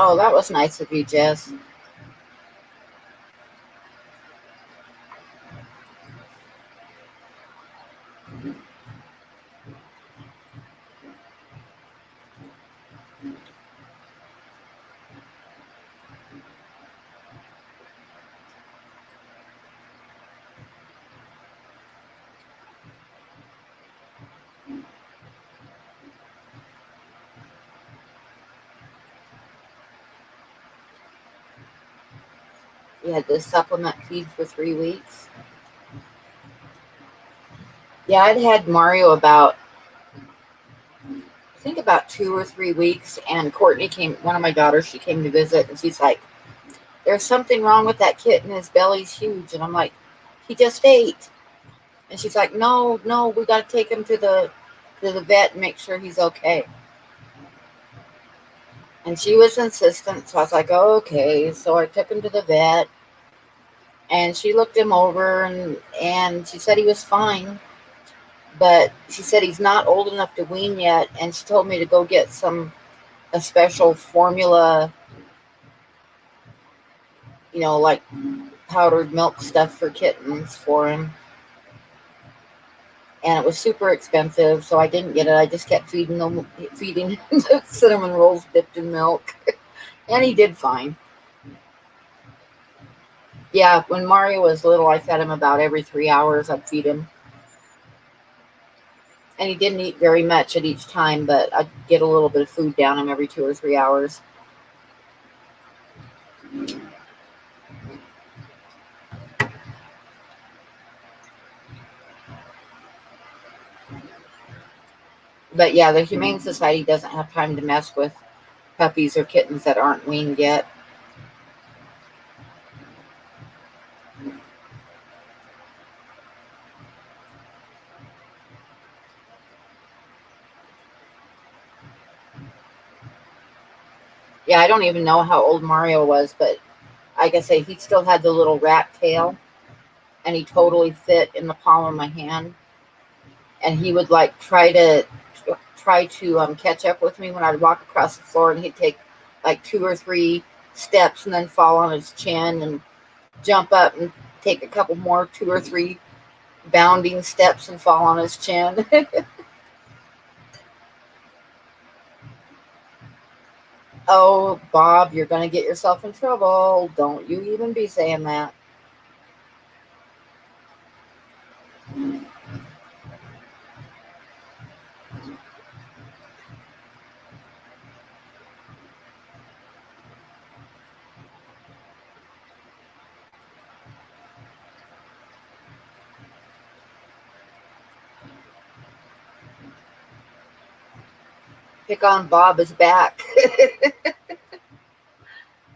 S1: Oh, that was nice of you, Jess. You had the supplement feed for 3 weeks. Yeah, I'd had Mario about, I think about 2 or 3 weeks, and Courtney came, one of my daughters, she came to visit, and she's like, there's something wrong with that kitten. His belly's huge. And I'm like, he just ate. And she's like, no, no, we got to take him to the vet and make sure he's okay. And she was insistent, so I was like, oh, okay. So I took him to the vet, and she looked him over, and she said he was fine, but she said he's not old enough to wean yet, and she told me to go get a special formula, like powdered milk stuff for kittens for him. And it was super expensive, so I didn't get it. I just kept feeding him the cinnamon rolls dipped in milk, and he did fine. Yeah, when Mario was little, I fed him about every 3 hours. I'd feed him, and he didn't eat very much at each time, but I'd get a little bit of food down him every 2 or 3 hours. But yeah, the Humane Society doesn't have time to mess with puppies or kittens that aren't weaned yet. Yeah, I don't even know how old Mario was, but like I say, he still had the little rat tail, and he totally fit in the palm of my hand. And he would like try to catch up with me when I'd walk across the floor, and he'd take like 2 or 3 steps and then fall on his chin and jump up and take a couple more 2 or 3 bounding steps and fall on his chin. Oh, Bob, you're going to get yourself in trouble. Don't you even be saying that. Pick on Bob is back.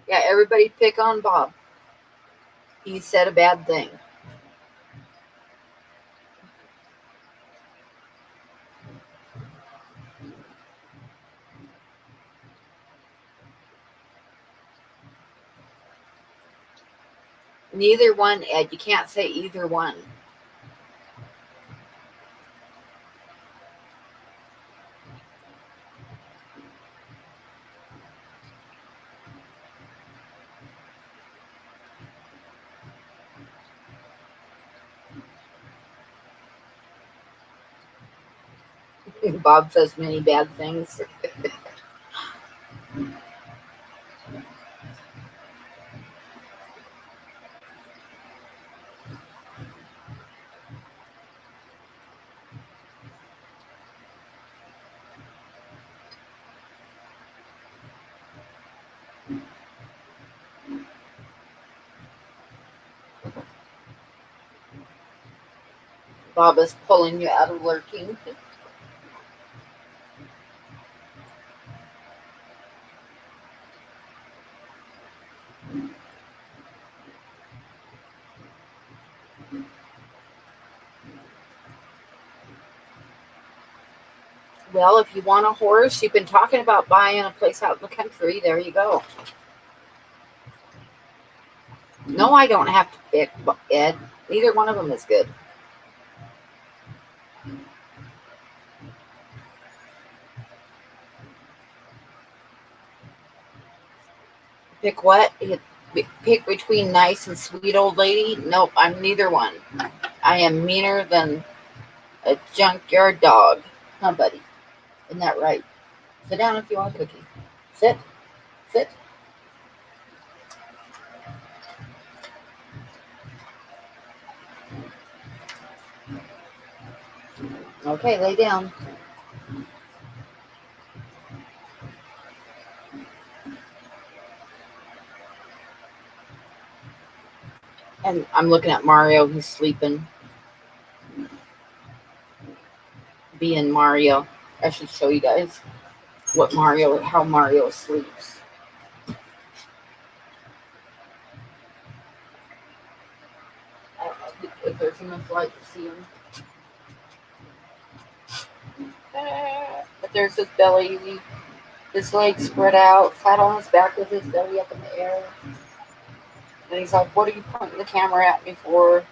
S1: Yeah, everybody pick on Bob. He said a bad thing. Neither one, Ed. You can't say either one. Bob says many bad things. Bob is pulling you out of lurking. Well, if you want a horse, you've been talking about buying a place out in the country. There you go. No, I don't have to pick, Ed. Neither one of them is good. Pick what? Pick between nice and sweet old lady? Nope, I'm neither one. I am meaner than a junkyard dog. Huh, buddy? Isn't that right? Sit down if you want a cookie. Sit. Sit. Okay, lay down. And I'm looking at Mario. He's sleeping. Being Mario. I should show you guys how Mario sleeps. I don't know if there's enough light to see him. But there's his belly, his legs spread out, flat on his back with his belly up in the air. And he's like, "What are you pointing the camera at me for?"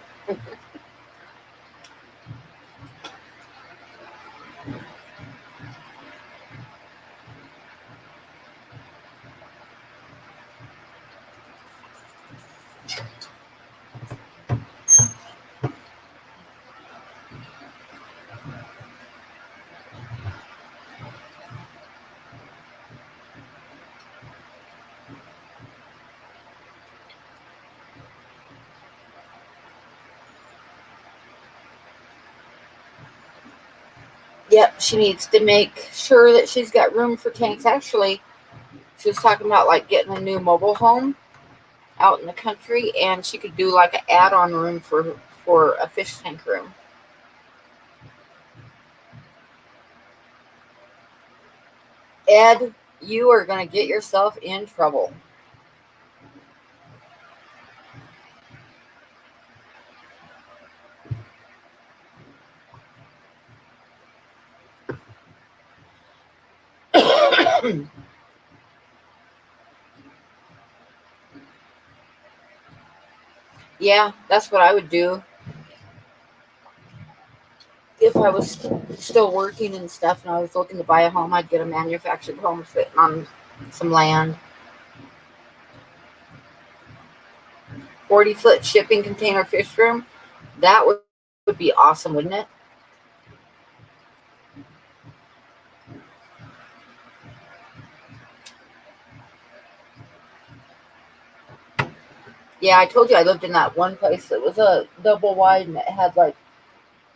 S1: Yep, she needs to make sure that she's got room for tanks. Actually, she was talking about like getting a new mobile home out in the country, and she could do like an add-on room for a fish tank room. Ed, you are going to get yourself in trouble. Yeah, that's what I would do if I was still working and stuff and I was looking to buy a home. I'd get a manufactured home sitting on some land. 40-foot shipping container fish room. That would be awesome, wouldn't it? Yeah, I told you I lived in that one place that was a double wide and it had like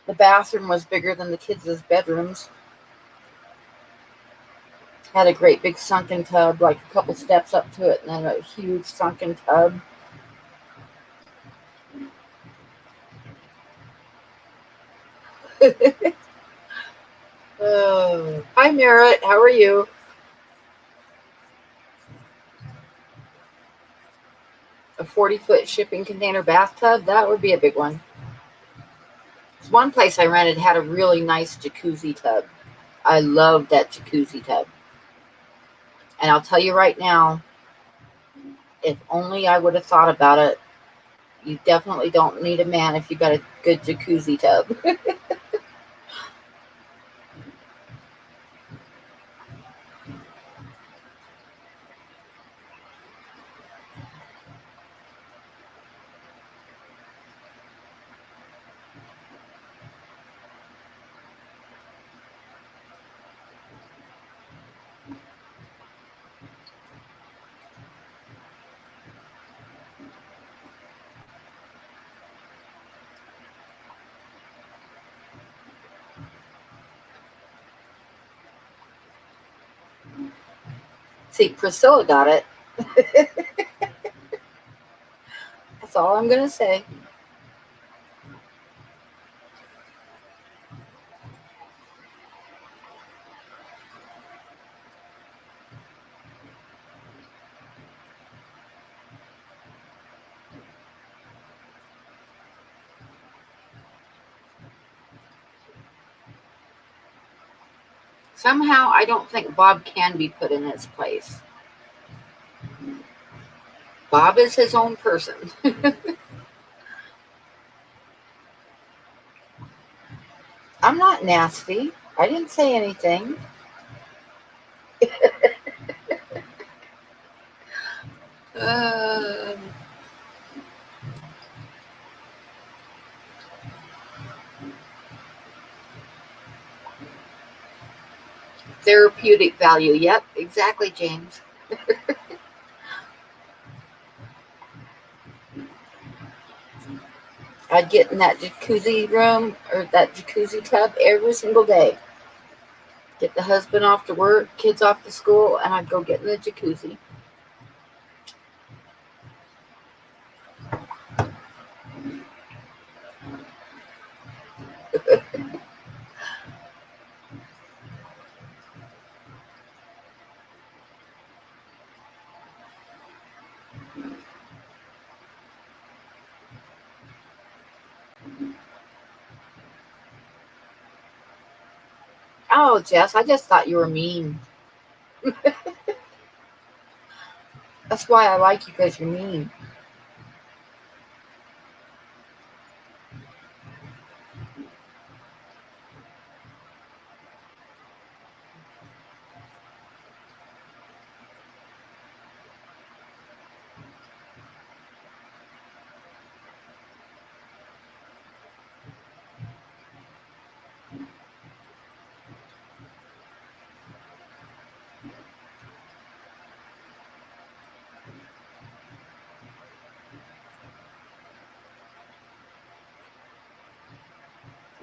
S1: the bathroom was bigger than the kids' bedrooms. Had a great big sunken tub, like a couple steps up to it, and then a huge sunken tub. Hi, Merritt. How are you? A 40-foot shipping container bathtub? That would be a big one. There's one place I rented had a really nice jacuzzi tub. I loved that jacuzzi tub. And I'll tell you right now, if only I would have thought about it, you definitely don't need a man if you got a good jacuzzi tub. See, Priscilla got it. That's all I'm going to say. Somehow, I don't think Bob can be put in his place. Bob is his own person. I'm not nasty. I didn't say anything. Uh, Therapeutic value. Yep, exactly, James. I'd get in that jacuzzi room or that jacuzzi tub every single day. Get the husband off to work, kids off to school, and I'd go get in the jacuzzi. Oh, Jess, I just thought you were mean. That's why I like you, because you're mean.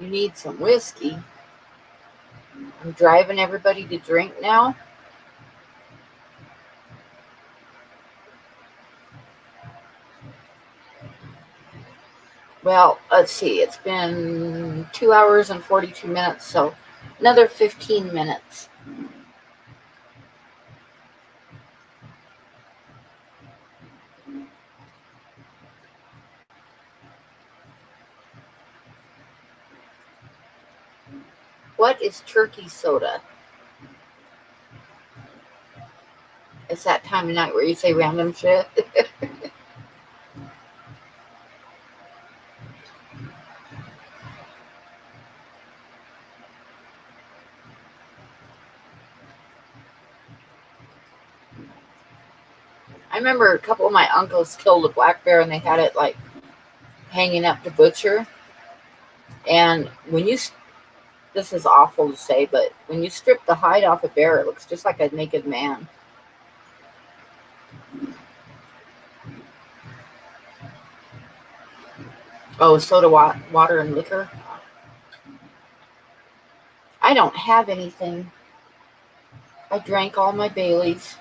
S1: You need some whiskey. I'm driving everybody to drink now. Well, let's see. It's been 2 hours and 42 minutes, so another 15 minutes. What is turkey soda? It's that time of night where you say random shit. I remember a couple of my uncles killed a black bear and they had it like hanging up to butcher. And this is awful to say, but when you strip the hide off a bear, it looks just like a naked man. Oh, soda, water, and liquor. I don't have anything. I drank all my Baileys.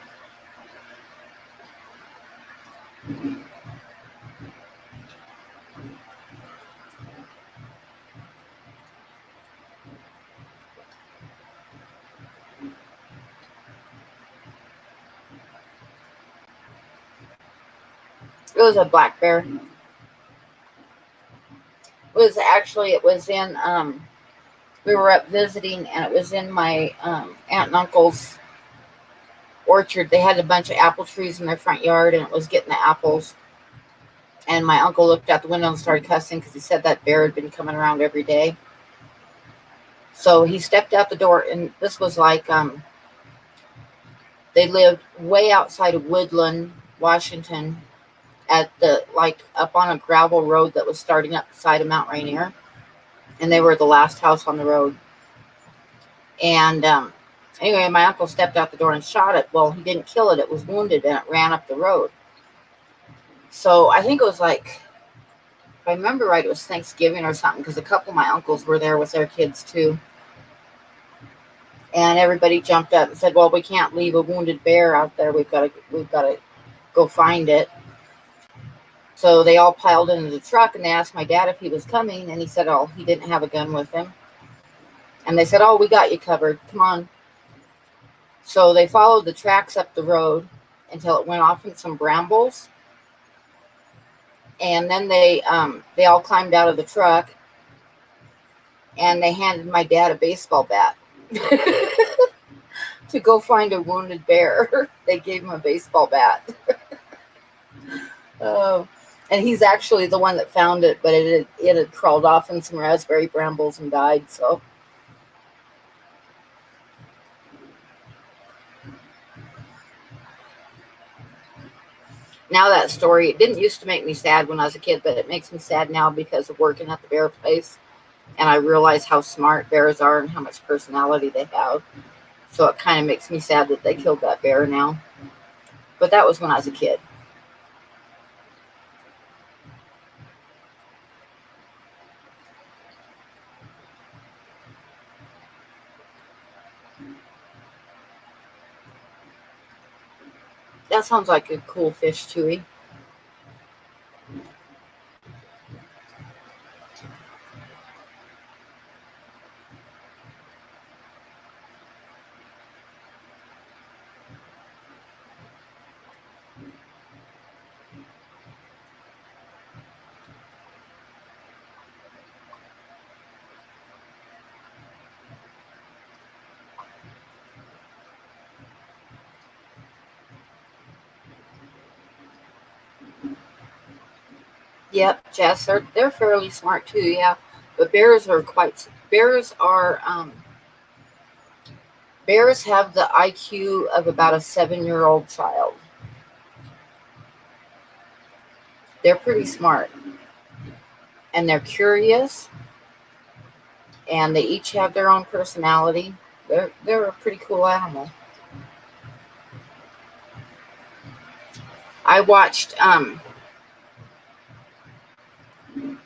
S1: It was a black bear. It was in we were up visiting and it was in my aunt and uncle's orchard. They had a bunch of apple trees in their front yard and it was getting the apples. And my uncle looked out the window and started cussing because he said that bear had been coming around every day. So he stepped out the door, and this was like they lived way outside of Woodland, Washington, at the like up on a gravel road that was starting up the side of Mount Rainier, and they were the last house on the road. And anyway, my uncle stepped out the door and shot it. Well, he didn't kill it; it was wounded, and it ran up the road. So I think it was like, if I remember right, it was Thanksgiving or something, because a couple of my uncles were there with their kids too. And everybody jumped up and said, "Well, we can't leave a wounded bear out there. We've got to go find it." So they all piled into the truck and they asked my dad if he was coming, and he said, "Oh, he didn't have a gun with him." And they said, "Oh, we got you covered. Come on." So they followed the tracks up the road until it went off in some brambles, and then they all climbed out of the truck and they handed my dad a baseball bat. To go find a wounded bear. They gave him a baseball bat. Oh, and he's actually the one that found it, but it had crawled off in some raspberry brambles and died. So Now that story, it didn't used to make me sad when I was a kid, but it makes me sad now because of working at the bear place. And I realize how smart bears are and how much personality they have. So it kind of makes me sad that they killed that bear now. But that was when I was a kid. That sounds like a cool fish, Chewy. Yep, Jess, they're fairly smart too, yeah. But bears have the IQ of about a 7-year-old child. They're pretty smart and they're curious and they each have their own personality. They're a pretty cool animal. I watched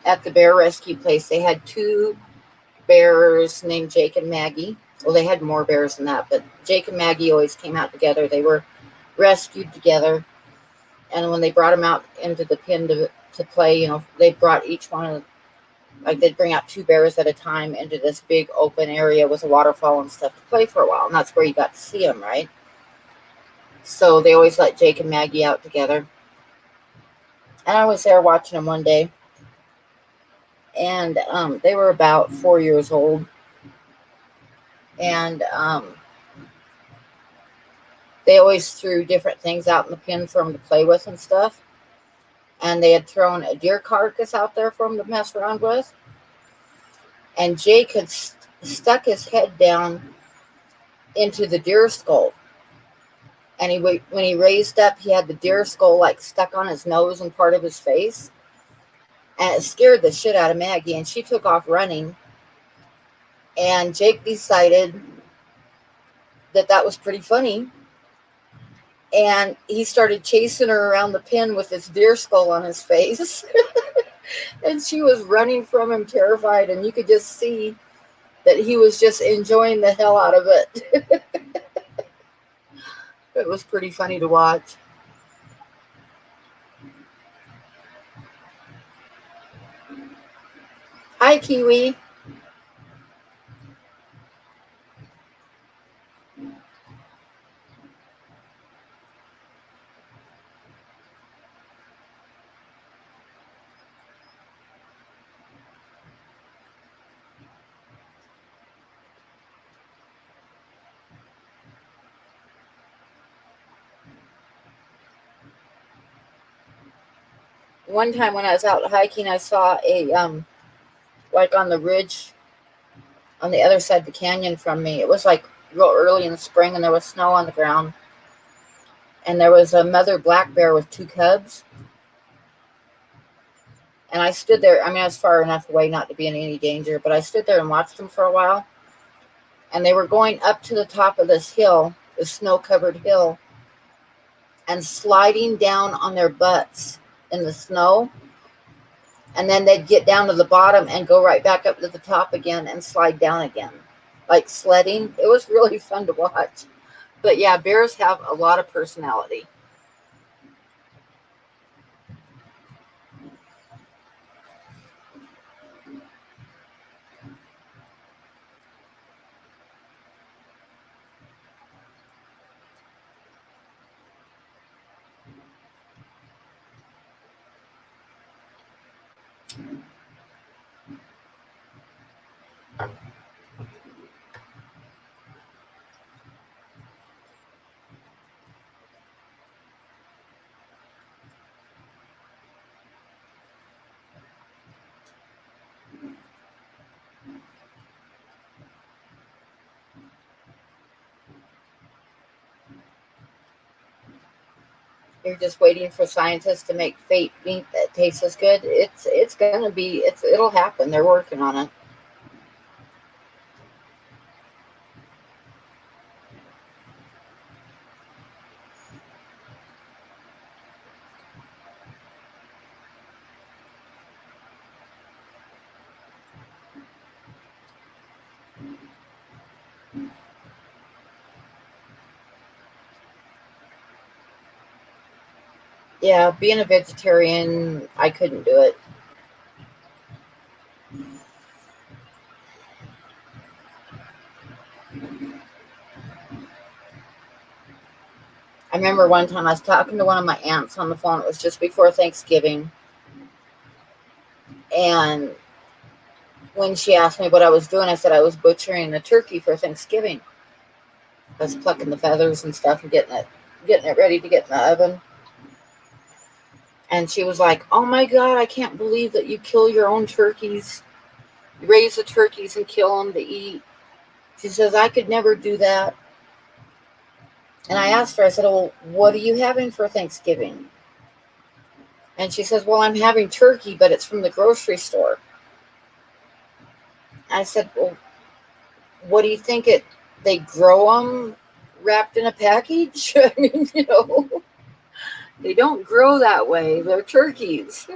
S1: at the bear rescue place. They had two bears named Jake and Maggie. Well, they had more bears than that, but Jake and Maggie always came out together. They were rescued together, and when they brought them out into the pen to play, they brought each one of, like, they'd bring out two bears at a time into this big open area with a waterfall and stuff to play for a while, and that's where you got to see them, right? So they always let Jake and Maggie out together, and I was there watching them one day, and they were about 4 years old, and they always threw different things out in the pen for them to play with and stuff. And they had thrown a deer carcass out there for them to mess around with. And Jake had stuck his head down into the deer skull. And when he raised up, he had the deer skull like stuck on his nose and part of his face. And it scared the shit out of Maggie, and she took off running. And Jake decided that that was pretty funny. And he started chasing her around the pen with this deer skull on his face. And she was running from him, terrified. And you could just see that he was just enjoying the hell out of it. It was pretty funny to watch. Hi, Kiwi. One time when I was out hiking, I saw like on the ridge on the other side of the canyon from me. It was like real early in the spring, and there was snow on the ground. And there was a mother black bear with two cubs. And I stood there. I mean, I was far enough away not to be in any danger, but I stood there and watched them for a while. And they were going up to the top of this hill, this snow-covered hill, and sliding down on their butts in the snow. And then they'd get down to the bottom and go right back up to the top again and slide down again, like sledding. It was really fun to watch. But yeah, bears have a lot of personality. You're just waiting for scientists to make fake meat that tastes as good. It's gonna be it'll happen. They're working on it. Yeah, being a vegetarian, I couldn't do it. I remember one time I was talking to one of my aunts on the phone. It was just before Thanksgiving, and when she asked me what I was doing, I said I was butchering a turkey for Thanksgiving. I was plucking the feathers and stuff and getting it ready to get in the oven. And she was like, "Oh my God, I can't believe that you kill your own turkeys. You raise the turkeys and kill them to eat." She says, "I could never do that." And I asked her, I said, "Well, what are you having for Thanksgiving?" And she says, "Well, I'm having turkey, but it's from the grocery store." I said, "Well, what do you think they grow them wrapped in a package?" I mean, they don't grow that way. They're turkeys.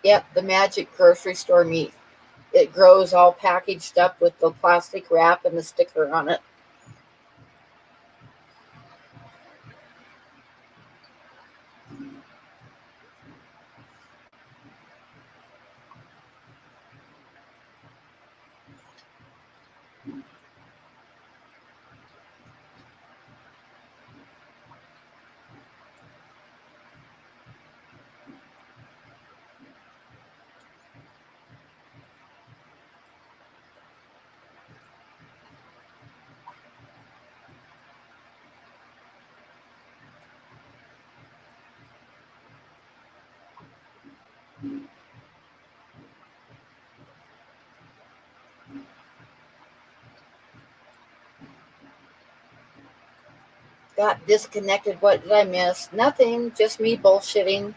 S1: Yep, the magic grocery store meat. It grows all packaged up with the plastic wrap and the sticker on it. Got disconnected. What did I miss? Nothing. Just me bullshitting.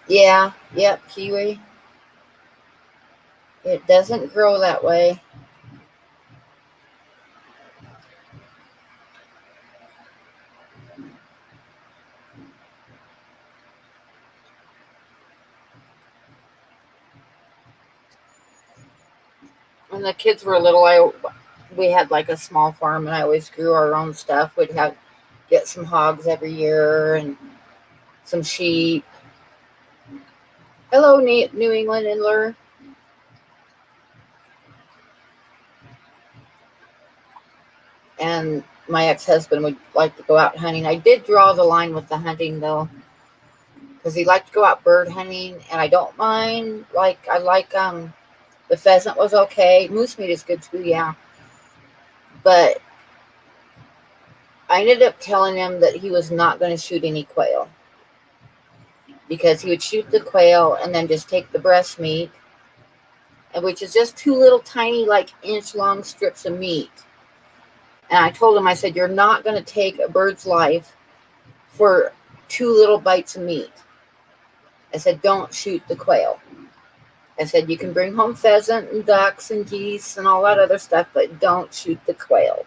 S1: Yeah. Yep. Kiwi. It doesn't grow that way. When the kids were little, we had like a small farm, and I always grew our own stuff. We'd have get some hogs every year and some sheep. Hello, New England Inler. And my ex-husband would like to go out hunting. I did draw the line with the hunting though, because he liked to go out bird hunting, and I don't mind. Like I like the pheasant was okay. Moose meat is good too, yeah. But I ended up telling him that he was not going to shoot any quail, because he would shoot the quail and then just take the breast meat, and which is just two little tiny like inch long strips of meat. And I told him, I said, "You're not going to take a bird's life for two little bites of meat." I said, "Don't shoot the quail." I said, "You can bring home pheasant and ducks and geese and all that other stuff, but don't shoot the quail."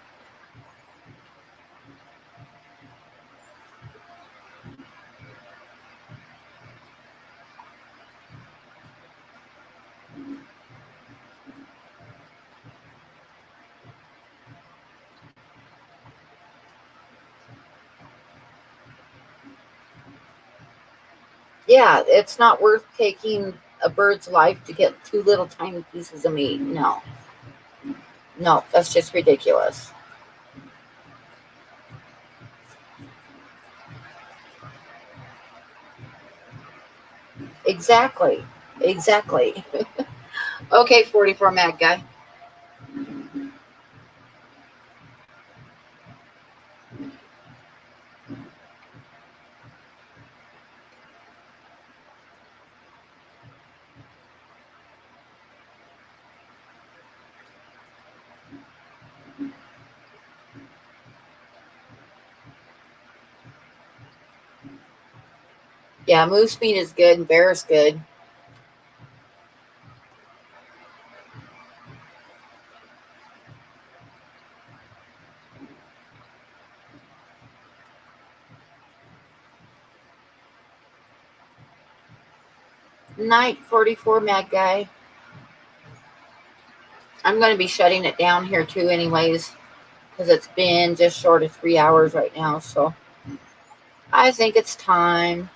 S1: Yeah, it's not worth taking a bird's life to get two little tiny pieces of meat. No, no, that's just ridiculous. Exactly. Exactly. Okay, 44 Mad Guy. Yeah, moose meat is good and bear is good. Night 44 Mad Guy. I'm going to be shutting it down here too, anyways, because it's been just short of 3 hours right now. So I think it's time.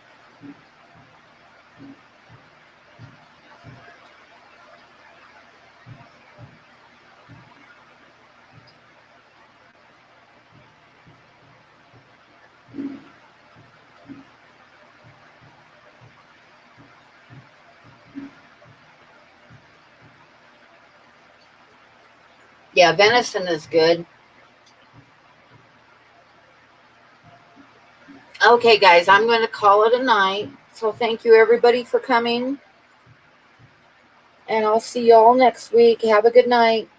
S1: Yeah, venison is good. Okay, guys, I'm going to call it a night. So thank you, everybody, for coming. And I'll see you all next week. Have a good night.